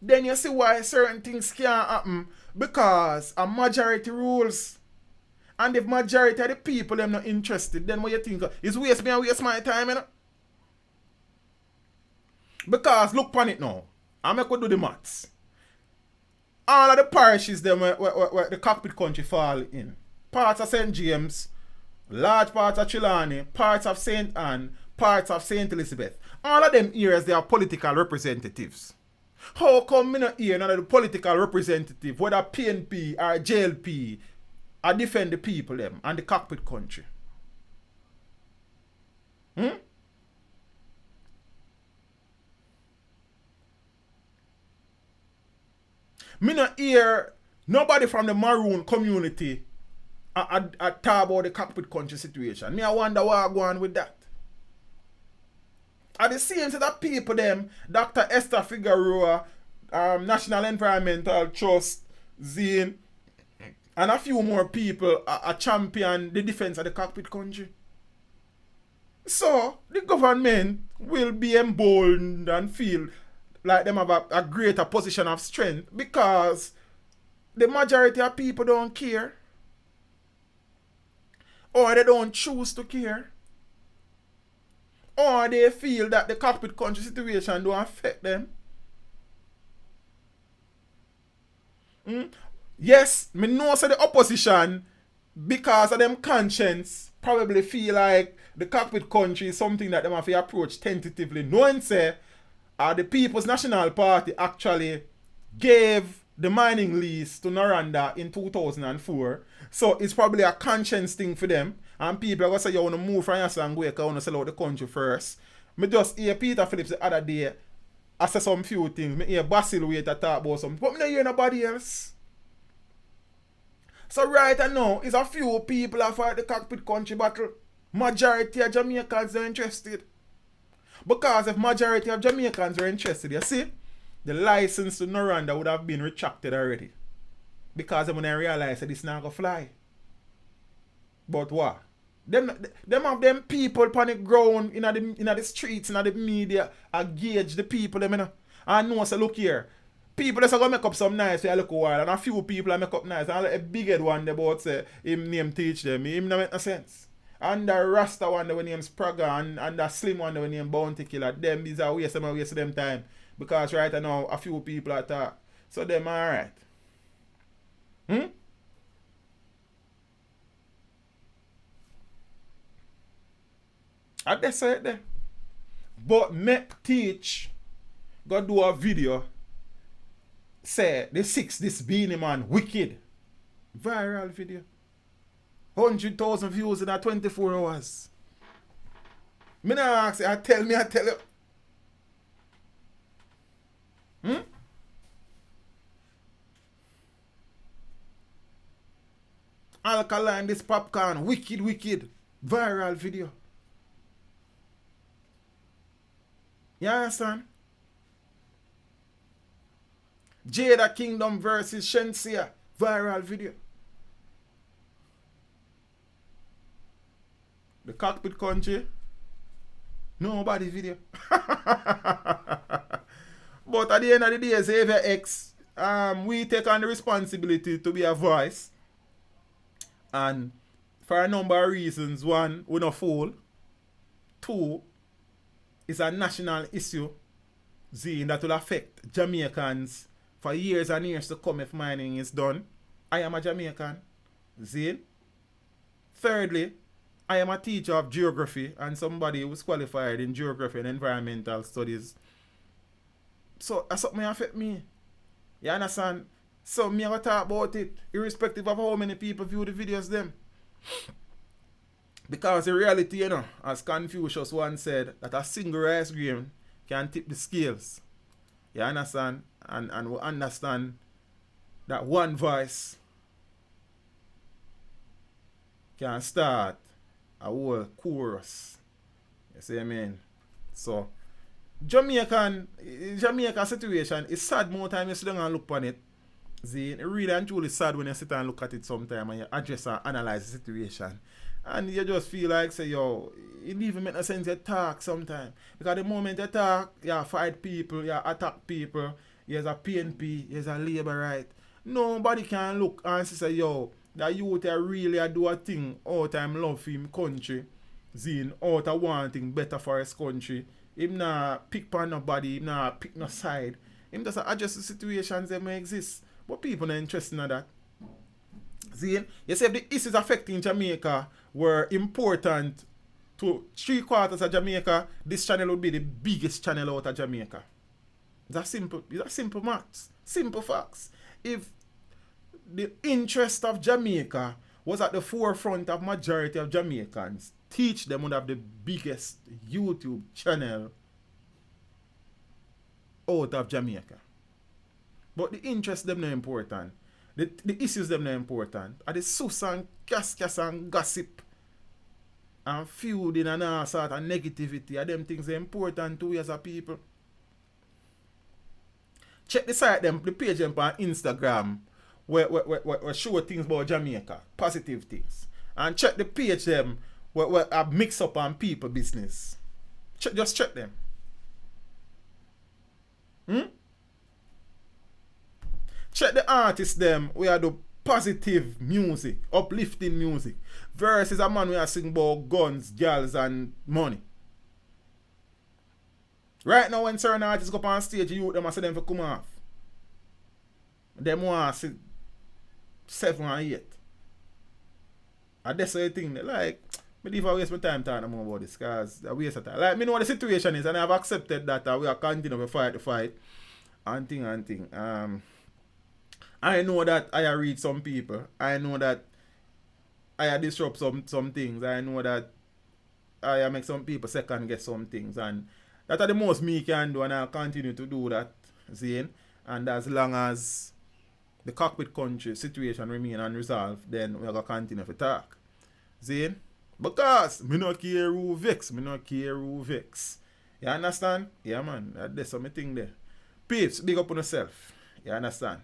Then you see why certain things can't happen, because a majority rules. And if majority of the people them not interested, then what you think is waste me and waste my time, you know? Because look upon it now. I'm going to do the maths. All of the parishes them where the cockpit country fall in. Parts of St. James, large parts of Trelawney, parts of St. Anne, parts of St. Elizabeth. All of them areas they are political representatives. How come me not hear none of the political representative, whether PNP or JLP, are defend the people them and the cockpit country? Me not hear nobody from the maroon community talk about the cockpit country situation. Me I wonder why I go on with that. At the same set of people them, Dr. Esther Figueroa, National Environmental Trust, Zane, and a few more people are champion the defense of the cockpit country. So, the government will be emboldened and feel like them have a greater position of strength because the majority of people don't care or they don't choose to care or they feel that the cockpit country situation don't affect them. Yes, me know say the opposition, because of them conscience, probably feel like the cockpit country is something that them have to approach tentatively, knowing say the People's National Party actually gave the mining lease to Naranda in 2004. So it's probably a conscience thing for them. And people are going to say, you want to move from your and go because you want to sell out the country first. Me just hear Peter Phillips the other day I say some few things. Me hear Basil wait to talk about something. But me don't hear nobody else. So right now, it's a few people that fight the cockpit country battle. Majority of Jamaicans are interested. Because if majority of Jamaicans are interested, you see, the license to Noranda would have been retracted already. Because when I realize that it's not going to fly. But what? Them have them people on the ground, in the streets, in the media, engage the people, them, you know. And know, say, look here, people that's going to make up some nice for a little while, and a few people that make up nice, and a big head one, they both say, him name teach them, him not make no sense. And the Rasta one, the name Spraga, and the Slim one, the name Bounty Killer, them is a waste of them time. Because right now, a few people are talk. So them alright. I just say it there. But make teach, go do a video, say the 6 this Beanie Man wicked. Viral video. 100,000 views in 24 hours. Me not ask you, I tell you. Alkaline this popcorn, wicked. Viral video. You understand? Jada Kingdom versus Shensia. Viral video. The cockpit country. Nobody video. But at the end of the day, Xavier X, we take on the responsibility to be a voice. And for a number of reasons. One, we're not fool. Two, it's a national issue, that will affect Jamaicans for years and years to come if mining is done. I am a Jamaican. Thirdly, I am a teacher of geography and somebody who's qualified in geography and environmental studies. So that's something that affect me. You understand? So me going to talk about it, irrespective of how many people view the videos them. Because the reality, you know, as Confucius once said, that a single rice grain can tip the scales. You understand? And we understand that one voice can start a whole chorus. You see what I mean? So, Jamaican situation is sad more time you sit down and look on it. See, it really and truly sad when you sit and look at it sometime and you address and analyze the situation. And you just feel like, say, yo, it even make no sense you talk sometimes. Because the moment you talk, you fight people, you attack people, there's a PNP, there's a labor right. Nobody can look and say, yo, that youth really do a thing out of love for him country, zine, out of wanting better for his country. Him not pick on nobody, him not pick no side. Him just adjust the situations that may exist. But people are interested in that. See, you say if the issues affecting Jamaica were important to 3/4 of Jamaica, this channel would be the biggest channel out of Jamaica. It's a simple maths, simple facts. If the interest of Jamaica was at the forefront of majority of Jamaicans, Teach them would have the biggest YouTube channel out of Jamaica. But the interest them not important. The issues them not important. Are the sus and cascas and gossip and feuding and all sort of negativity. Are them things are important to we as a people. Check the site them, the page them on Instagram where show things about Jamaica, positive things. And check the page them where a mix up on people business. Just check them. Check the artists them we are do positive music, uplifting music, versus a man we are sing about guns, girls, and money. Right now, when certain artists go up on stage, you them and say them for come off. Them want to see 7 and 8. And that's the thing. Like, I leave waste my time talking more about this because I waste of time. Like, me know what the situation is and I have accepted that we are continuing to fight the fight. And thing. I know that I reach some people. I know that I disrupt some things. I know that I make some people second guess some things. And that are the most me can do and I'll continue to do that. See? And as long as the cockpit country situation remain unresolved, then we're going to continue to talk. See? Because me not care who vex. Me not care who vex. You understand? Yeah, man. That's something there. Peeps, big up on yourself. You understand?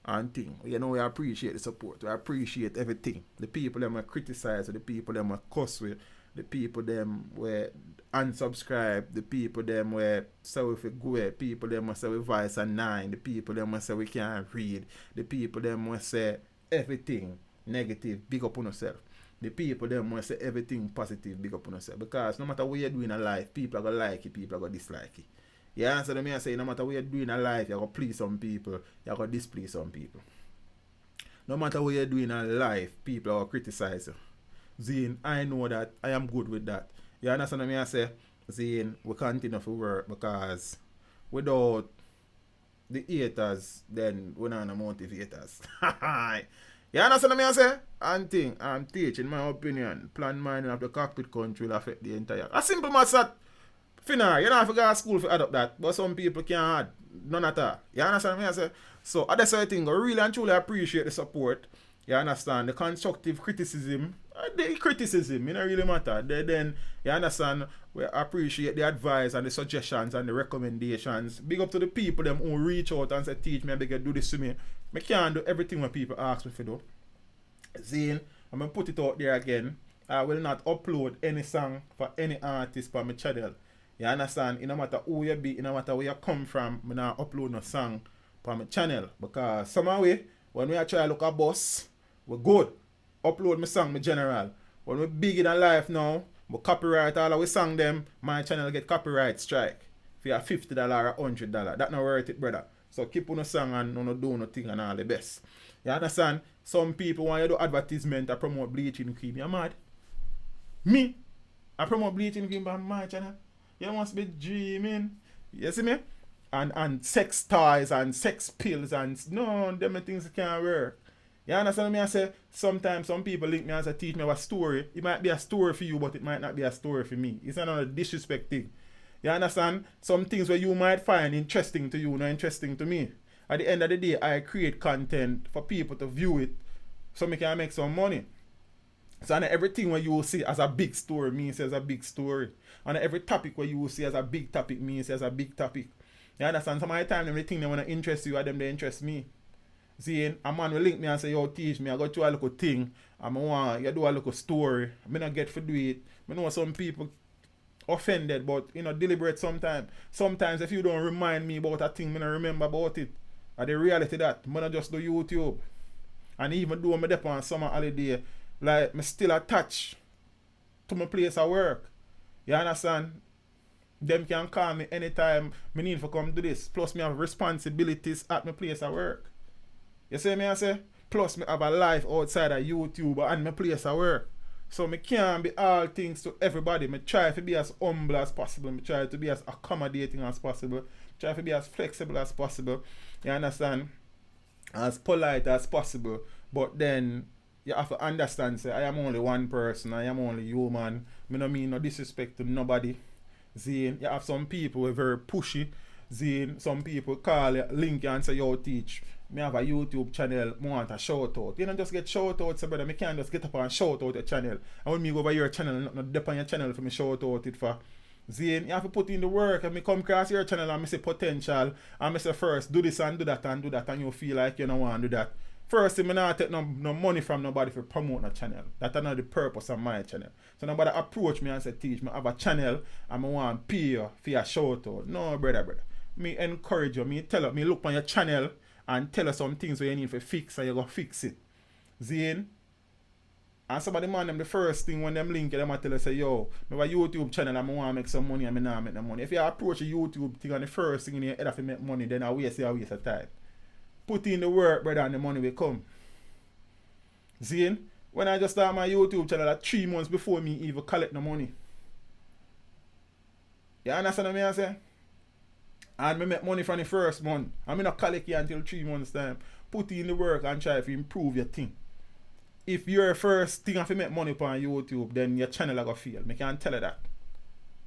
And thing. You know, we appreciate the support. We appreciate everything. The people that we criticize, the people that we cuss with, the people them where unsubscribe, the people them where say we go, people them where say we voice a 9, the people them where say we can't read, the people them where say everything negative, big up on yourself. The people them where say everything positive, big up on yourself. Because no matter what you're doing in life, people are gonna like it, people are gonna dislike it. You answer to me and say no matter what you're doing in life, you're gonna please some people, you're gonna displease some people. No matter what you're doing in life, people are gonna criticize you. Zine, I know that. I am good with that. You understand what I say? Zine, we continue to work because without the haters, then we're not motivators. You understand what I say? And thing, I'm teaching my opinion. Plan mining of the cockpit country will affect the entire. A simple math that, finna, you don't have to go to school to adopt that, but some people can't add. None at all. You understand what I say? So, that's the thing. I really and truly appreciate the support. You understand? The constructive criticism. The criticism, it don't really matter. Then, you understand, we appreciate the advice and the suggestions and the recommendations. Big up to the people them who reach out and say, teach me, I beg you do this to me. I can't do everything when people ask me to do. Zine, I'm going to put it out there again. I will not upload any song for any artist for my channel. You understand? It no matter who you be, it no matter where you come from, I not upload no song for my channel. Because somehow, when we try to look at boss, we're good. Upload my song, my general. When we big in life now, we copyright all our song them, my channel get copyright strike. If you have $50 or $100, that not worth it, brother. So keep on the song and no do nothing and all the best. You understand? Some people want you to do advertisement to promote bleaching cream. You mad? Me? I promote bleaching cream on my channel. You must be dreaming. You see me? And sex toys and sex pills and no, them things can't work. You understand me? I say sometimes some people link me and say teach me a story. It might be a story for you, but it might not be a story for me. It's another disrespect thing. You understand? Some things where you might find interesting to you, not interesting to me. At the end of the day, I create content for people to view it so I can make some money. So and everything where you will see as a big story means as a big story. And every topic where you will see as a big topic means as a big topic. You understand? Some of the time, everything they want to interest you, and them they interest me. See, a man will link me and say, yo, teach me, I got to a little thing, and I want you do a little story. I not get to do it. I know some people offended, but deliberate sometimes. Sometimes if you don't remind me about a thing, I don't remember about it. And the reality that, I not just do YouTube. And even though I'm there on summer holiday, like, I'm still attached to my place of work. You understand? Them can call me anytime I need to come do this. Plus, me have responsibilities at my place of work. You see me I say? Plus, me have a life outside of YouTube and my place of work. So, me can't be all things to everybody. Me try to be as humble as possible. Me try to be as accommodating as possible. Try to be as flexible as possible. You understand? As polite as possible. But then, you have to understand, say, I am only one person. I am only human. Me no mean no disrespect to nobody. Zine, you have some people who are very pushy. Zine, some people call you, link you and say, yo, teach. Me have a YouTube channel, I want a shout out. You don't just get shout outs, brother. Me can't just get up and shout out your channel. And when me go over your channel, not dep on your channel for me shout out it for. Zine, you have to put in the work and me come across your channel and me say potential and me say first, do this and do that and do that and you feel like you don't want to do that. First thing, I not take no money from nobody for promote a channel. That's not the purpose of my channel. So nobody approach me and say, Teach, me have a channel and I want to pay you for your shout out. No, brother. Me encourage you. Me tell you, me look on your channel and tell you some things where you need to fix and you go fix it. Zine? And some of the man, them the first thing when them link, them tell you, say, yo, I have a YouTube channel and I want to make some money and I not make no money. If you approach a YouTube thing and the first thing in your head have to make money, then I waste of time. Put in the work, brother, and the money will come. Zine, when I just start my YouTube channel, like 3 months before me even collect the money. You understand what I say? And I make money from the first month. I'm not collect it until 3 months time. Put in the work and try to improve your thing. If your first thing to make money on YouTube, then your channel will go fail. I can tell you that.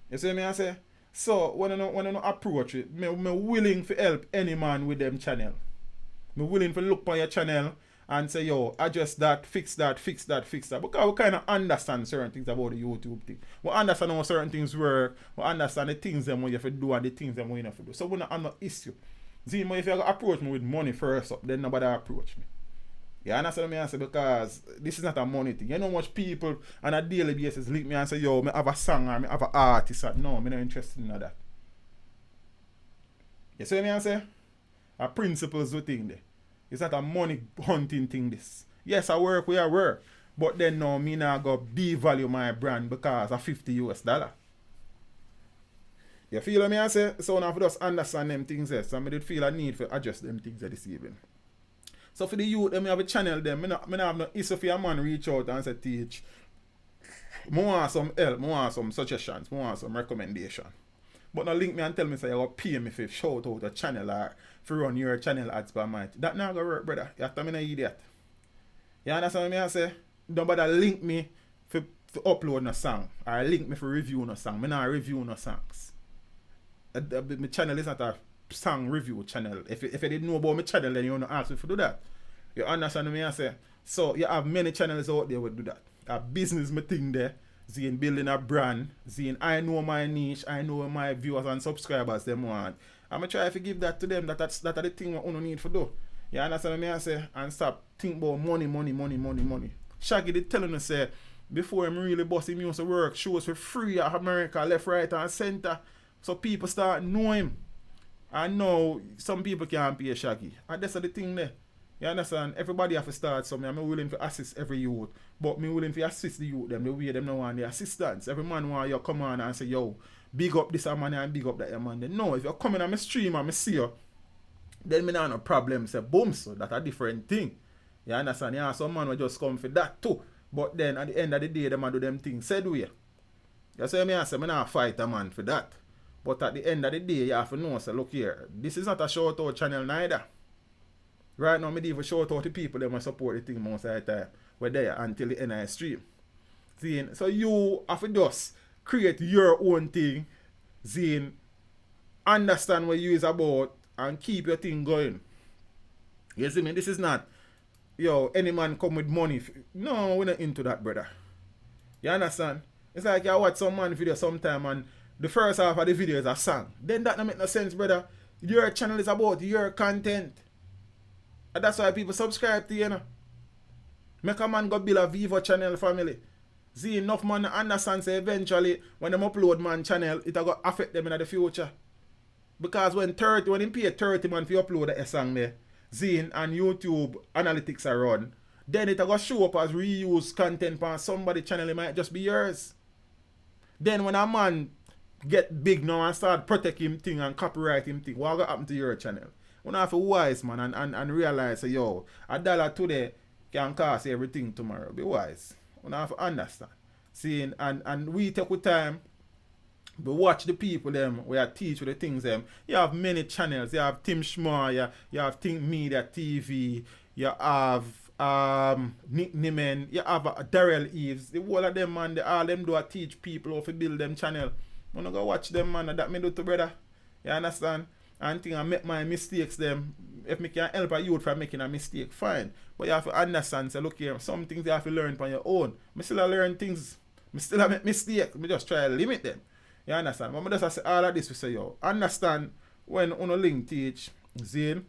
You see what I say? So when I approach it, I'm willing to help any man with them channel. I'm willing to look on your channel and say, yo, adjust that, fix that. Because we kind of understand certain things about the YouTube thing. We understand how certain things work. We understand the things them you have to do and the things them you have to do. So we don't have no issue. See, if you approach me with money first up, then nobody approach me. You understand what I say? Because this is not a money thing. You know how much people on a daily basis link me and say, yo, I have a song or I have an artist. No, I'm not interested in that. You see what I say? A principles thing there. It's not a money hunting thing this. Yes, I work where I work. But then no, me not go devalue my brand because of $50. You feel what I say? So now I just understand them things there. So I did feel a need to adjust them things this evening. So for the youth, them have a channel them. I not have no issue for a man reach out and say, Teach. I want some help, I want some suggestions, I want some recommendation. But now link me and tell me say you go pay me for shout out a channel or for run your channel ads by my. That not gonna work, brother. You have to be an idiot. You understand what I say? Nobody link me for upload no song or link me for review no song. I not review no songs. My channel is not a song review channel. If you didn't know about my channel, then you don't ask me to do that. You understand what I say? So you have many channels out there would do that. A business me thing there. Seeing building a brand, seeing I know my niche, I know my viewers and subscribers them want. I'm gonna try to give that to them. That are the thing what you need to do. You understand what I say? And stop think about money. Shaggy did telling us say before him really busting music work, shows for free at America, left, right, and center. So people start knowing him. I know some people can't pay Shaggy. And that's the thing there. You understand? Everybody have to start something. I'm willing to assist every youth. But I'm willing to assist the youth them the way them now want the assistance. Every man want you come on and say, yo, big up this man and big up that man. Then no, if you're coming on my stream and I see you, then me not have no problem. Say boom, so that's a different thing. You understand? Yeah, some man will just come for that too. But then at the end of the day, them man do them things said way. You see me I say, me not fight a man for that. But at the end of the day, you have to know, say, look here, this is not a shout out channel neither. Right now, I even shout out to people that support the thing most of the time. We're there until the end of the stream. Zine, so you have to just create your own thing. Zine, understand what you is about and keep your thing going. You see me? This is not, yo, any man come with money. No, we're not into that, brother. You understand? It's like you watch some man video sometime and the first half of the video is a song. Then that don't make no sense, brother. Your channel is about your content. And that's why people subscribe to you, know. Make a man go build a Vivo channel family. See enough man understand say eventually when them upload man channel, it will affect them in the future. Because when him pay 30 man for upload a song there, Zine and YouTube analytics are run, then it will show up as reused content on somebody channel, it might just be yours. Then when a man get big now and start protect him thing and copyright him thing, what will happen to your channel? You have to be wise, man, and realize, say, yo, $1 today can cost everything tomorrow. Be wise. You have to understand. See, and we take with time, we watch the people, them, we teach with the things, them. You have many channels. You have Tim Schmar, you have Think Media TV, you have Nick Nimen, you have Darrell Eves. The whole of them, man, all them do teach people how to build them channel. You not go watch them, man, and that me do to brother. You understand? And think I make my mistakes them. If me can help a youth from making a mistake, fine. But you have to understand, say, look here, some things you have to learn on your own. Me still learn things. Me still make mistakes. Me just try to limit them. You understand? But me just say all of this, we say, yo, understand when uno link teach, Zane,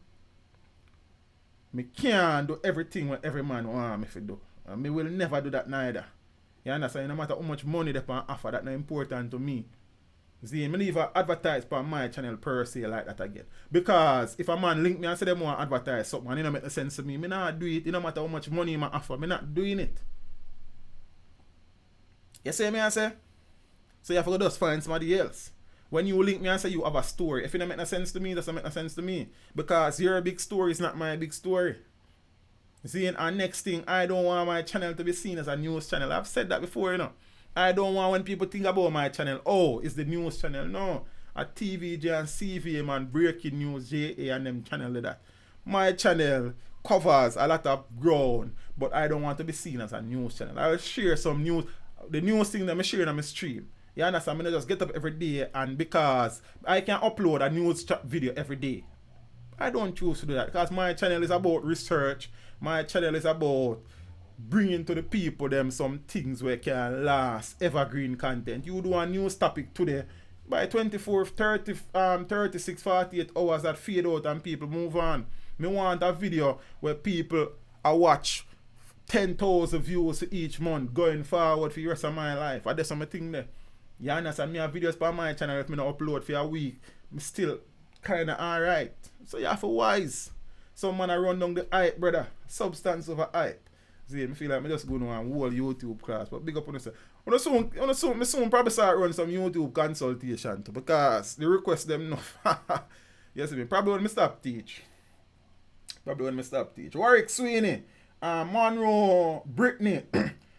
Me can't do everything what every man want me to do. And me will never do that neither. You understand? No matter how much money they can offer, that's not important to me. See, me never advertise on my channel per se like that again. Because if a man link me and say they want to advertise something and it don't make no sense to me, me not do it. It no matter how much money I offer, me not doing it. You see me I say? So you have to just find somebody else. When you link me and say you have a story, if it don't make no sense to me, it doesn't make no sense to me. Because your big story is not my big story. See, and next thing, I don't want my channel to be seen as a news channel. I've said that before, you know. I don't want when people think about my channel, oh, it's the news channel. No. A TVJ and CVM and Breaking News, JA and them channel like that. My channel covers a lot of ground, but I don't want to be seen as a news channel. I will share some news. The news thing that I share on my stream. You understand? I just get up every day, and because I can upload a news video every day, I don't choose to do that because my channel is about research. My channel is about bringing to the people them some things where can last, evergreen content. You do a news topic today, by 24, 30, 36, 48 hours that fade out and people move on. Me want a video where people watch 10,000 views each month going forward for the rest of my life. That's something there. You understand? Me have videos on my channel if me not upload for a week. Me still kind of alright. So you have to wise. Some man I run down the hype, brother. Substance over hype. See, me feel like me just going on a whole YouTube class. But big up on yourself. Me soon probably start run some YouTube consultation too, because the request them enough. Yes, me probably when me stop teach. Warwick Sweeney, Monroe Brittany,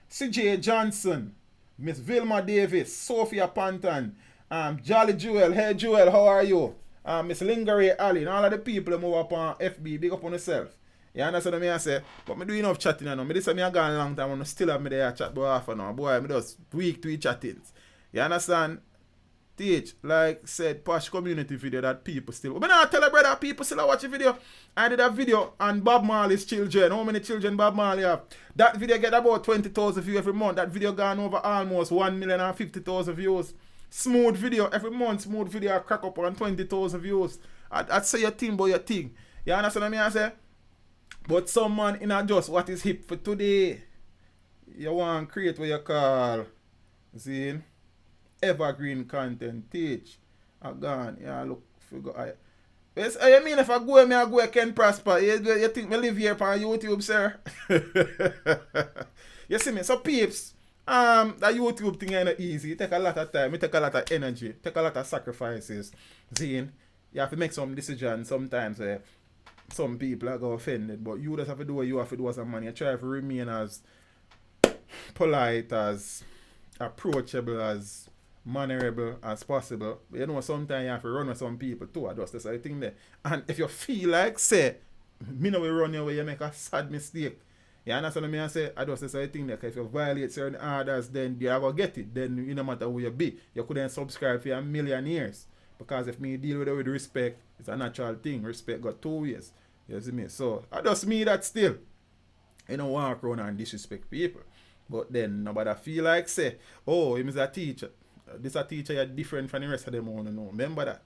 CJ Johnson, Miss Vilma Davis, Sophia Panton, Jolly Jewel. Hey Jewel, how are you? Miss Lingerie Ali, and all of the people that move up on FB, big up on yourself. You understand what I say? But me do enough chatting now. Me this me a gone a long time and I still have me there chat boy half an hour. Boy, me just week to week chattings. You understand? Teach, like said, Posh community video that people still. But now tell a brother, people still watch the video. I did a video on Bob Marley's children. How many children Bob Marley have? That video get about 20,000 views every month. That video gone over almost 1,050,000 views. Smooth video every month. Smooth video crack up on 20,000 views. I'd say your thing, but your thing. You understand what I say? But some man in a just what is hip for today. You want to create what you call, see, evergreen content. Teach. I gone. Yeah, look, figure. Yes, I mean if I go, I can prosper. You think me live here on YouTube, sir? You see me? So peeps, that YouTube thing ain't easy. It take a lot of time. It take a lot of energy. It take a lot of sacrifices. See, you have to make some decisions sometimes. Some people are going offended, but you just have to do what you have to do as a man. You try to remain as polite, as approachable, as mannerable as possible. But you know, sometimes you have to run with some people too. That's the same thing there. And if you feel like, say, me no will run your way, you make a sad mistake. You understand what I say? I just the same thing there. If you violate certain orders, then you are going to get it. Then, no matter who you be, you couldn't subscribe for a million years. Because if me deal with it with respect, it's a natural thing. Respect got 2 ways. You see me? So, I just me that still. You don't walk around and disrespect people. But then, nobody feel like say, oh, him is a teacher. This a teacher, you're different from the rest of them. Want to know. Remember that.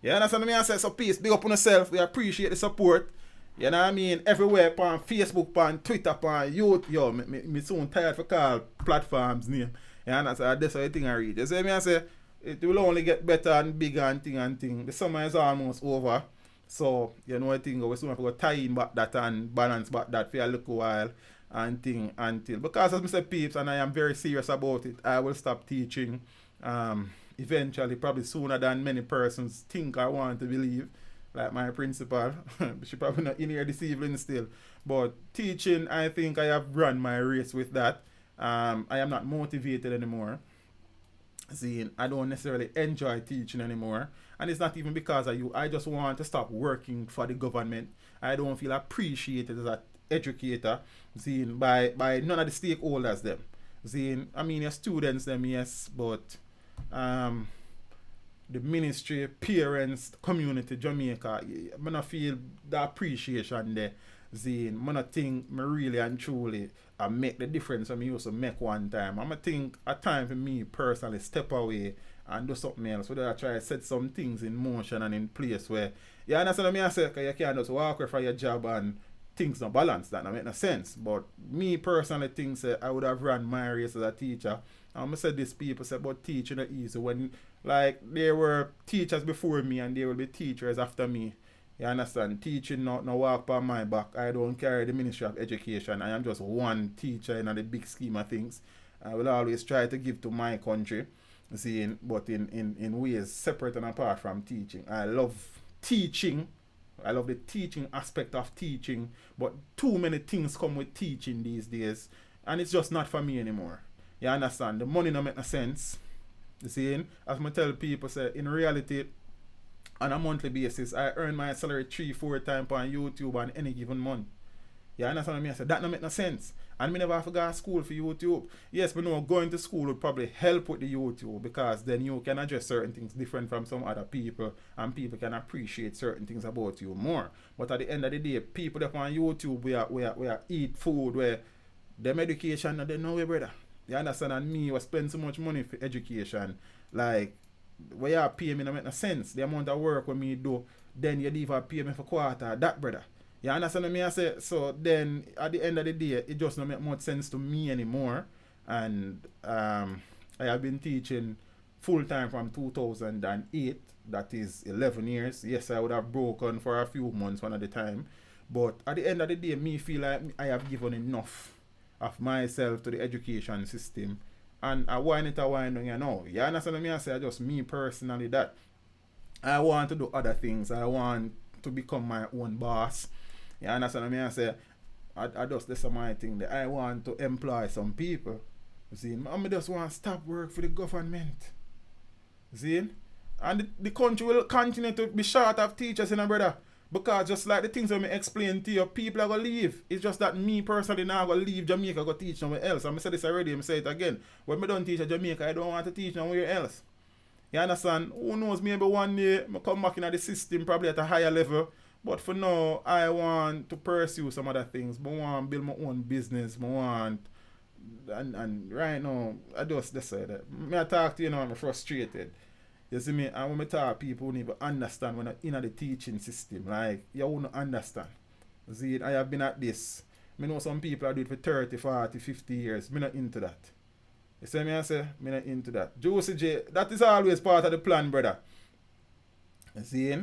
You understand what I say? So, peace. Big up on yourself. We appreciate the support. You know what I mean? Everywhere, on Facebook, on Twitter, on YouTube. Yo, me soon tired for call platforms name. You understand? That's the thing I read. You see me? I say, it will only get better and bigger and thing. The summer is almost over. So, you know what I think, we soon have to go tie in back that and balance back that for a little while and thing until. Because as I said, peeps, and I am very serious about it, I will stop teaching eventually, probably sooner than many persons think I want to believe. Like my principal. She probably not in here this evening still. But teaching, I think I have run my race with that. I am not motivated anymore. See, I don't necessarily enjoy teaching anymore. And it's not even because of you. I just want to stop working for the government. I don't feel appreciated as an educator. See, by none of the stakeholders them. See, I mean your students them, yes, but the ministry, parents, community, Jamaica, I don't feel the appreciation there. See, I don't think I really and truly make the difference I used to make one time. I think a time for me personally step away and do something else. So that I try to set some things in motion and in place where you understand what I say? Because you can't just walk away from your job and things not balance. That not make no sense. But me personally think say I would have run my race as a teacher. I said this people say but teaching is easy when like there were teachers before me and there will be teachers after me. You understand? Teaching not no walk by my back. I don't carry the Ministry of Education. I am just one teacher in the big scheme of things. I will always try to give to my country. See, but in ways separate and apart from teaching. I love teaching. I love the teaching aspect of teaching, but too many things come with teaching these days, and it's just not for me anymore. You understand? The money don't make no sense. You see, as I tell people, say in reality, on a monthly basis, I earn my salary 3-4 times on YouTube on any given month. You understand what I mean? I said that don't make no sense. And me never have to go to school for YouTube. Yes, but no, going to school would probably help with the YouTube because then you can address certain things different from some other people and people can appreciate certain things about you more. But at the end of the day, people that on YouTube we are eat food where them education they know way brother. You understand? And me was spend so much money for education. Like where you pay me don't make no sense. The amount of work when me do, then you leave pay me for quarter. That brother. You understand what I say? So then at the end of the day, it just don't make much sense to me anymore. And I have been teaching full time from 2008. That is 11 years. Yes, I would have broken for a few months one at a time. But at the end of the day, me feel like I have given enough of myself to the education system. And I want it a whine on you know. You understand what I say? Just me personally that I want to do other things. I want to become my own boss. You understand what I say? I just this is my thing that I want to employ some people. You see, I just want to stop work for the government. You see? And the country will continue to be short of teachers, you know, brother. Because just like the things that I explain to you, people are going to leave. It's just that me personally now going to leave Jamaica go teach somewhere else. I said this already, I say it again. When I don't teach at Jamaica, I don't want to teach nowhere else. You understand? Who knows, maybe one day I come back in the system probably at a higher level. But for now, I want to pursue some other things. I want to build my own business. I want, and right now, I just decided. I talk to you now, I'm frustrated. You see me? And when I talk, people won't even understand when I'm in the teaching system. Like, you won't understand. You see, I have been at this. I know some people are doing it for 30, 40, 50 years. I'm not into that. You see me? I say, I'm not into that. Josie J, that is always part of the plan, brother. You see?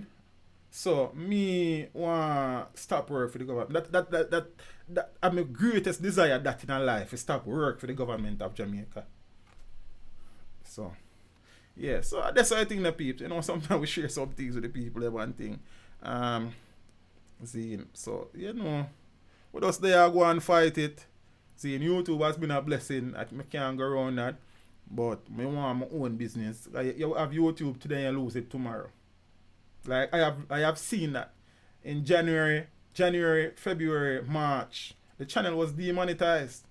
So me want stop work for the government. That I'm my greatest desire that in our life is stop work for the government of Jamaica. So yeah, so that's why I think the people, you know, sometimes we share some things with the people, that one thing. See, so you know, we just there go and fight it. See, YouTube has been a blessing. I can't go around that. But I want my own business. You have YouTube today and lose it tomorrow. Like I have seen that in January, February, March, the channel was demonetized.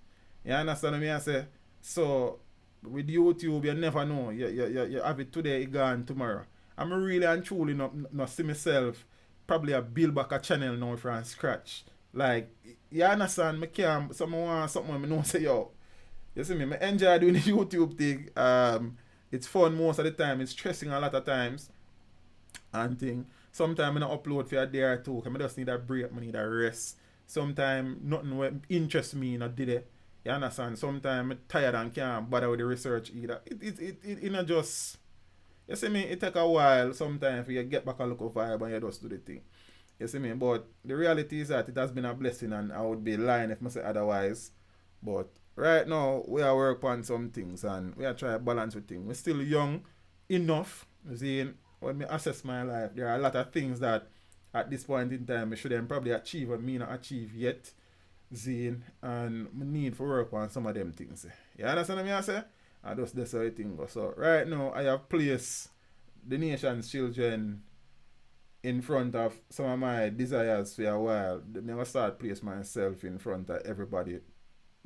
You understand what I say? So with YouTube, you never know. You have it today, it gone tomorrow. I'm really and truly not see myself probably a build back a channel now from scratch. Like you understand? Me can't. Someone want something. Me know say yo. You see me? I enjoy doing the YouTube thing. It's fun most of the time. It's stressing a lot of times. And thing. Sometimes I don't upload for a day or two. I just need a break, I need a rest. Sometimes nothing will interest me in a did it. You understand? Sometimes I'm tired and can't bother with the research either. It not just you see me, it take a while sometimes for you get back a look of vibe and you just do the thing. You see me? But the reality is that it has been a blessing and I would be lying if I say otherwise. But right now we are working on some things and we are trying to balance with things. We're still young enough, you see. When I assess my life, there are a lot of things that at this point in time I shouldn't probably achieve and me not achieve yet. Zine, and I need to work on some of them things. You understand what I say? And that's how it goes. So right now I have placed the nation's children in front of some of my desires for a while. I'm going to start place myself in front of everybody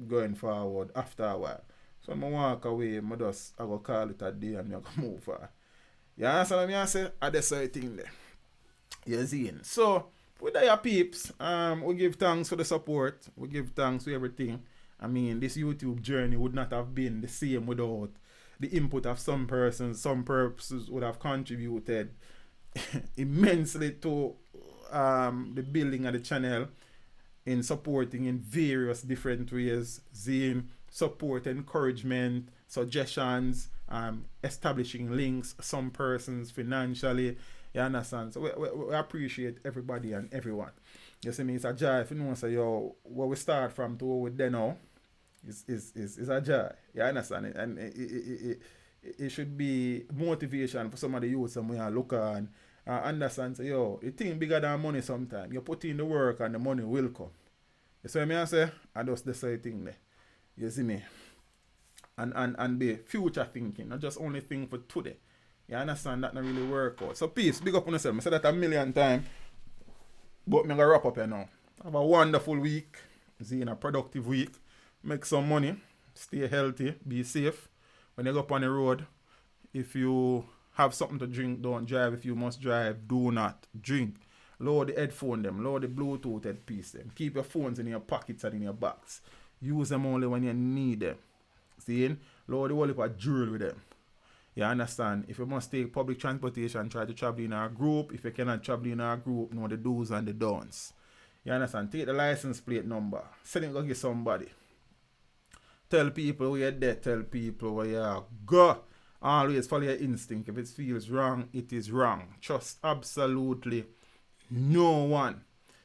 going forward after a while. So when I walk away, I go call it a day and I go move for. You understand what I say? That's how it thing there. You see? So, with your peeps, we give thanks for the support. We give thanks for everything. I mean, this YouTube journey would not have been the same without the input of some persons. Some purposes would have contributed immensely to the building of the channel. in supporting in various different ways, seeing support, encouragement, suggestions, establishing links, some persons financially. You understand? So we appreciate everybody and everyone. You see me, it's a joy if you know, so yo, where we start from to where we there now is a joy. You understand? And it should be motivation for some of the youth somewhere look on understand, so yo, the thing bigger than money sometimes. You put in the work and the money will come. You see what I say? I just the same thing there. You see me? And be future thinking, not just only think for today. You understand that not really work out. So peace, big up on yourself. I said that a million times. But I'm gonna wrap up here now. Have a wonderful week. See, a productive week. Make some money. Stay healthy. Be safe. When you go up on the road, if you have something to drink, don't drive. If you must drive, do not drink. Lower the headphone them. Lower the Bluetooth headpiece them. Keep your phones in your pockets and in your bags. Use them only when you need them. See? Lower the whole heap of jewelry with them. You understand? If you must take public transportation, try to travel in a group. If you cannot travel in a group, know the do's and the don'ts. You understand? Take the license plate number. Send it to get somebody. Tell people where you're there. Tell people where you go. Always follow your instinct. If it feels wrong, it is wrong. Trust absolutely no one.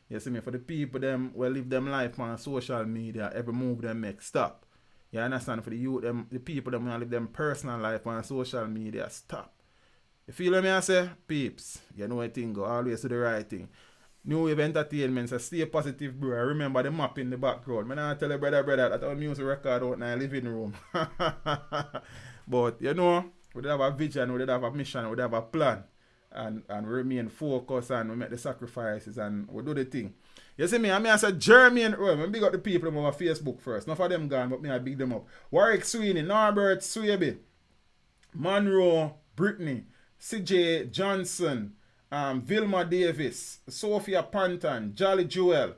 You see me? For the people them will live them life on social media, every move them make, stop. You understand? For the youth, them, the people that want to live them personal life on social media, stop. You feel what I say? Peeps, you know what thing go. Always do the right thing. New Wave Entertainment says, stay positive, bro. I remember the map in the background. Man, I tell you, brother, that our music record out in the living room. But, you know, we have a vision, we have a mission, we have a plan. And we remain focused and we make the sacrifices and we do the thing. You see me, I said Jermaine, well, I big up the people on Facebook first. Not for them gone, but me I big them up. Warwick Sweeney, Norbert Swaby, Monroe, Brittany, CJ Johnson, Vilma Davis, Sophia Panton, Jolly Jewel,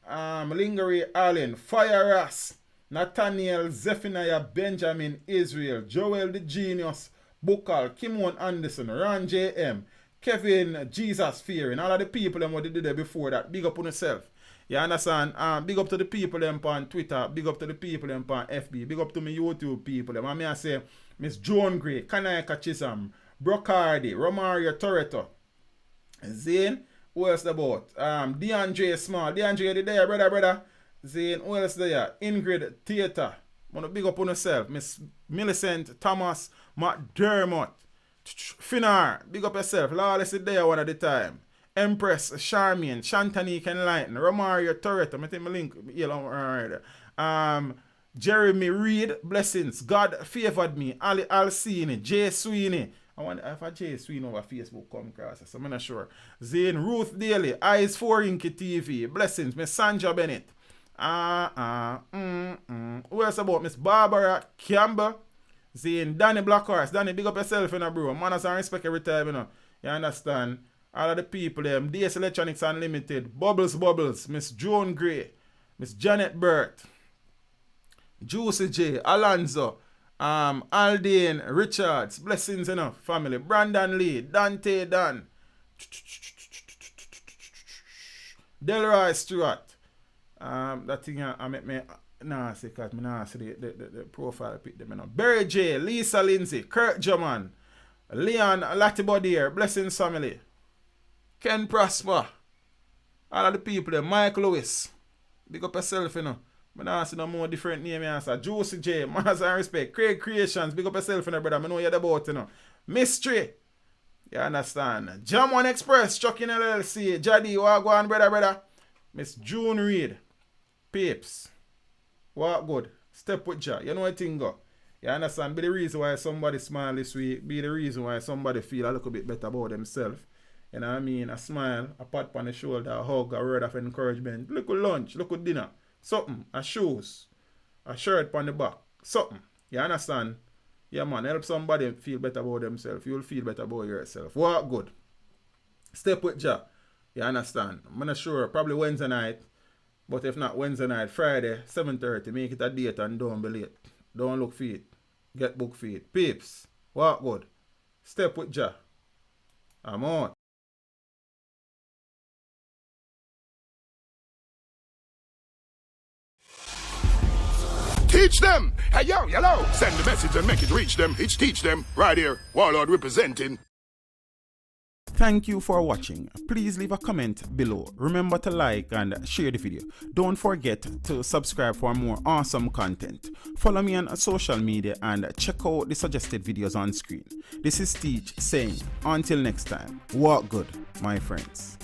Lingerie Allen, Fire Ras, Nathaniel Zephaniah Benjamin Israel, Joel the Genius, Bukal, Kimon Anderson, Ron J.M., Kevin Jesus Fearing, all of the people them what they did there before that. Big up on yourself. You understand? Big up to the people them on Twitter. Big up to the people them on FB. Big up to me YouTube people them. And me I say Miss Joan Gray, Kanayaka Chisholm, Brocardi, Romario Toretto, Zane, who else about? DeAndre Small. DeAndre the there, brother. Zane, who else there? Ingrid Theater. Wanna big up on yourself. Miss Millicent Thomas McDermott. Finar, big up yourself. Lawless is there one at the time. Empress, Charmian, Shantanique Enlighten, Romario Toretto. I think my link right. Jeremy Reed, blessings. God favored me. Ali Alcini, Jay Sweeney. I wonder if a Jay Sweeney over Facebook come across. So I'm not sure. Zane Ruth Daly, Eyes 4 Inky TV. Blessings. Miss Sandra Bennett. Who else about Miss Barbara Campbell? Zane, Danny Blackhorse. Danny, big up yourself, you know, bro. Manners and respect every time, you know. You understand? All of the people, them. DS Electronics Unlimited. Bubbles. Miss Joan Gray. Miss Janet Burt. Juicy J. Alonzo. Aldine Richards. Blessings, you know, family. Brandon Lee. Dante Dan. Delroy Stewart. That thing I make me... Nah, see, because I see the profile pic them, you know. Barry J, Lisa Lindsay, Kurt German, Leon Latibodier, Blessings family, Ken Prosper, all of the people there, Mike Lewis, big up yourself, you know. I see no more different name, you answer. Juicy J, Manners and Respect, Craig Creations, big up yourself, you know, brother. I know you're the boat, you know. Mystery, you understand. Jam One Express, Chuck in LLC, Jaddy, Wagwan, brother. Miss June Reed, Peeps. What good? Step with Jah. You know what thing go? You understand? Be the reason why somebody smile this week. Be the reason why somebody feel a little bit better about themselves. You know what I mean? A smile, a pat on the shoulder, a hug, a word of encouragement. Look at lunch, look at dinner. Something. A shoes. A shirt on the back. Something. You understand? Yeah, man. Help somebody feel better about themselves. You'll feel better about yourself. What good? Step with Jah. You understand? I'm not sure. Probably Wednesday night. But if not Wednesday night, Friday, 7:30, make it a date and don't be late. Don't look for it. Get book for it. Peeps, what good? Step with Jah. I'm out. Teach them. Hey, yo, hello. Send the message and make it reach them. It's teach them. Right here. Warlord representing. Thank you for watching. Please leave a comment below. Remember to like and share the video. Don't forget to subscribe for more awesome content. Follow me on social media and check out the suggested videos on screen. This is Teach saying, until next time, walk good, my friends.